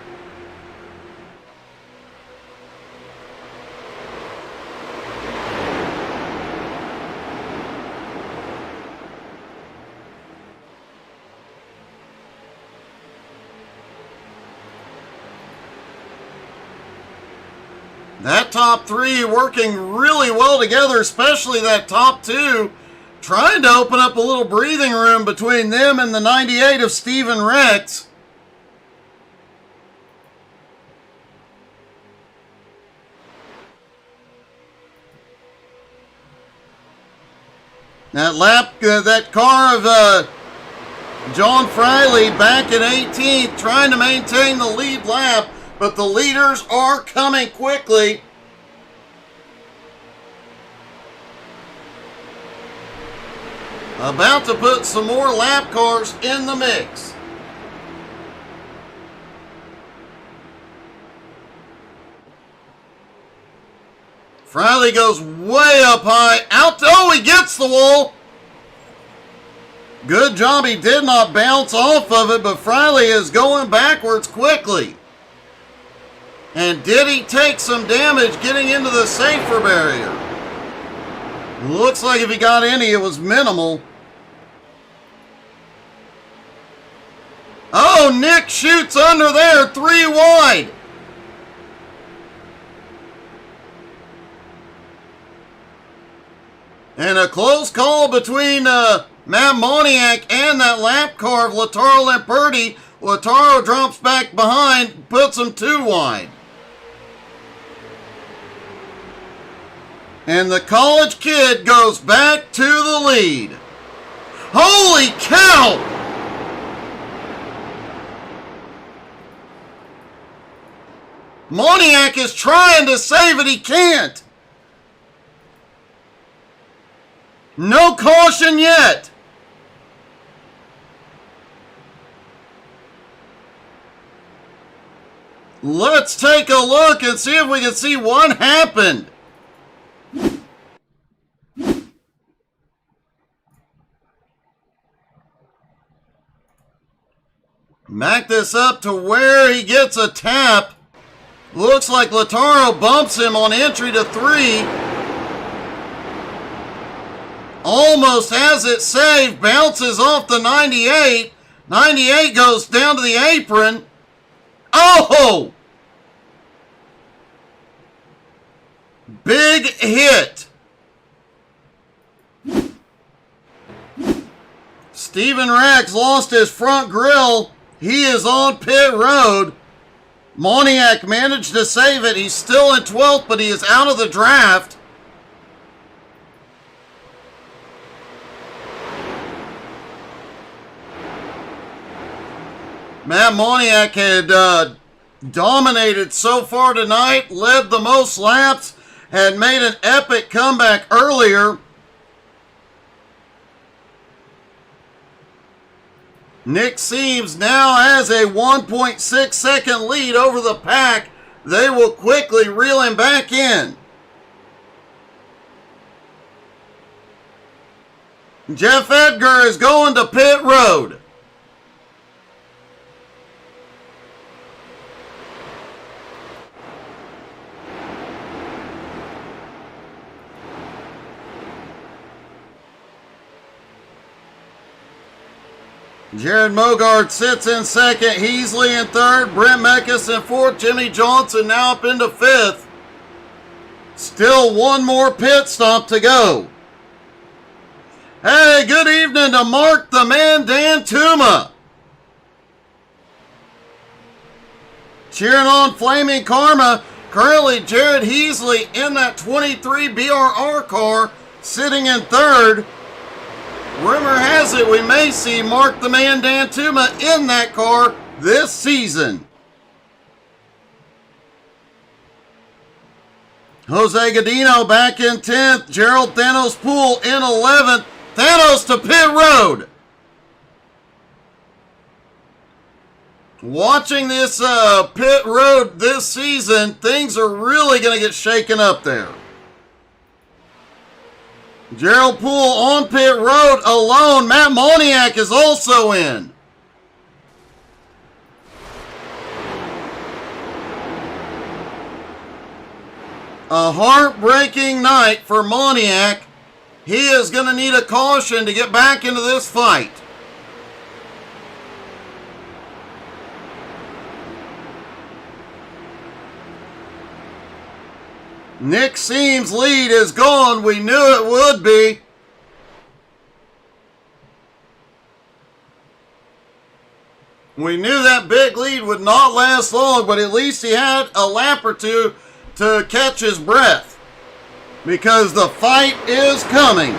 That top 3 working really well together, especially that top 2, trying to open up a little breathing room between them and the 98 of Steven Rex. That car of John Friley back in 18th, trying to maintain the lead lap, but the leaders are coming quickly. About to put some more lap cars in the mix. Friley goes way up high. Oh, he gets the wall. Good job, he did not bounce off of it, but Friley is going backwards quickly. And did he take some damage getting into the safer barrier? Looks like if he got any, it was minimal. Oh, Nick shoots under there, 3 wide. And a close call between Matt Moniak and that lap car of Lautaro Lamperti. Lautaro drops back behind, puts him 2 wide. And the college kid goes back to the lead. Holy cow! Moniak is trying to save it, he can't. No caution yet. Let's take a look and see if we can see what happened. Back this up to where he gets a tap. Looks like Lautaro bumps him on entry to 3. Almost has it saved. Bounces off the 98. 98 goes down to the apron. Oh! Big hit. Steven Rex lost his front grille. He is on pit road. Moniak managed to save it. He's still in 12th, but he is out of the draft. Matt Moniak had dominated so far tonight, led the most laps, had made an epic comeback earlier. Nick Seams now has a 1.6 second lead over the pack. They will quickly reel him back in. Jeff Edgar is going to pit road. Jared Mogard sits in second, Heasley in third, Brent Meckes in fourth, Jimmy Johnson now up into fifth. Still one more pit stop to go. Hey, good evening to Mark the Man Dan Tuma. Cheering on Flaming Karma. Currently Jared Heasley in that 23 BRR car sitting in third. Rumor has it we may see Mark the Man Dan Tuma in that car this season. Jose Godino back in 10th. Gerald Thanos Poole in 11th. Thanos to pit road. Watching this pit road this season, things are really going to get shaken up there. Gerald Poole on pit road alone. Matt Moniak is also in. A heartbreaking night for Moniak. He is going to need a caution to get back into this fight. Nick Seams' lead is gone. We knew it would be. We knew that big lead would not last long, but at least he had a lap or two to catch his breath. Because the fight is coming.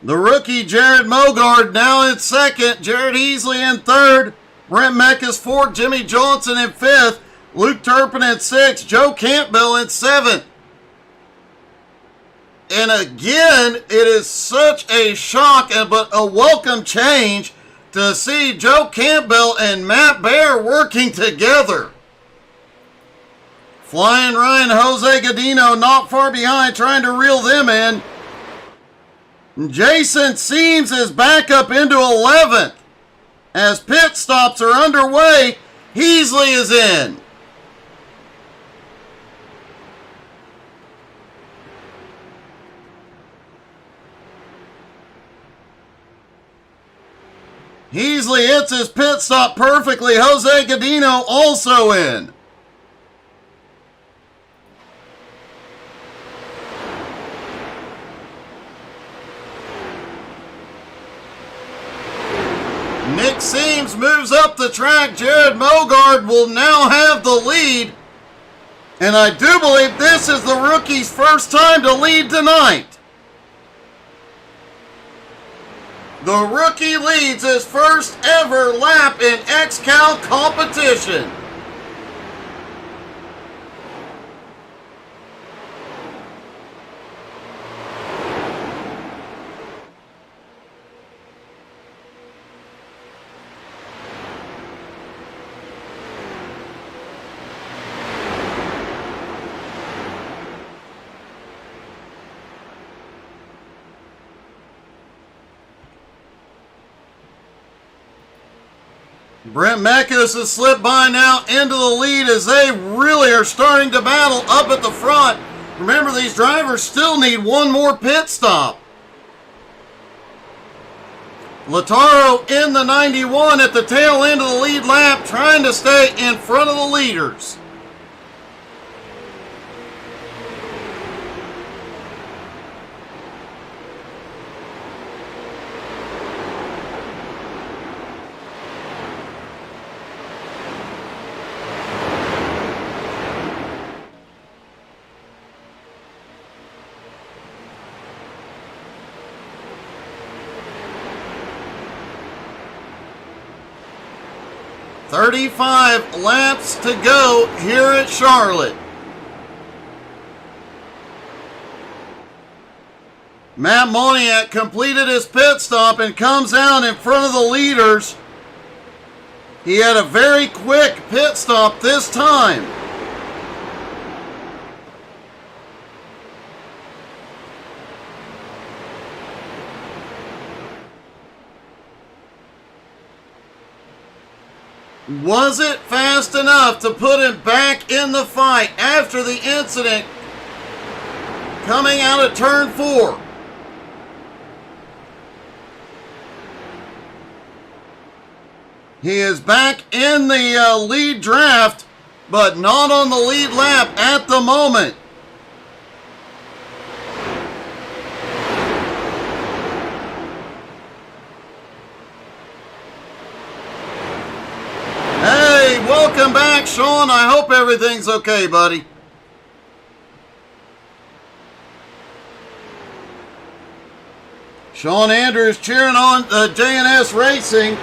The rookie Jared Mogard now in second. Jared Heasley in third. Brent Meckes fourth. Jimmy Johnson in fifth. Luke Turpin in sixth. Joe Campbell in seventh. And again, it is such a shock but a welcome change to see Joe Campbell and Matt Baer working together. Flying Ryan Jose Godino not far behind, trying to reel them in. Jason Seams is back up into 11th. As pit stops are underway, Heasley is in. Heasley hits his pit stop perfectly. Jose Godino also in. Nick Seams moves up the track. Jared Mogard will now have the lead. And I do believe this is the rookie's first time to lead tonight. The rookie leads his first ever lap in XCAL competition. Brent Meckes has slipped by now into the lead as they really are starting to battle up at the front. Remember, these drivers still need one more pit stop. Lautaro in the 91 at the tail end of the lead lap, trying to stay in front of the leaders. "35 laps to go here at Charlotte." Matt Moniak completed his pit stop and comes out in front of the leaders. He had a very quick pit stop this time. Was it fast enough to put him back in the fight after the incident coming out of turn 4? He is back in the lead draft, but not on the lead lap at the moment. Hey, welcome back, Sean. I hope everything's okay, buddy. Sean Andrews cheering on J&S Racing.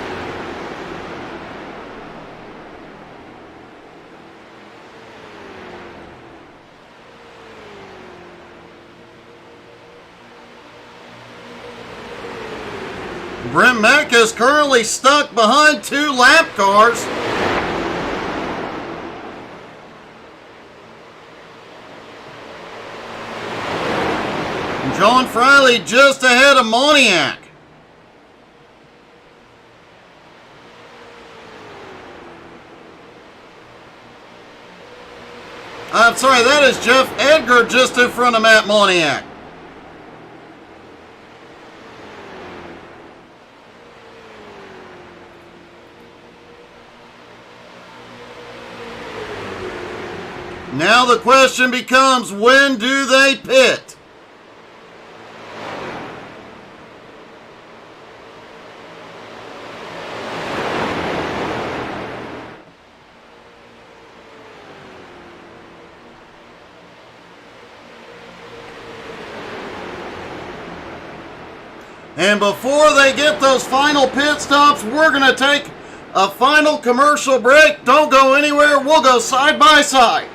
Brent Mack is currently stuck behind 2 lap cars. John Friley just ahead of Moniak. I'm sorry, that is Jeff Edgar just in front of Matt Moniak. Now the question becomes, when do they pit? And before they get those final pit stops, we're going to take a final commercial break. Don't go anywhere. We'll go side by side.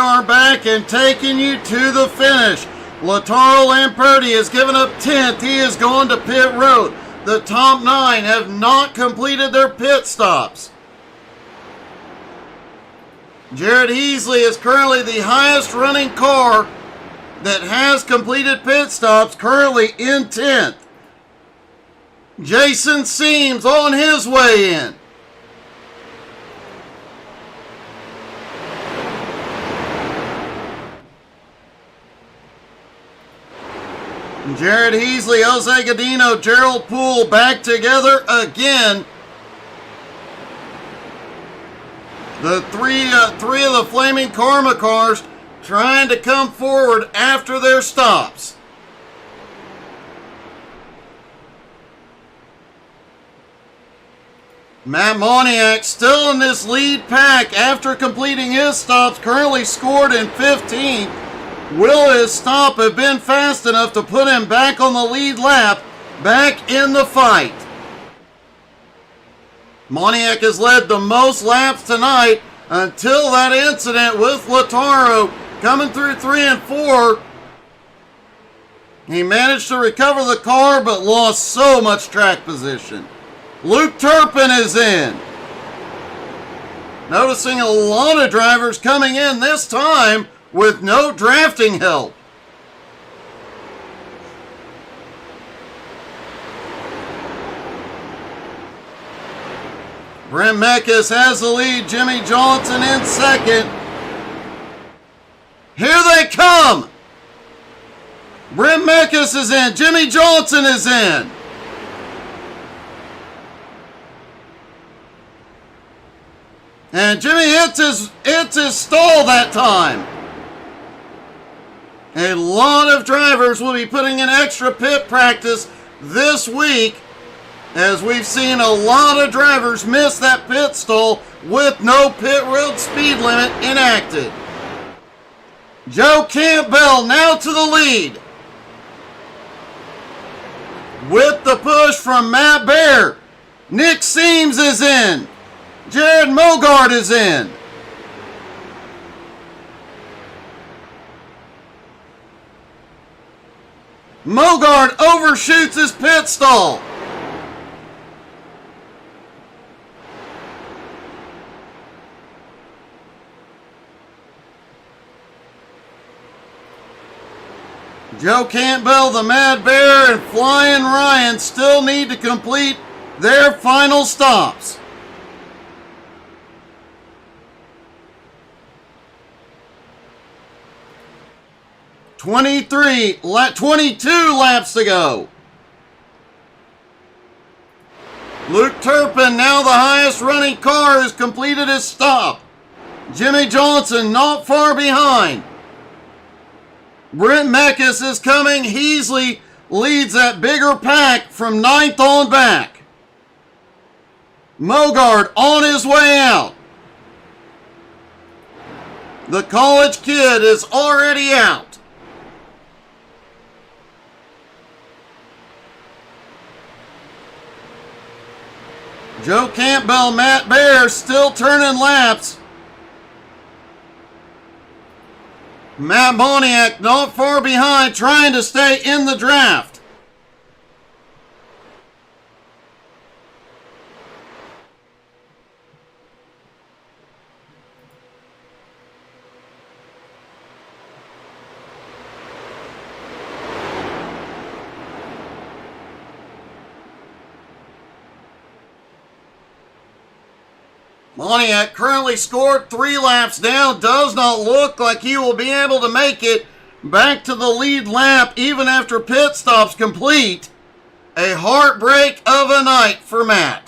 are back and taking you to the finish. Lataro Lamperti has given up 10th. He is going to pit road. The top 9 have not completed their pit stops. Jared Heasley is currently the highest running car that has completed pit stops, currently in 10th. Jason Seams on his way in. Jared Heasley, Jose Godino, Gerald Poole back together again. The three of the Flaming Karma cars trying to come forward after their stops. Matt Moniak still in this lead pack after completing his stops, currently scored in 15th. Will his stop have been fast enough to put him back on the lead lap, back in the fight? Moniak has led the most laps tonight until that incident with Lataro coming through 3 and 4. He managed to recover the car but lost so much track position. Luke Turpin is in. Noticing a lot of drivers coming in this time with no drafting help. Brent Meckes has the lead. Jimmy Johnson in second. Here they come. Brent Meckes is in. Jimmy Johnson is in. And Jimmy hits his stall that time. A lot of drivers will be putting in extra pit practice this week, as we've seen a lot of drivers miss that pit stall with no pit road speed limit enacted. Joe Campbell now to the lead. With the push from Matt Baer, Nick Seams is in. Jared Mogard is in. Mogard overshoots his pit stall. Joe Campbell, the Mad Bear, and Flying Ryan still need to complete their final stops. Twenty-two laps to go. Luke Turpin, now the highest running car, has completed his stop. Jimmy Johnson not far behind. Brent Meckes is coming. Heasley leads that bigger pack from 9th on back. Mogard on his way out. The college kid is already out. Joe Campbell, Matt Baer still turning laps. Matt Moniak not far behind, trying to stay in the draft. Moniak currently scored 3 laps down. Does not look like he will be able to make it back to the lead lap even after pit stops complete. A heartbreak of a night for Matt.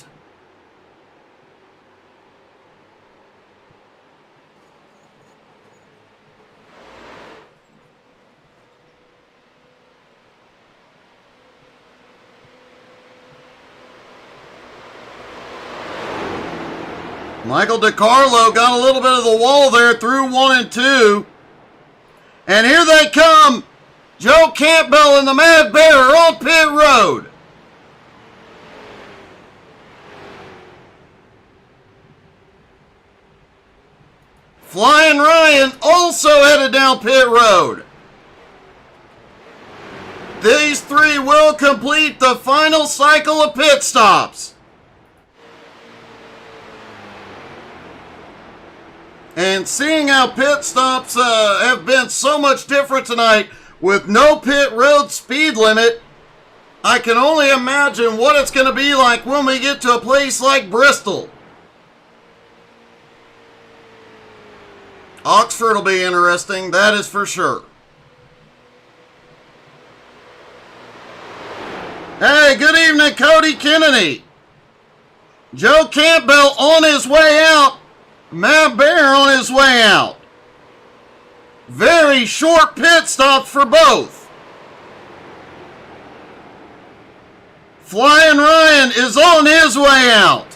Michael DiCarlo got a little bit of the wall there through 1 and 2. And here they come. Joe Campbell and the Mad Bear are on pit road. Flying Ryan also headed down pit road. These three will complete the final cycle of pit stops. And seeing how pit stops have been so much different tonight with no pit road speed limit, I can only imagine what it's going to be like when we get to a place like Bristol. Oxford will be interesting, that is for sure. Hey, good evening, Cody Kennedy. Joe Campbell on his way out. Matt Bear on his way out. Very short pit stop for both. Flying Ryan is on his way out.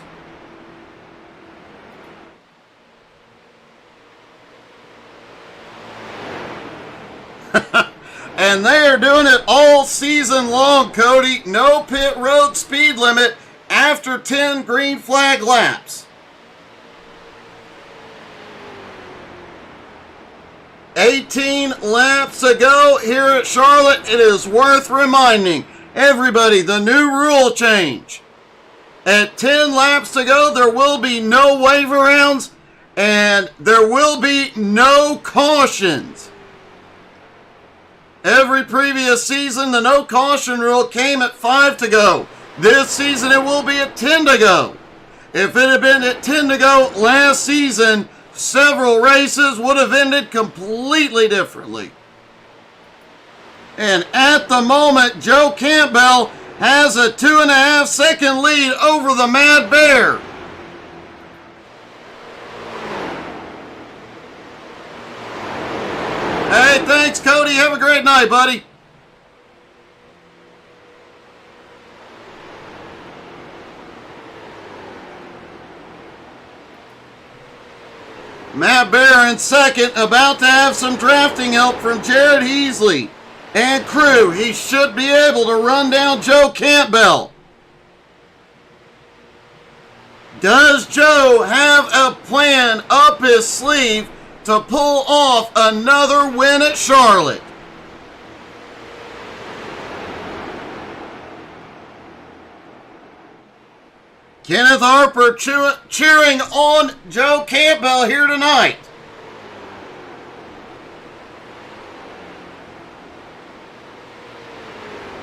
And they are doing it all season long, Cody. No pit road speed limit after 10 green flag laps. 18 laps to go here at Charlotte. It is worth reminding everybody the new rule change. At 10 laps to go, there will be no wave arounds and there will be no cautions. Every previous season, the no caution rule came at 5 to go. This season, it will be at 10 to go. If it had been at 10 to go last season, several races would have ended completely differently. And at the moment, Joe Campbell has a 2.5 second lead over the Mad Bear. Hey, thanks, Cody. Have a great night, buddy. Matt Bear in second, about to have some drafting help from Jared Heasley and crew. He should be able to run down Joe Campbell. Does Joe have a plan up his sleeve to pull off another win at Charlotte? Kenneth Harper cheering on Joe Campbell here tonight.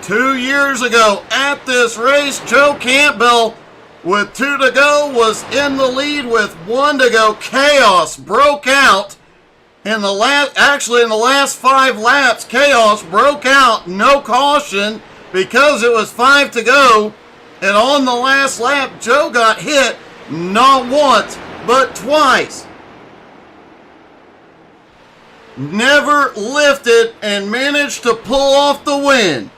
Two years ago at this race, Joe Campbell, with 2 to go, was in the lead with 1 to go. Chaos broke out in the last 5 laps. Chaos broke out, no caution, because it was 5 to go. And on the last lap, Joe got hit not once, but twice. Never lifted and managed to pull off the win.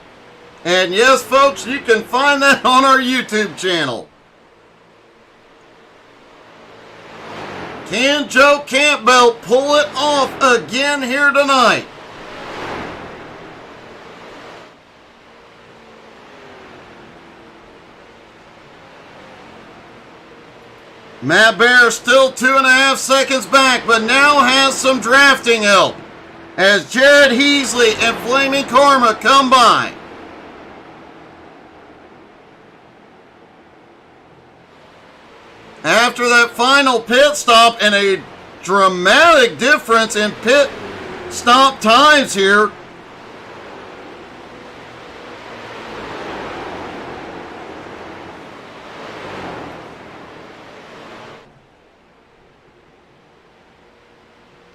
And yes, folks, you can find that on our YouTube channel. Can Joe Campbell pull it off again here tonight? Matt Bear still 2.5 seconds back, but now has some drafting help as Jared Heasley and Flaming Karma come by. After that final pit stop and a dramatic difference in pit stop times here,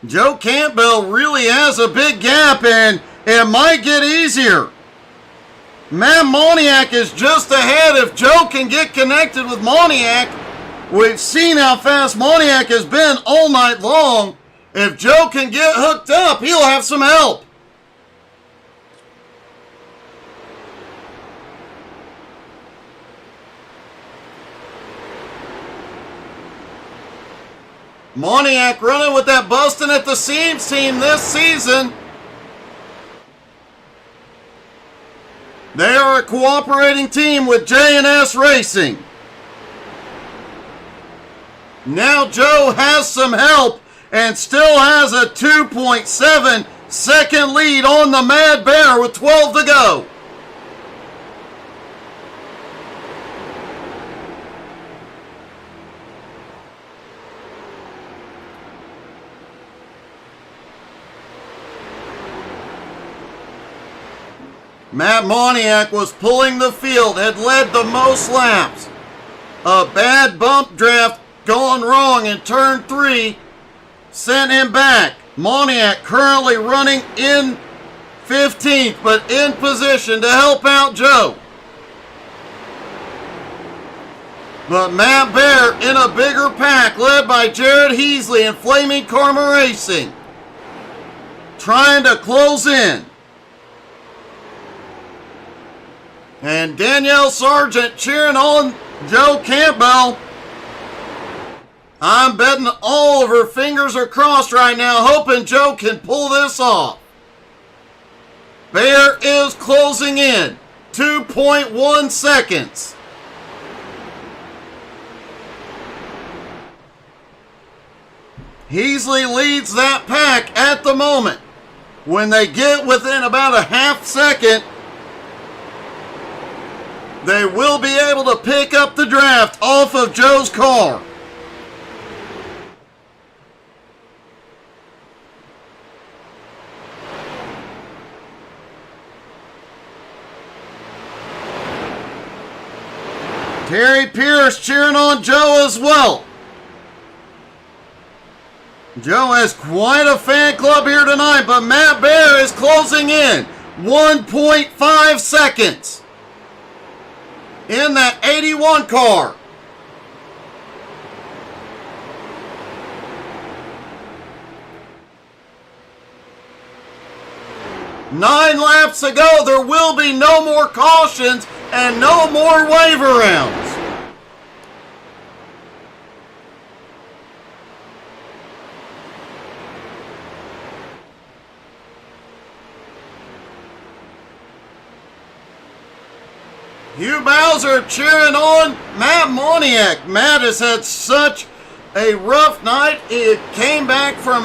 Joe Campbell really has a big gap, and it might get easier. Matt Moniak is just ahead. If Joe can get connected with Moniak, we've seen how fast Moniak has been all night long. If Joe can get hooked up, he'll have some help. Moniak running with that busting at the seams team this season. They are a cooperating team with J&S Racing. Now Joe has some help and still has a 2.7 second lead on the Mad Bear with 12 to go. Matt Moniak was pulling the field, had led the most laps. A bad bump draft gone wrong in turn 3 sent him back. Moniak currently running in 15th, but in position to help out Joe. But Matt Bear in a bigger pack, led by Jared Heasley and Flaming Karma Racing, trying to close in. And Danielle Sargent cheering on Joe Campbell. I'm betting all of her fingers are crossed right now, hoping Joe can pull this off. Bear is closing in. 2.1 seconds. Heasley leads that pack at the moment. When they get within about a half second, they will be able to pick up the draft off of Joe's car. Terry Pierce cheering on Joe as well. Joe has quite a fan club here tonight, but Matt Bear is closing in. 1.5 seconds. In that 81 car. Nine laps to go. There will be no more cautions and no more waiver rounds. Hugh Bowser cheering on Matt Moniak. Matt has had such a rough night. He came back from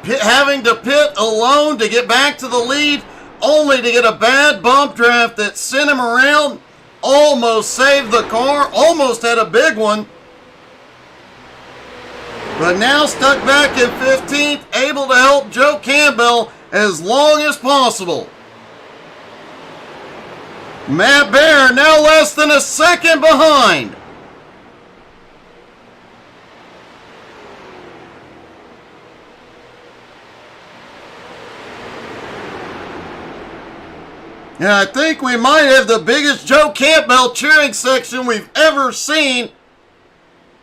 having to pit alone to get back to the lead, only to get a bad bump draft that sent him around. Almost saved the car. Almost had a big one. But now stuck back in 15th, able to help Joe Campbell as long as possible. Matt Bear now less than a second behind. And I think we might have the biggest Joe Campbell cheering section we've ever seen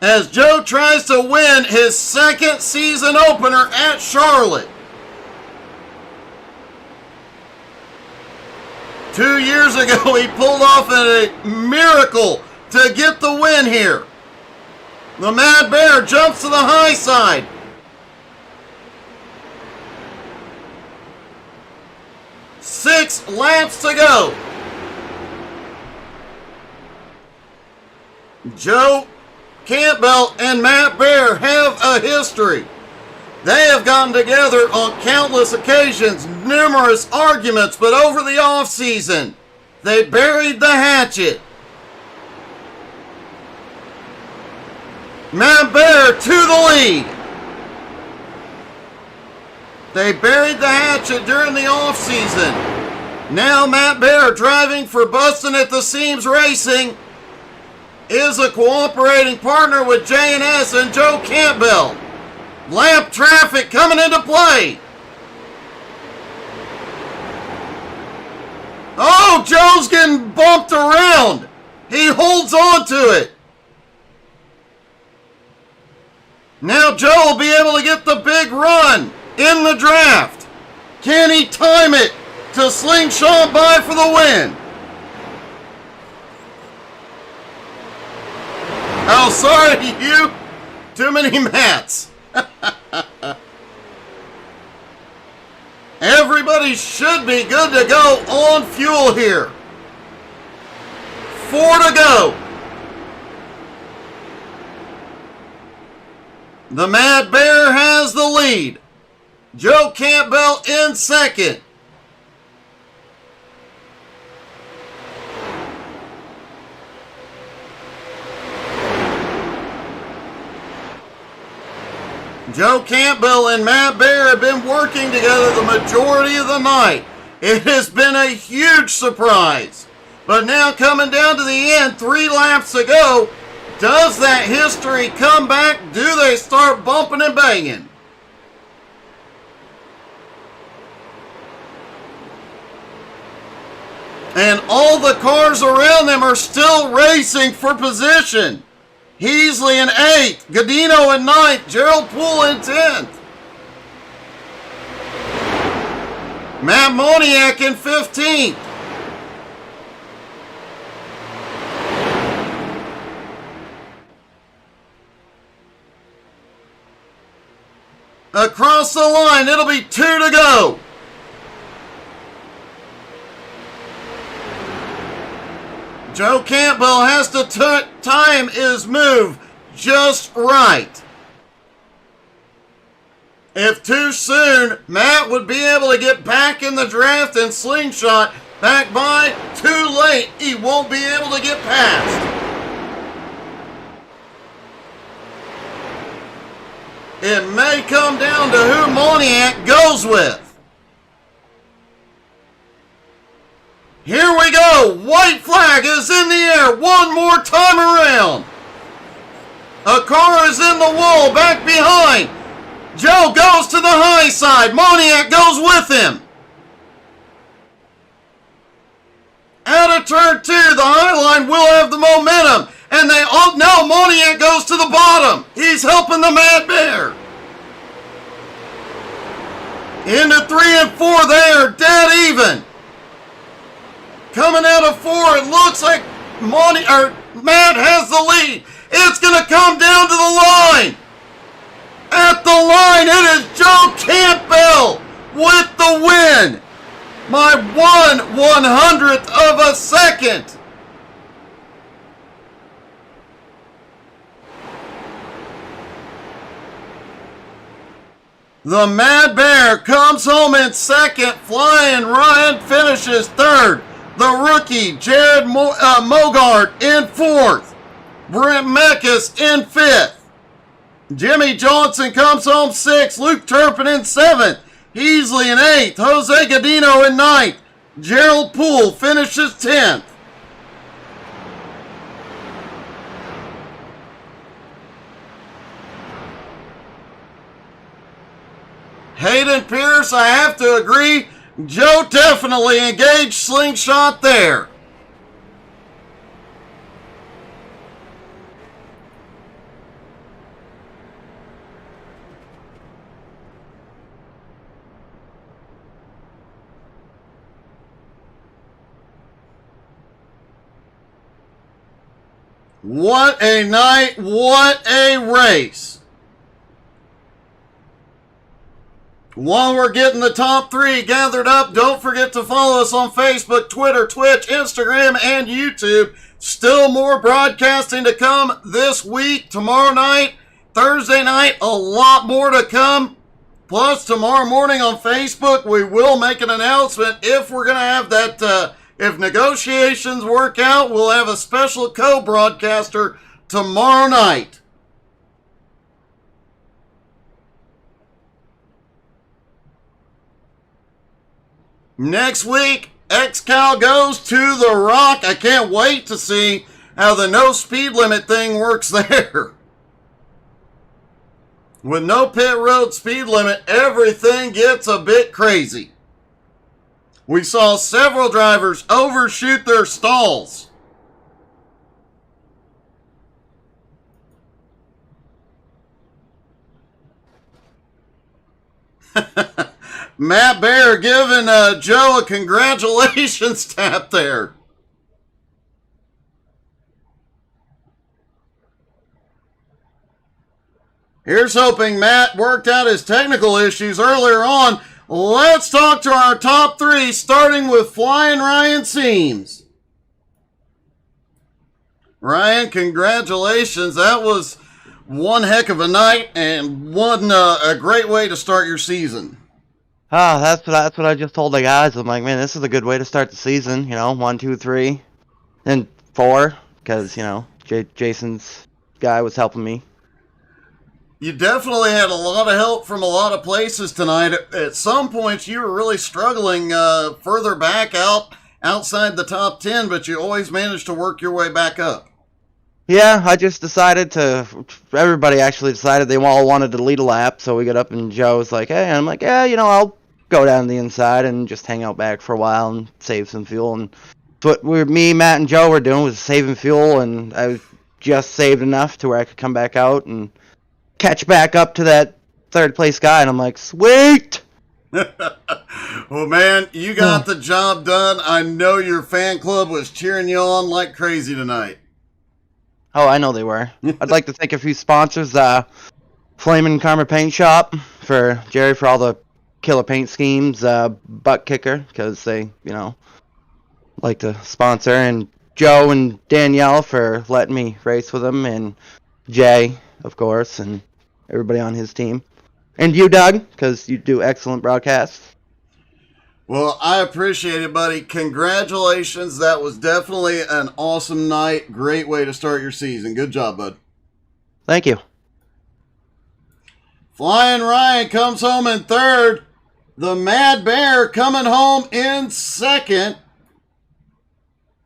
as Joe tries to win his second season opener at Charlotte. 2 years ago, he pulled off a miracle to get the win here. The Mad Bear jumps to the high side. Six laps to go. Joe Campbell and Matt Bear have a history. They have gotten together on countless occasions, numerous arguments, but over the offseason, they buried the hatchet. Matt Bear to the lead. They buried the hatchet during the offseason. Now Matt Bear, driving for Bustin' at the Seams Racing, is a cooperating partner with J&S and Joe Campbell. Lap traffic coming into play. Oh, Joe's getting bumped around. He holds on to it. Now Joe will be able to get the big run in the draft. Can he time it to slingshot by for the win? Oh, sorry, Hugh. Too many mats. Everybody should be good to go on fuel here. 4 to go. The Mad Bear has the lead. Joe Campbell in second. Joe Campbell and Matt Bear have been working together the majority of the night. It has been a huge surprise. But now coming down to the end, 3 laps to go, does that history come back? Do they start bumping and banging? And all the cars around them are still racing for position. Heasley in 8th, Godino in 9th, Gerald Poole in 10th. Matt Moniak in 15th. Across the line, it'll be 2 to go. Joe Campbell has to time his move just right. If too soon, Matt would be able to get back in the draft and slingshot back by. Too late, he won't be able to get past. It may come down to who Moniak goes with. Here we go. White flag is in the air one more time around. A car is in the wall back behind. Joe goes to the high side. Moniak goes with him. Out of turn 2, the high line will have the momentum. And they all know Moniak goes to the bottom. He's helping the Mad Bear. Into 3 and 4, they are dead even. Coming out of 4, it looks like Matt has the lead. It's going to come down to the line. At the line, it is Joe Campbell with the win. My 1/100th of a second. The Mad Bear comes home in second. Flying Ryan finishes third. The rookie, Jared Mogart, in 4th. Brent Meckes in 5th. Jimmy Johnson comes home 6th. Luke Turpin in 7th. Heasley in 8th. Jose Godino in 9th. Gerald Poole finishes 10th. Hayden Pierce, I have to agree, Joe definitely engaged slingshot there. What a night, what a race. While we're getting the top 3 gathered up, don't forget to follow us on Facebook, Twitter, Twitch, Instagram, and YouTube. Still more broadcasting to come this week, tomorrow night, Thursday night, a lot more to come. Plus, tomorrow morning on Facebook, we will make an announcement if we're going to have that, if negotiations work out, we'll have a special co-broadcaster tomorrow night. Next week, XCAL goes to the Rock. I can't wait to see how the no speed limit thing works there. With no pit road speed limit, everything gets a bit crazy. We saw several drivers overshoot their stalls. Matt Bear giving Joe a congratulations tap there. Here's hoping Matt worked out his technical issues earlier on. Let's talk to our top 3, starting with Flying Ryan Seams. Ryan, congratulations. That was one heck of a night and one a great way to start your season. That's what I just told the guys. I'm like, man, this is a good way to start the season. 1, 2, 3, and 4, because Jason's guy was helping me. You definitely had a lot of help from a lot of places tonight. At some points, you were really struggling further back outside the top 10, but you always managed to work your way back up. Yeah, I just decided to. Everybody actually decided they all wanted to lead a lap, so we got up and Joe was like, "Hey," and I'm like, "Yeah, I'll go down the inside and just hang out back for a while and save some fuel." And what me, Matt, and Joe were doing was saving fuel, and I just saved enough to where I could come back out and catch back up to that third place guy, and I'm like, sweet! Well, man, you got the job done. I know your fan club was cheering you on like crazy tonight. Oh, I know they were. I'd like to thank a few sponsors, Flamin' Karma Paint Shop, for Jerry for all the killer paint schemes, Butt Kicker, because they, like to sponsor, and Joe and Danielle for letting me race with them, and Jay, of course, and everybody on his team. And you, Doug, because you do excellent broadcasts. Well, I appreciate it, buddy. Congratulations. That was definitely an awesome night. Great way to start your season. Good job, bud. Thank you. Flying Ryan comes home in third. The Mad Bear coming home in second.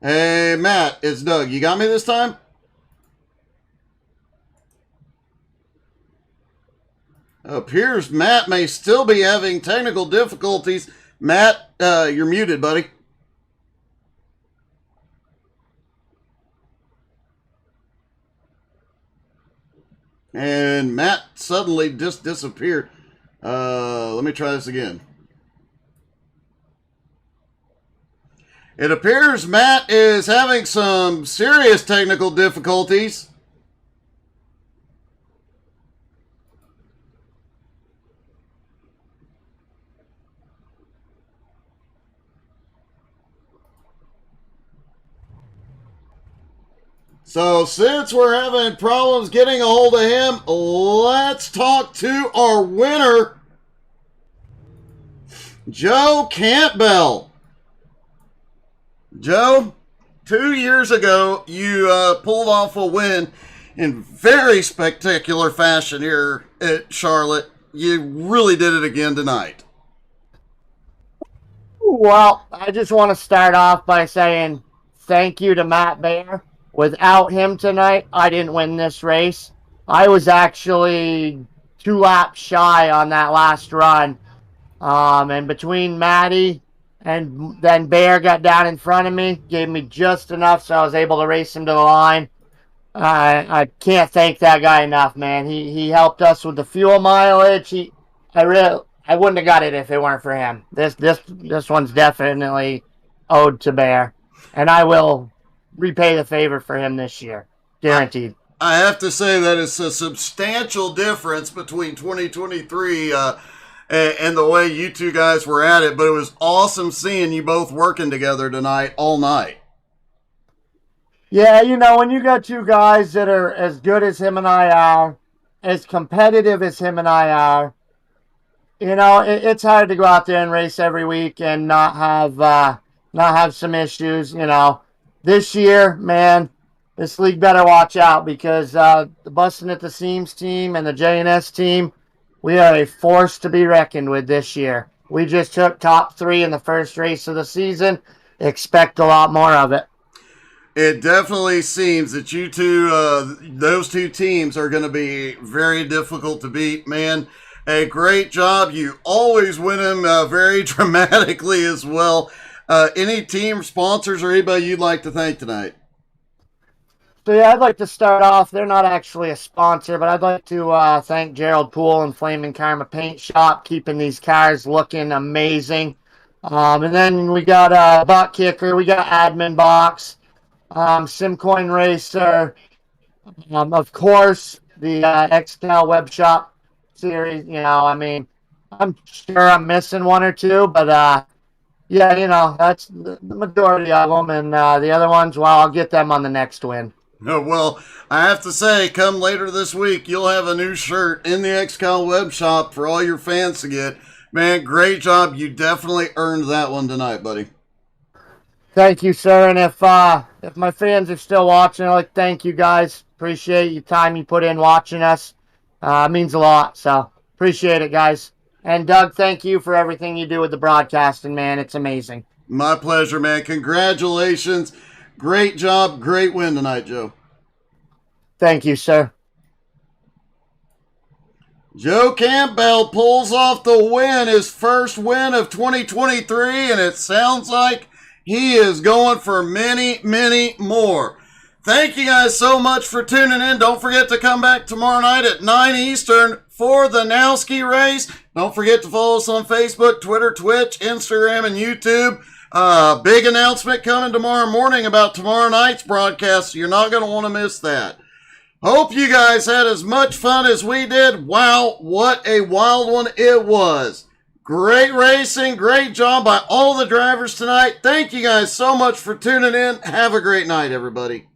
Hey, Matt, it's Doug. You got me this time? Appears Matt may still be having technical difficulties. Matt, you're muted, buddy. And Matt suddenly just disappeared. Let me try this again. It appears Matt is having some serious technical difficulties. So since we're having problems getting a hold of him, let's talk to our winner, Joe Campbell. Joe, 2 years ago, you pulled off a win in very spectacular fashion here at Charlotte. You really did it again tonight. Well, I just want to start off by saying thank you to Matt Bear. Without him tonight, I didn't win this race. I was actually 2 laps shy on that last run. And between Matty and then Bear got down in front of me, gave me just enough so I was able to race him to the line. I can't thank that guy enough, man. He helped us with the fuel mileage. I wouldn't have got it if it weren't for him. This one's definitely owed to Bear, and I will repay the favor for him this year, guaranteed. I have to say that it's a substantial difference between 2023 and the way you two guys were at it, but it was awesome seeing you both working together tonight all night. Yeah, when you got 2 guys that are as good as him and I are, as competitive as him and I are, it's hard to go out there and race every week and not have some issues. This year, man, this league better watch out because the Bustin' at the Seams team and the JNS team, we are a force to be reckoned with this year. We just took top 3 in the first race of the season. Expect a lot more of it. It definitely seems that you two, those 2 teams are going to be very difficult to beat, man. A great job. You always win them very dramatically as well. Any team sponsors or anybody you'd like to thank tonight? So, yeah, I'd like to start off. They're not actually a sponsor, but I'd like to thank Gerald Poole and Flamin' Karma Paint Shop, keeping these cars looking amazing. And then we got Butt Kicker. We got Admin Box, Simcoin Racer. Of course, the XCAL web shop series. I'm sure I'm missing 1 or 2, but yeah, that's the majority of them. And the other ones, well, I'll get them on the next win. Well, I have to say, come later this week, you'll have a new shirt in the XCAL web shop for all your fans to get. Man, great job. You definitely earned that one tonight, buddy. Thank you, sir. And if my fans are still watching, I'd like to thank you guys. Appreciate your time you put in watching us. It means a lot. So appreciate it, guys. And Doug, thank you for everything you do with the broadcasting, man. It's amazing. My pleasure, man. Congratulations. Great job. Great win tonight, Joe. Thank you, sir. Joe Campbell pulls off the win, his first win of 2023, and it sounds like he is going for many, many more. Thank you guys so much for tuning in. Don't forget to come back tomorrow night at 9 Eastern for the Nowski race. Don't forget to follow us on Facebook, Twitter, Twitch, Instagram, and YouTube. Big announcement coming tomorrow morning about tomorrow night's broadcast, so you're not going to want to miss that. Hope you guys had as much fun as we did. Wow, what a wild one it was. Great racing. Great job by all the drivers tonight. Thank you guys so much for tuning in. Have a great night, everybody.